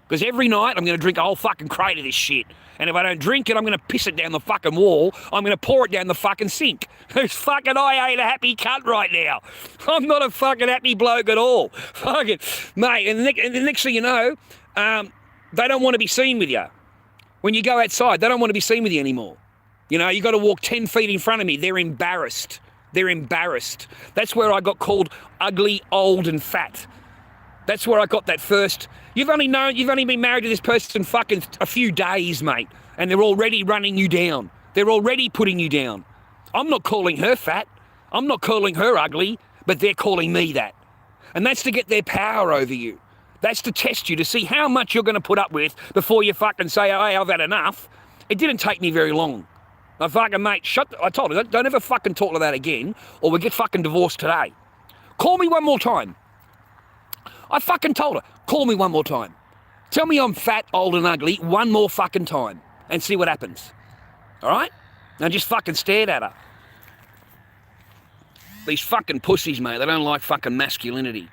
Because every night I'm going to drink a whole fucking crate of this shit. And if I don't drink it, I'm going to piss it down the fucking wall. I'm going to pour it down the fucking sink. I ain't a happy cunt right now. I'm not a fucking happy bloke at all. Fucking, mate, and the next thing you know, they don't want to be seen with you. When you go outside, they don't want to be seen with you anymore. You got to walk 10 feet in front of me. They're embarrassed. That's where I got called ugly, old, and fat. That's where I got that first. You've only been married to this person fucking a few days, mate, and they're already running you down. They're already putting you down. I'm not calling her fat. I'm not calling her ugly, but they're calling me that. And that's to get their power over you. That's to test you, to see how much you're going to put up with before you fucking say, hey, I've had enough. It didn't take me very long. I fucking, mate, I told her, don't ever fucking talk like that again, or we'll get fucking divorced today. Call me one more time. I fucking told her, call me one more time. Tell me I'm fat, old, and ugly one more fucking time, and see what happens. All right? And I just fucking stared at her. These fucking pussies, mate, they don't like fucking masculinity.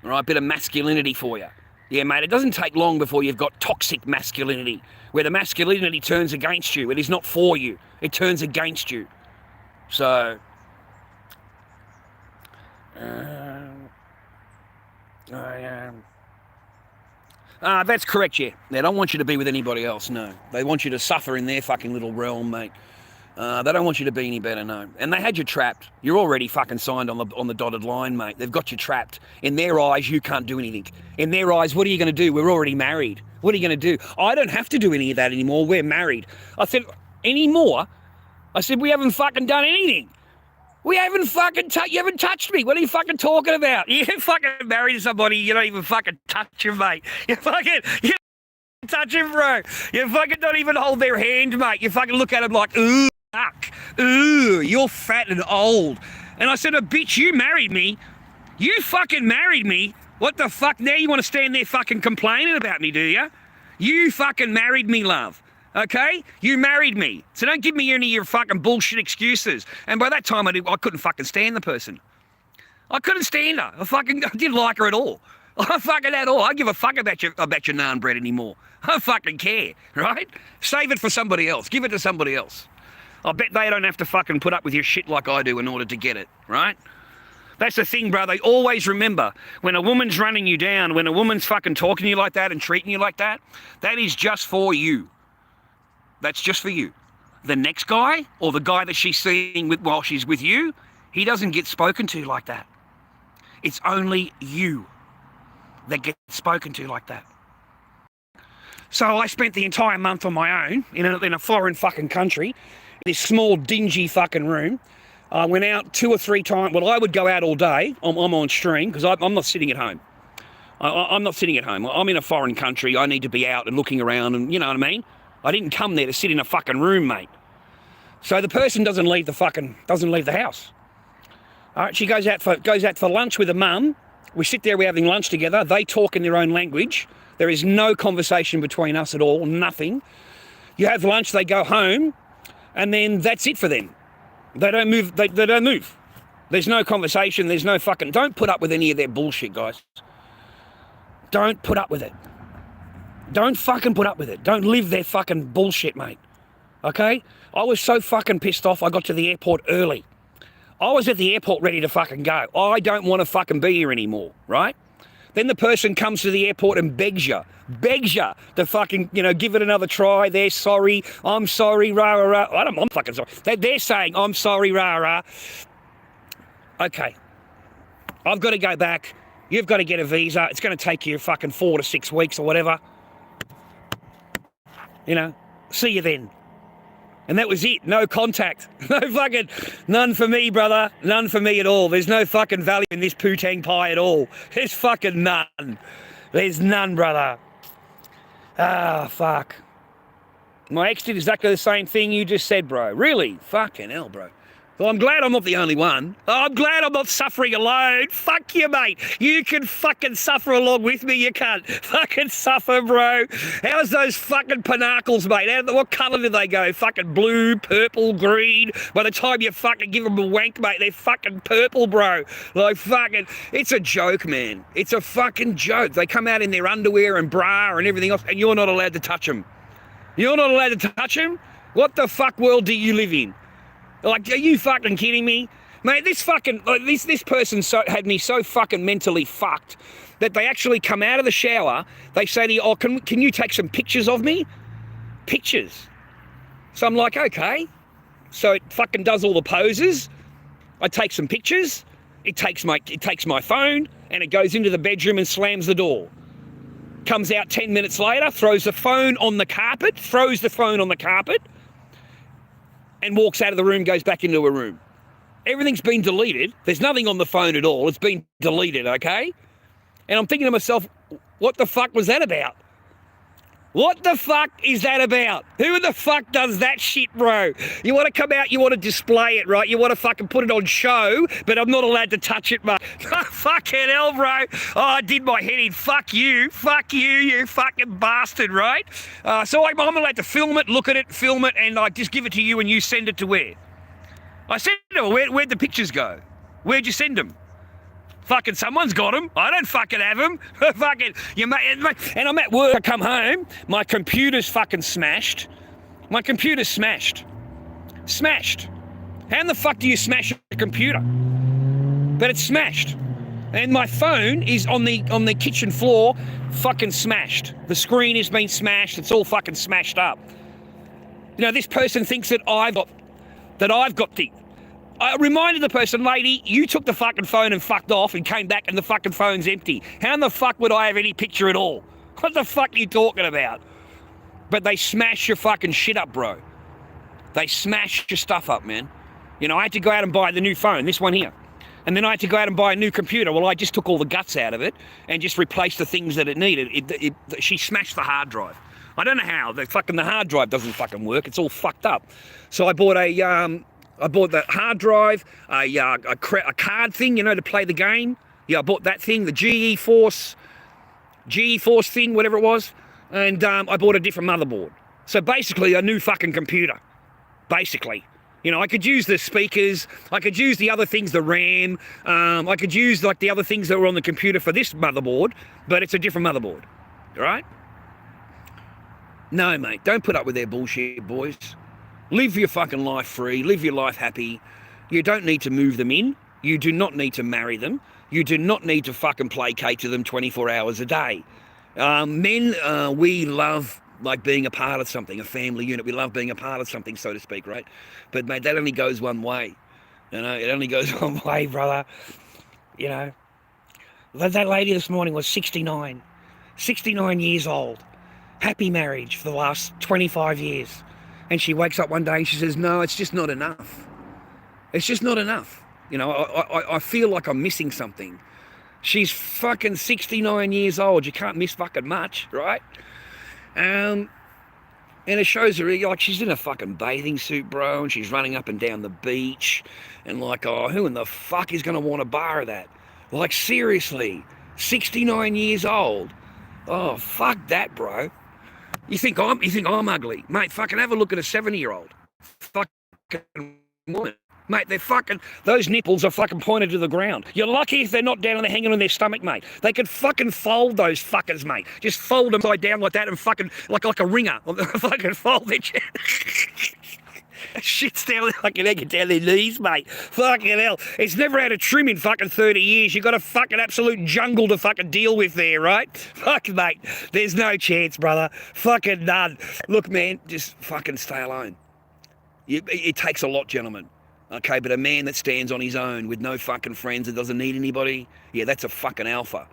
All right? Bit of masculinity for you. Yeah, mate, it doesn't take long before you've got toxic masculinity, where the masculinity turns against you. It is not for you. It turns against you. So, that's correct, yeah. They don't want you to be with anybody else, no. They want you to suffer in their fucking little realm, mate. They don't want you to be any better, no. And they had you trapped. You're already fucking signed on the dotted line, mate. They've got you trapped. In their eyes, you can't do anything. In their eyes, what are you going to do? We're already married. What are you going to do? I don't have to do any of that anymore. We're married. I said, anymore? I said, we haven't fucking done anything. We haven't fucking you haven't touched me. What are you fucking talking about? You fucking married to somebody, you don't even fucking touch him, mate. You touch him, bro. You fucking don't even hold their hand, mate. You fucking look at him like, ooh, fuck. Ooh, you're fat and old. And I said, oh, bitch, you married me. You fucking married me. What the fuck? Now you want to stand there fucking complaining about me, do you? You fucking married me, love. Okay? You married me. So don't give me any of your fucking bullshit excuses. And by that time, I couldn't fucking stand the person. I couldn't stand her. I didn't like her at all. I fucking at all. I give a fuck about your naan bread anymore. I don't fucking care, right? Save it for somebody else. Give it to somebody else. I bet they don't have to fucking put up with your shit like I do in order to get it, right? That's the thing, brother. Always remember, when a woman's running you down, when a woman's fucking talking to you like that and treating you like that, that is just for you. That's just for you. The next guy, or the guy that she's seeing with while she's with you, he doesn't get spoken to like that. It's only you that gets spoken to like that. So I spent the entire month on my own in a foreign fucking country, in this small, dingy fucking room. I went out 2 or 3 times. Well, I would go out all day. I'm on stream because I'm not sitting at home. I'm not sitting at home. I'm in a foreign country. I need to be out and looking around, and you know what I mean? I didn't come there to sit in a fucking room, mate. So the person doesn't leave the house. All right, she goes out for lunch with her mum. We sit there, we're having lunch together. They talk in their own language. There is no conversation between us at all, nothing. You have lunch, they go home, and then that's it for them. They don't move. They don't move. There's no conversation. There's no fucking... Don't put up with any of their bullshit, guys. Don't put up with it. Don't fucking put up with it. Don't live their fucking bullshit, mate. Okay? I was so fucking pissed off, I got to the airport early. I was at the airport ready to fucking go. I don't want to fucking be here anymore, right? Then the person comes to the airport and begs you to fucking, give it another try. They're sorry. I'm sorry, rah, rah, rah. I'm fucking sorry. They're saying, I'm sorry, rah, rah. Okay. I've got to go back. You've got to get a visa. It's going to take you fucking 4 to 6 weeks or whatever. See you then. And that was it. No contact. None for me, brother. None for me at all. There's no fucking value in this poo-tang pie at all. There's fucking none. There's none, brother. Ah, fuck. My ex did exactly the same thing you just said, bro. Really? Fucking hell, bro. Well, I'm glad I'm not the only one. I'm glad I'm not suffering alone. Fuck you, mate. You can fucking suffer along with me, you can't. Fucking suffer, bro. How's those fucking pinnacles, mate? What colour do they go? Fucking blue, purple, green. By the time you fucking give them a wank, mate, they're fucking purple, bro. Like, fucking... It's a joke, man. It's a fucking joke. They come out in their underwear and bra and everything else, and you're not allowed to touch them. You're not allowed to touch them? What the fuck world do you live in? Like, are you fucking kidding me? Mate, this person had me so fucking mentally fucked that they actually come out of the shower, they say to you, oh, can you take some pictures of me? Pictures. So I'm like, okay. So it fucking does all the poses. I take some pictures. It takes my phone and it goes into the bedroom and slams the door. Comes out 10 minutes later, throws the phone on the carpet, and walks out of the room, goes back into a room. Everything's been deleted. There's nothing on the phone at all. It's been deleted, okay? And I'm thinking to myself, what the fuck was that about? What the fuck is that about? Who the fuck does that shit, bro? You want to come out, you want to display it, right? You want to fucking put it on show, but I'm not allowed to touch it, mate. Fucking hell, bro. Oh, I did my head in. Fuck you, you fucking bastard, right? So I'm allowed to film it, look at it, film it, and I just give it to you and you send it to where? I send them. Where'd the pictures go? Where'd you send them? Fucking someone's got them. I don't fucking have them. Fucking, and I'm at work, I come home, my computer's fucking smashed. My computer's smashed. Smashed. How in the fuck do you smash a computer? But it's smashed. And my phone is on the kitchen floor, fucking smashed. The screen has been smashed, it's all fucking smashed up. This person thinks that I've got that I've got things. I reminded the person, lady, you took the fucking phone and fucked off and came back and the fucking phone's empty. How in the fuck would I have any picture at all? What the fuck are you talking about? But they smash your fucking shit up, bro. They smash your stuff up, man. You know, I had to go out and buy the new phone, this one here. And then I had to go out and buy a new computer. Well, I just took all the guts out of it and just replaced the things that it needed. She smashed the hard drive. I don't know how. The hard drive doesn't fucking work. It's all fucked up. So I bought the hard drive, a card thing, you know, to play the game. Yeah, I bought that thing, the GeForce thing, whatever it was. And I bought a different motherboard. So basically a new fucking computer, basically. You know, I could use the speakers, I could use the other things, the RAM, I could use like the other things that were on the computer for this motherboard, but it's a different motherboard, all right? No, mate, don't put up with their bullshit, boys. Live your fucking life free, live your life happy. You don't need to move them in. You do not need to marry them. You do not need to fucking placate to them 24 hours a day. Men, we love like being a part of something, a family unit. We love being a part of something, so to speak, right? But mate, that only goes one way. You know, it only goes one way, brother. You know, that lady this morning was 69 years old. Happy marriage for the last 25 years. And she wakes up one day and she says, no, it's just not enough. It's just not enough. You know, I feel like I'm missing something. She's fucking 69 years old. You can't miss fucking much, right? And it shows her, like, she's in a fucking bathing suit, bro, and she's running up and down the beach. And like, oh, who in the fuck is going to want to borrow that? Like, seriously, 69 years old. Oh, fuck that, bro. You think I'm ugly? Mate, fucking have a look at a 70-year-old. Fucking woman. Mate, those nipples are fucking pointed to the ground. You're lucky if they're not down and they're hanging on their stomach, mate. They could fucking fold those fuckers, mate. Just fold them side down like that and fucking, like a ringer. Fucking fold it. Shit's down, fucking get down their knees, mate. Fucking hell. It's never had a trim in fucking 30 years. You got a fucking absolute jungle to fucking deal with there, right? Fuck, mate. There's no chance, brother. Fucking none. Look, man, just fucking stay alone. It takes a lot, gentlemen. Okay, but a man that stands on his own with no fucking friends and doesn't need anybody, yeah, that's a fucking alpha.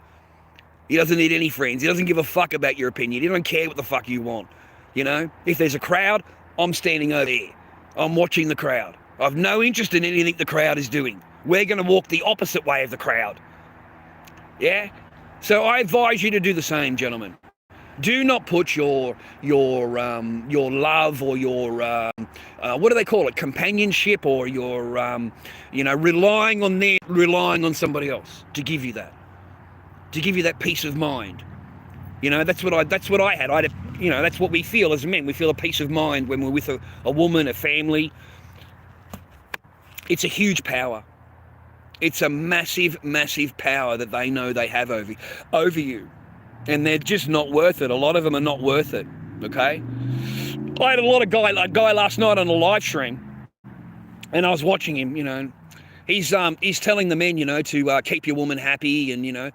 He doesn't need any friends. He doesn't give a fuck about your opinion. He doesn't care what the fuck you want. You know, if there's a crowd, I'm standing over there. I'm watching the crowd. I've no interest in anything the crowd is doing. We're going to walk the opposite way of the crowd. Yeah? So I advise you to do the same, gentlemen. Do not put your love or your what do they call it, companionship, or your relying on somebody else to give you that peace of mind. You know, that's what I had. That's what we feel as men. We feel a peace of mind when we're with a woman, a family. It's a huge power. It's a massive, massive power that they know they have over you. And they're just not worth it. A lot of them are not worth it, okay? I had a guy last night on a live stream, and I was watching him, you know. He's telling the men, you know, to keep your woman happy and, you know,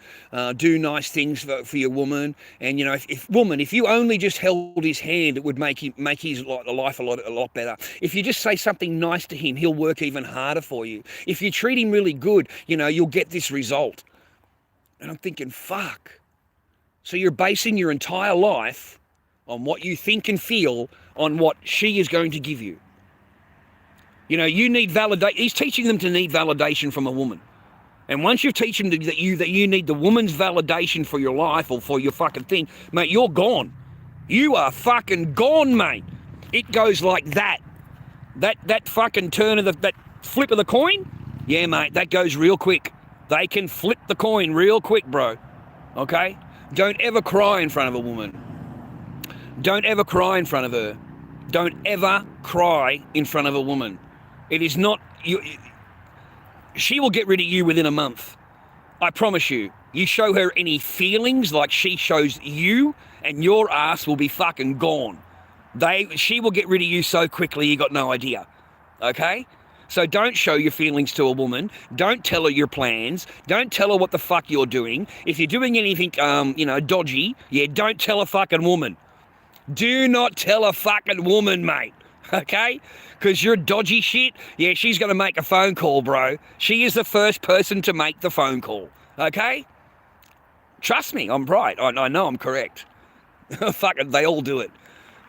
do nice things for your woman. And, you know, if you only just held his hand, it would make his life a lot better. If you just say something nice to him, he'll work even harder for you. If you treat him really good, you know, you'll get this result. And I'm thinking, fuck. So you're basing your entire life on what you think and feel on what she is going to give you. You know, you need validation. He's teaching them to need validation from a woman. And once you teach them that you need the woman's validation for your life or for your fucking thing, mate, you're gone. You are fucking gone, mate. It goes like that. That fucking turn of that flip of the coin, yeah, mate, that goes real quick. They can flip the coin real quick, bro. Okay? Don't ever cry in front of a woman. Don't ever cry in front of her. Don't ever cry in front of a woman. It is not... She will get rid of you within a month. I promise you. You show her any feelings like she shows you, and your ass will be fucking gone. She will get rid of you so quickly you got no idea. Okay? So don't show your feelings to a woman. Don't tell her your plans. Don't tell her what the fuck you're doing. If you're doing anything, dodgy, yeah, don't tell a fucking woman. Do not tell a fucking woman, mate. okay? Because you're dodgy shit. Yeah, she's going to make a phone call, bro. She is the first person to make the phone call, okay? Trust me, I'm right. I know I'm correct. Fuck it, they all do it.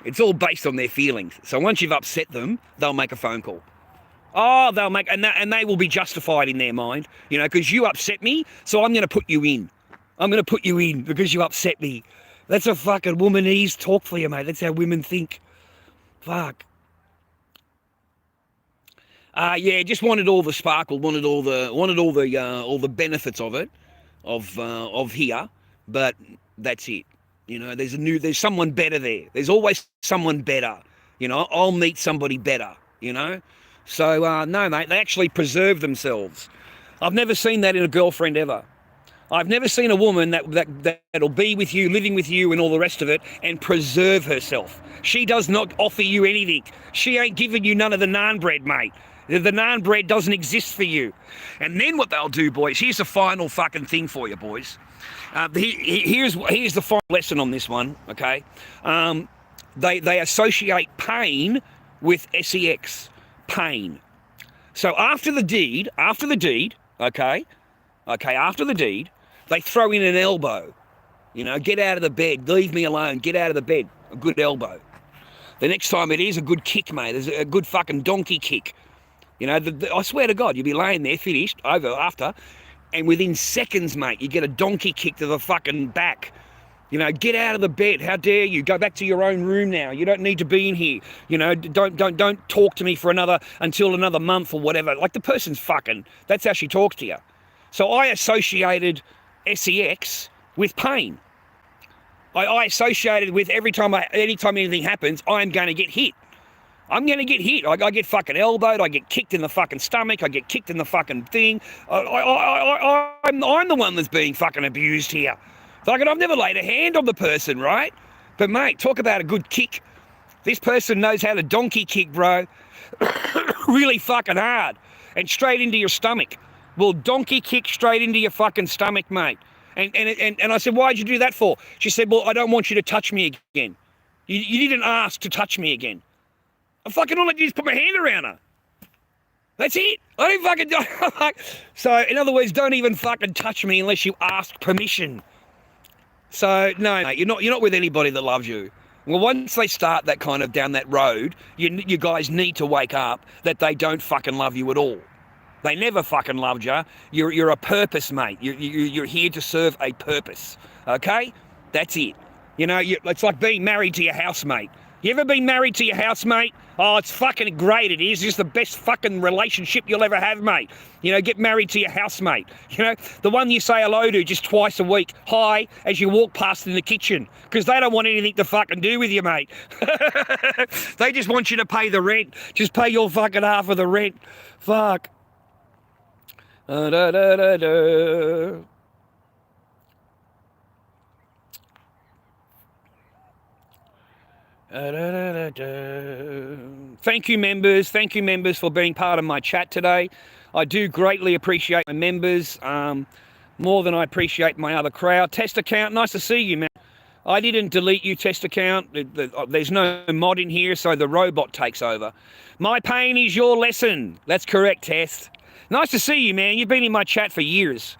It's all based on their feelings. So once you've upset them, they'll make a phone call. Oh, they'll make, and they will be justified in their mind, you know, because you upset me, so I'm going to put you in. I'm going to put you in because you upset me. That's a fucking womanese talk for you, mate. That's how women think. Fuck. Yeah, just wanted all the sparkle, wanted all the benefits of it, of here, but that's it. You know, there's someone better there. There's always someone better. You know, I'll meet somebody better. You know, so no, mate, they actually preserve themselves. I've never seen that in a girlfriend ever. I've never seen a woman that'll be with you, living with you, and all the rest of it, and preserve herself. She does not offer you anything. She ain't giving you none of the naan bread, mate. The naan bread doesn't exist for you. And then what they'll do, boys, here's the final fucking thing for you, boys. Here's the final lesson on this one, okay? They associate pain with sex, pain. So after the deed, okay, after the deed, they throw in an elbow. You know, get out of the bed, leave me alone, get out of the bed, a good elbow. The next time it is a good kick, mate. There's a good fucking donkey kick. You know, I swear to God, you'll be laying there, finished, over, after, and within seconds, mate, you get a donkey kick to the fucking back. You know, get out of the bed. How dare you? Go back to your own room now. You don't need to be in here. You know, don't talk to me for until another month or whatever. Like, the person's fucking. That's how she talks to you. So I associated sex with pain. I associated with anytime anything happens, I'm going to get hit. I'm going to get hit. I get fucking elbowed. I get kicked in the fucking stomach. I get kicked in the fucking thing. I'm the one that's being fucking abused here. Like, I've never laid a hand on the person, right? But, mate, talk about a good kick. This person knows how to donkey kick, bro. Really fucking hard. And straight into your stomach. Will donkey kick straight into your fucking stomach, mate. And I said, why'd you do that for? She said, well, I don't want you to touch me again. You didn't ask to touch me again. All I did is put my hand around her. That's it. I didn't fucking... So, in other words, don't even fucking touch me unless you ask permission. So, no, mate, you're not with anybody that loves you. Well, once they start that kind of down that road, you guys need to wake up that they don't fucking love you at all. They never fucking loved you. You're a purpose, mate. You're here to serve a purpose, okay? That's it. You know, it's like being married to your housemate. You ever been married to your housemate? Oh, it's fucking great, it is. It's the best fucking relationship you'll ever have, mate. You know, get married to your housemate. You know, the one you say hello to just twice a week. Hi, as you walk past in the kitchen. Because they don't want anything to fucking do with you, mate. They just want you to pay the rent. Just pay your fucking half of the rent. Fuck. Thank you, members. Thank you, members, for being part of my chat today. I do greatly appreciate my members, more than I appreciate my other crowd. Test account, nice to see you, man. I didn't delete you, test account. There's no mod in here, so the robot takes over. My pain is your lesson. That's correct, Test. Nice to see you, man. You've been in my chat for years.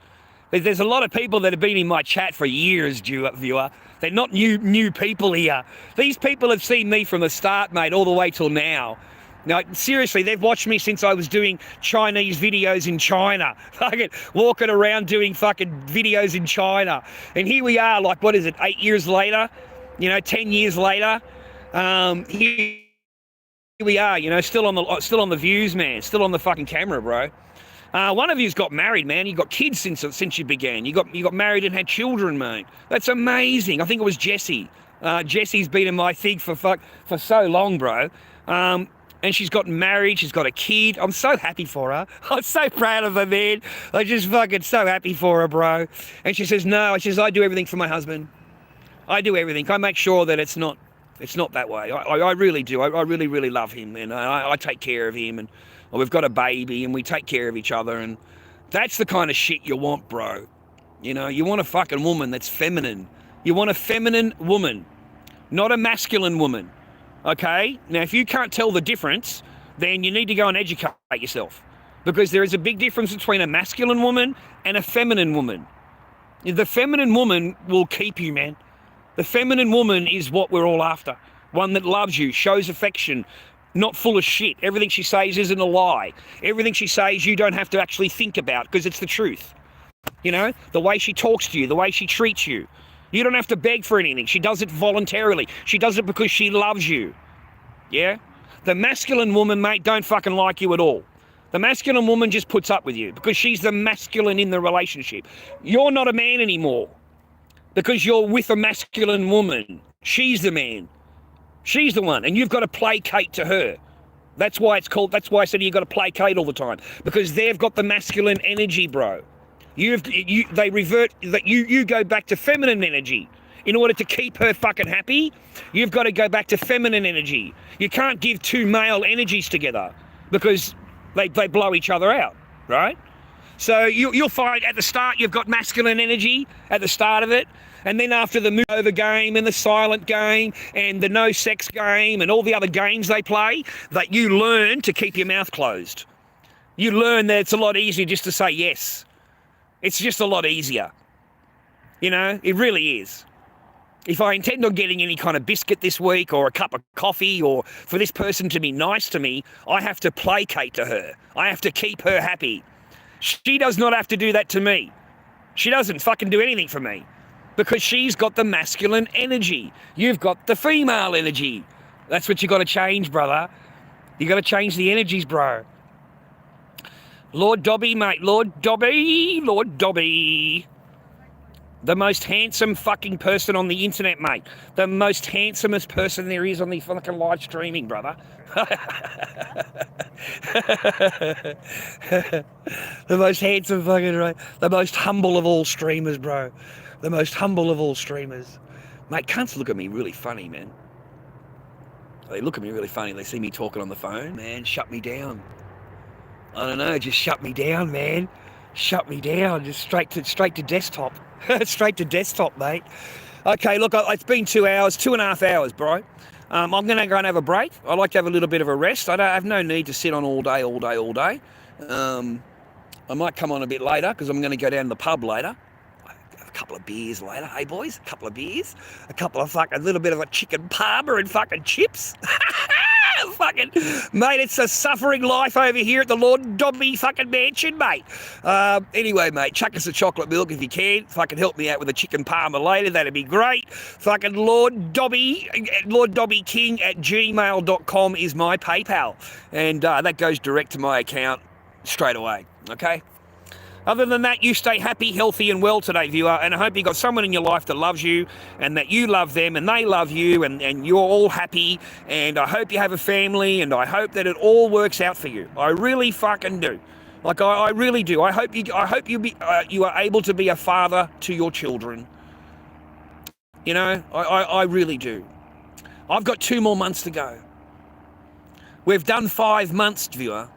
There's a lot of people that have been in my chat for years, viewer. They're not new people here. These people have seen me from the start, mate, all the way till now. Now, seriously, they've watched me since I was doing Chinese videos in China. Fucking walking around doing fucking videos in China. And here we are, like, what is it, 8 years later? You know, 10 years later? Here we are, you know, still on the views, man. Still on the fucking camera, bro. One of you's got married, man. You got kids since you began. You got married and had children, mate. That's amazing. I think it was Jessie. Jessie's been in my thing for so long, bro. And she's gotten married. She's got a kid. I'm so happy for her. I'm so proud of her, man. I'm just fucking so happy for her, bro. And she says, no. She says, I do everything for my husband. I do everything. I make sure that it's not that way. I really do. I really, really love him, and I take care of him, and we've got a baby, and we take care of each other, and that's the kind of shit you want, bro. You know, you want a fucking woman that's feminine. You want a feminine woman, not a masculine woman. Okay? Now, if you can't tell the difference, then you need to go and educate yourself. Because there is a big difference between a masculine woman and a feminine woman. The feminine woman will keep you, man. The feminine woman is what we're all after. One that loves you, shows affection, not full of shit. Everything she says isn't a lie. Everything she says you don't have to actually think about because it's the truth. You know, the way she talks to you, the way she treats you. You don't have to beg for anything. She does it voluntarily. She does it because she loves you. Yeah? The masculine woman, mate, don't fucking like you at all. The masculine woman just puts up with you because she's the masculine in the relationship. You're not a man anymore because you're with a masculine woman. She's the man. She's the one, and you've got to placate to her. That's why I said you've got to placate all the time, because they've got the masculine energy, bro. You go back to feminine energy. In order to keep her fucking happy, you've got to go back to feminine energy. You can't give two male energies together because they blow each other out, right? So you'll find at the start you've got masculine energy at the start of it, and then after the move over game and the silent game and the no sex game and all the other games they play, that you learn to keep your mouth closed. You learn that it's a lot easier just to say yes. It's just a lot easier. You know, it really is. If I intend on getting any kind of biscuit this week or a cup of coffee or for this person to be nice to me, I have to placate to her. I have to keep her happy. She does not have to do that to me. She doesn't fucking do anything for me because she's got the masculine energy. You've got the female energy. That's what you got to change, brother. You got to change the energies, bro. Lord Dobby, mate. Lord Dobby. Lord Dobby. The most handsome fucking person on the internet, mate. The most handsomest person there is on the fucking live streaming, brother. The most handsome fucking, right? The most humble of all streamers, bro. The most humble of all streamers. Mate, cunts look at me really funny, man. They look at me really funny. They see me talking on the phone. Man, shut me down. I don't know, just shut me down, man. Shut me down. Just straight to desktop. Straight to desktop, mate. Okay, look, it's been 2 hours, 2.5 hours, bro. I'm going to go and have a break. I like to have a little bit of a rest. I have no need to sit on all day. I might come on a bit later because I'm going to go down to the pub later. Have a couple of beers later, hey boys? A couple of beers. A little bit of a chicken parma and fucking chips. Fucking, mate, it's a suffering life over here at the Lord Dobby fucking mansion, mate. Anyway, mate, chuck us a chocolate milk if you can. Fucking help me out with a chicken parma later. That'd be great. Fucking Lord Dobby King at gmail.com is my PayPal. And that goes direct to my account straight away, okay? Other than that, you stay happy, healthy and well today, viewer, and I hope you got someone in your life that loves you and that you love them and they love you and you're all happy, and I hope you have a family and I hope that it all works out for you. I really fucking do. Like, I really do. I hope you are able to be a father to your children. You know, I really do. I've got 2 more months to go. We've done 5 months, viewer.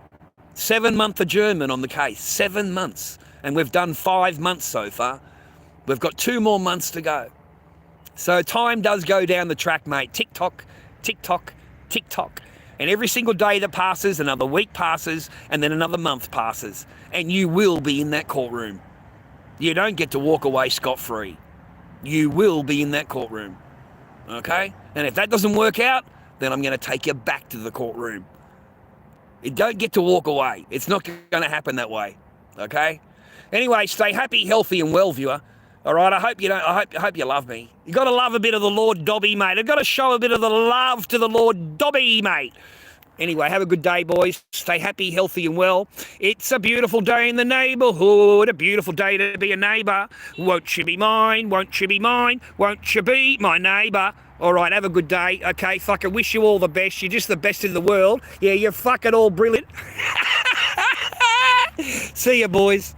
7-month adjournment on the case, 7 months. And we've done 5 months so far. We've got 2 more months to go. So time does go down the track, mate. Tick tock, tick tock, tick tock. And every single day that passes, another week passes, and then another month passes. And you will be in that courtroom. You don't get to walk away scot-free. You will be in that courtroom. Okay? And if that doesn't work out, then I'm going to take you back to the courtroom. You don't get to walk away. It's not going to happen that way. Okay? Anyway, stay happy, healthy, and well, viewer. All right? I hope you love me. You got to love a bit of the Lord Dobby, mate. I've got to show a bit of the love to the Lord Dobby, mate. Anyway, have a good day, boys. Stay happy, healthy, and well. It's a beautiful day in the neighbourhood. A beautiful day to be a neighbour. Won't you be mine? Won't you be mine? Won't you be my neighbour? All right, have a good day. Okay, fucking wish you all the best. You're just the best in the world. Yeah, you're fucking all brilliant. See ya, boys.